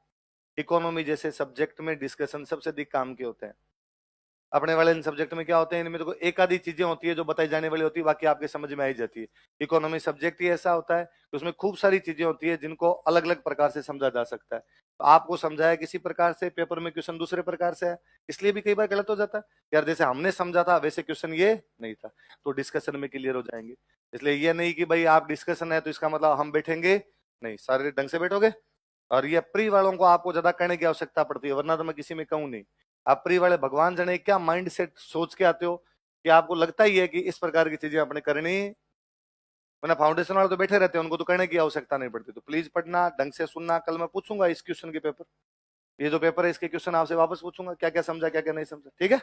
इकोनॉमी जैसे सब्जेक्ट में डिस्कशन सबसे अधिक काम के होते हैं। अपने वाले इन सब्जेक्ट में क्या होते हैं, इनमें तो एक आधी चीजें होती है जो बताई जाने वाली होती है, बाकी आपके समझ में आई जाती है। इकोनॉमी सब्जेक्ट ही ऐसा होता है कि उसमें खूब सारी चीजें होती है जिनको अलग अलग प्रकार से समझा जा सकता है। तो आपको समझाया किसी प्रकार से, पेपर में क्वेश्चन दूसरे प्रकार से है, इसलिए भी कई बार गलत हो जाता है। यार जैसे हमने समझा था वैसे क्वेश्चन ये नहीं था, तो डिस्कशन में क्लियर हो जाएंगे। इसलिए ये नहीं कि भाई आप डिस्कशन है तो इसका मतलब हम बैठेंगे नहीं, सारे ढंग से बैठोगे। और ये प्री वालों को आपको ज्यादा करने की आवश्यकता पड़ती है, वरना तो मैं किसी में कहूं नहीं। आप प्री वाले भगवान जाने क्या माइंड सेट सोच के आते हो कि आपको लगता ही है कि इस प्रकार की चीजें आपने करनी, वरना फाउंडेशन वाले तो बैठे रहते हैं, उनको तो करने की आवश्यकता नहीं पड़ती। तो प्लीज पढ़ना, ढंग से सुनना। कल मैं पूछूंगा इस क्वेश्चन के पेपर, ये जो पेपर है इसके क्वेश्चन आपसे वापस पूछूंगा, क्या क्या समझा क्या क्या नहीं समझा, ठीक है।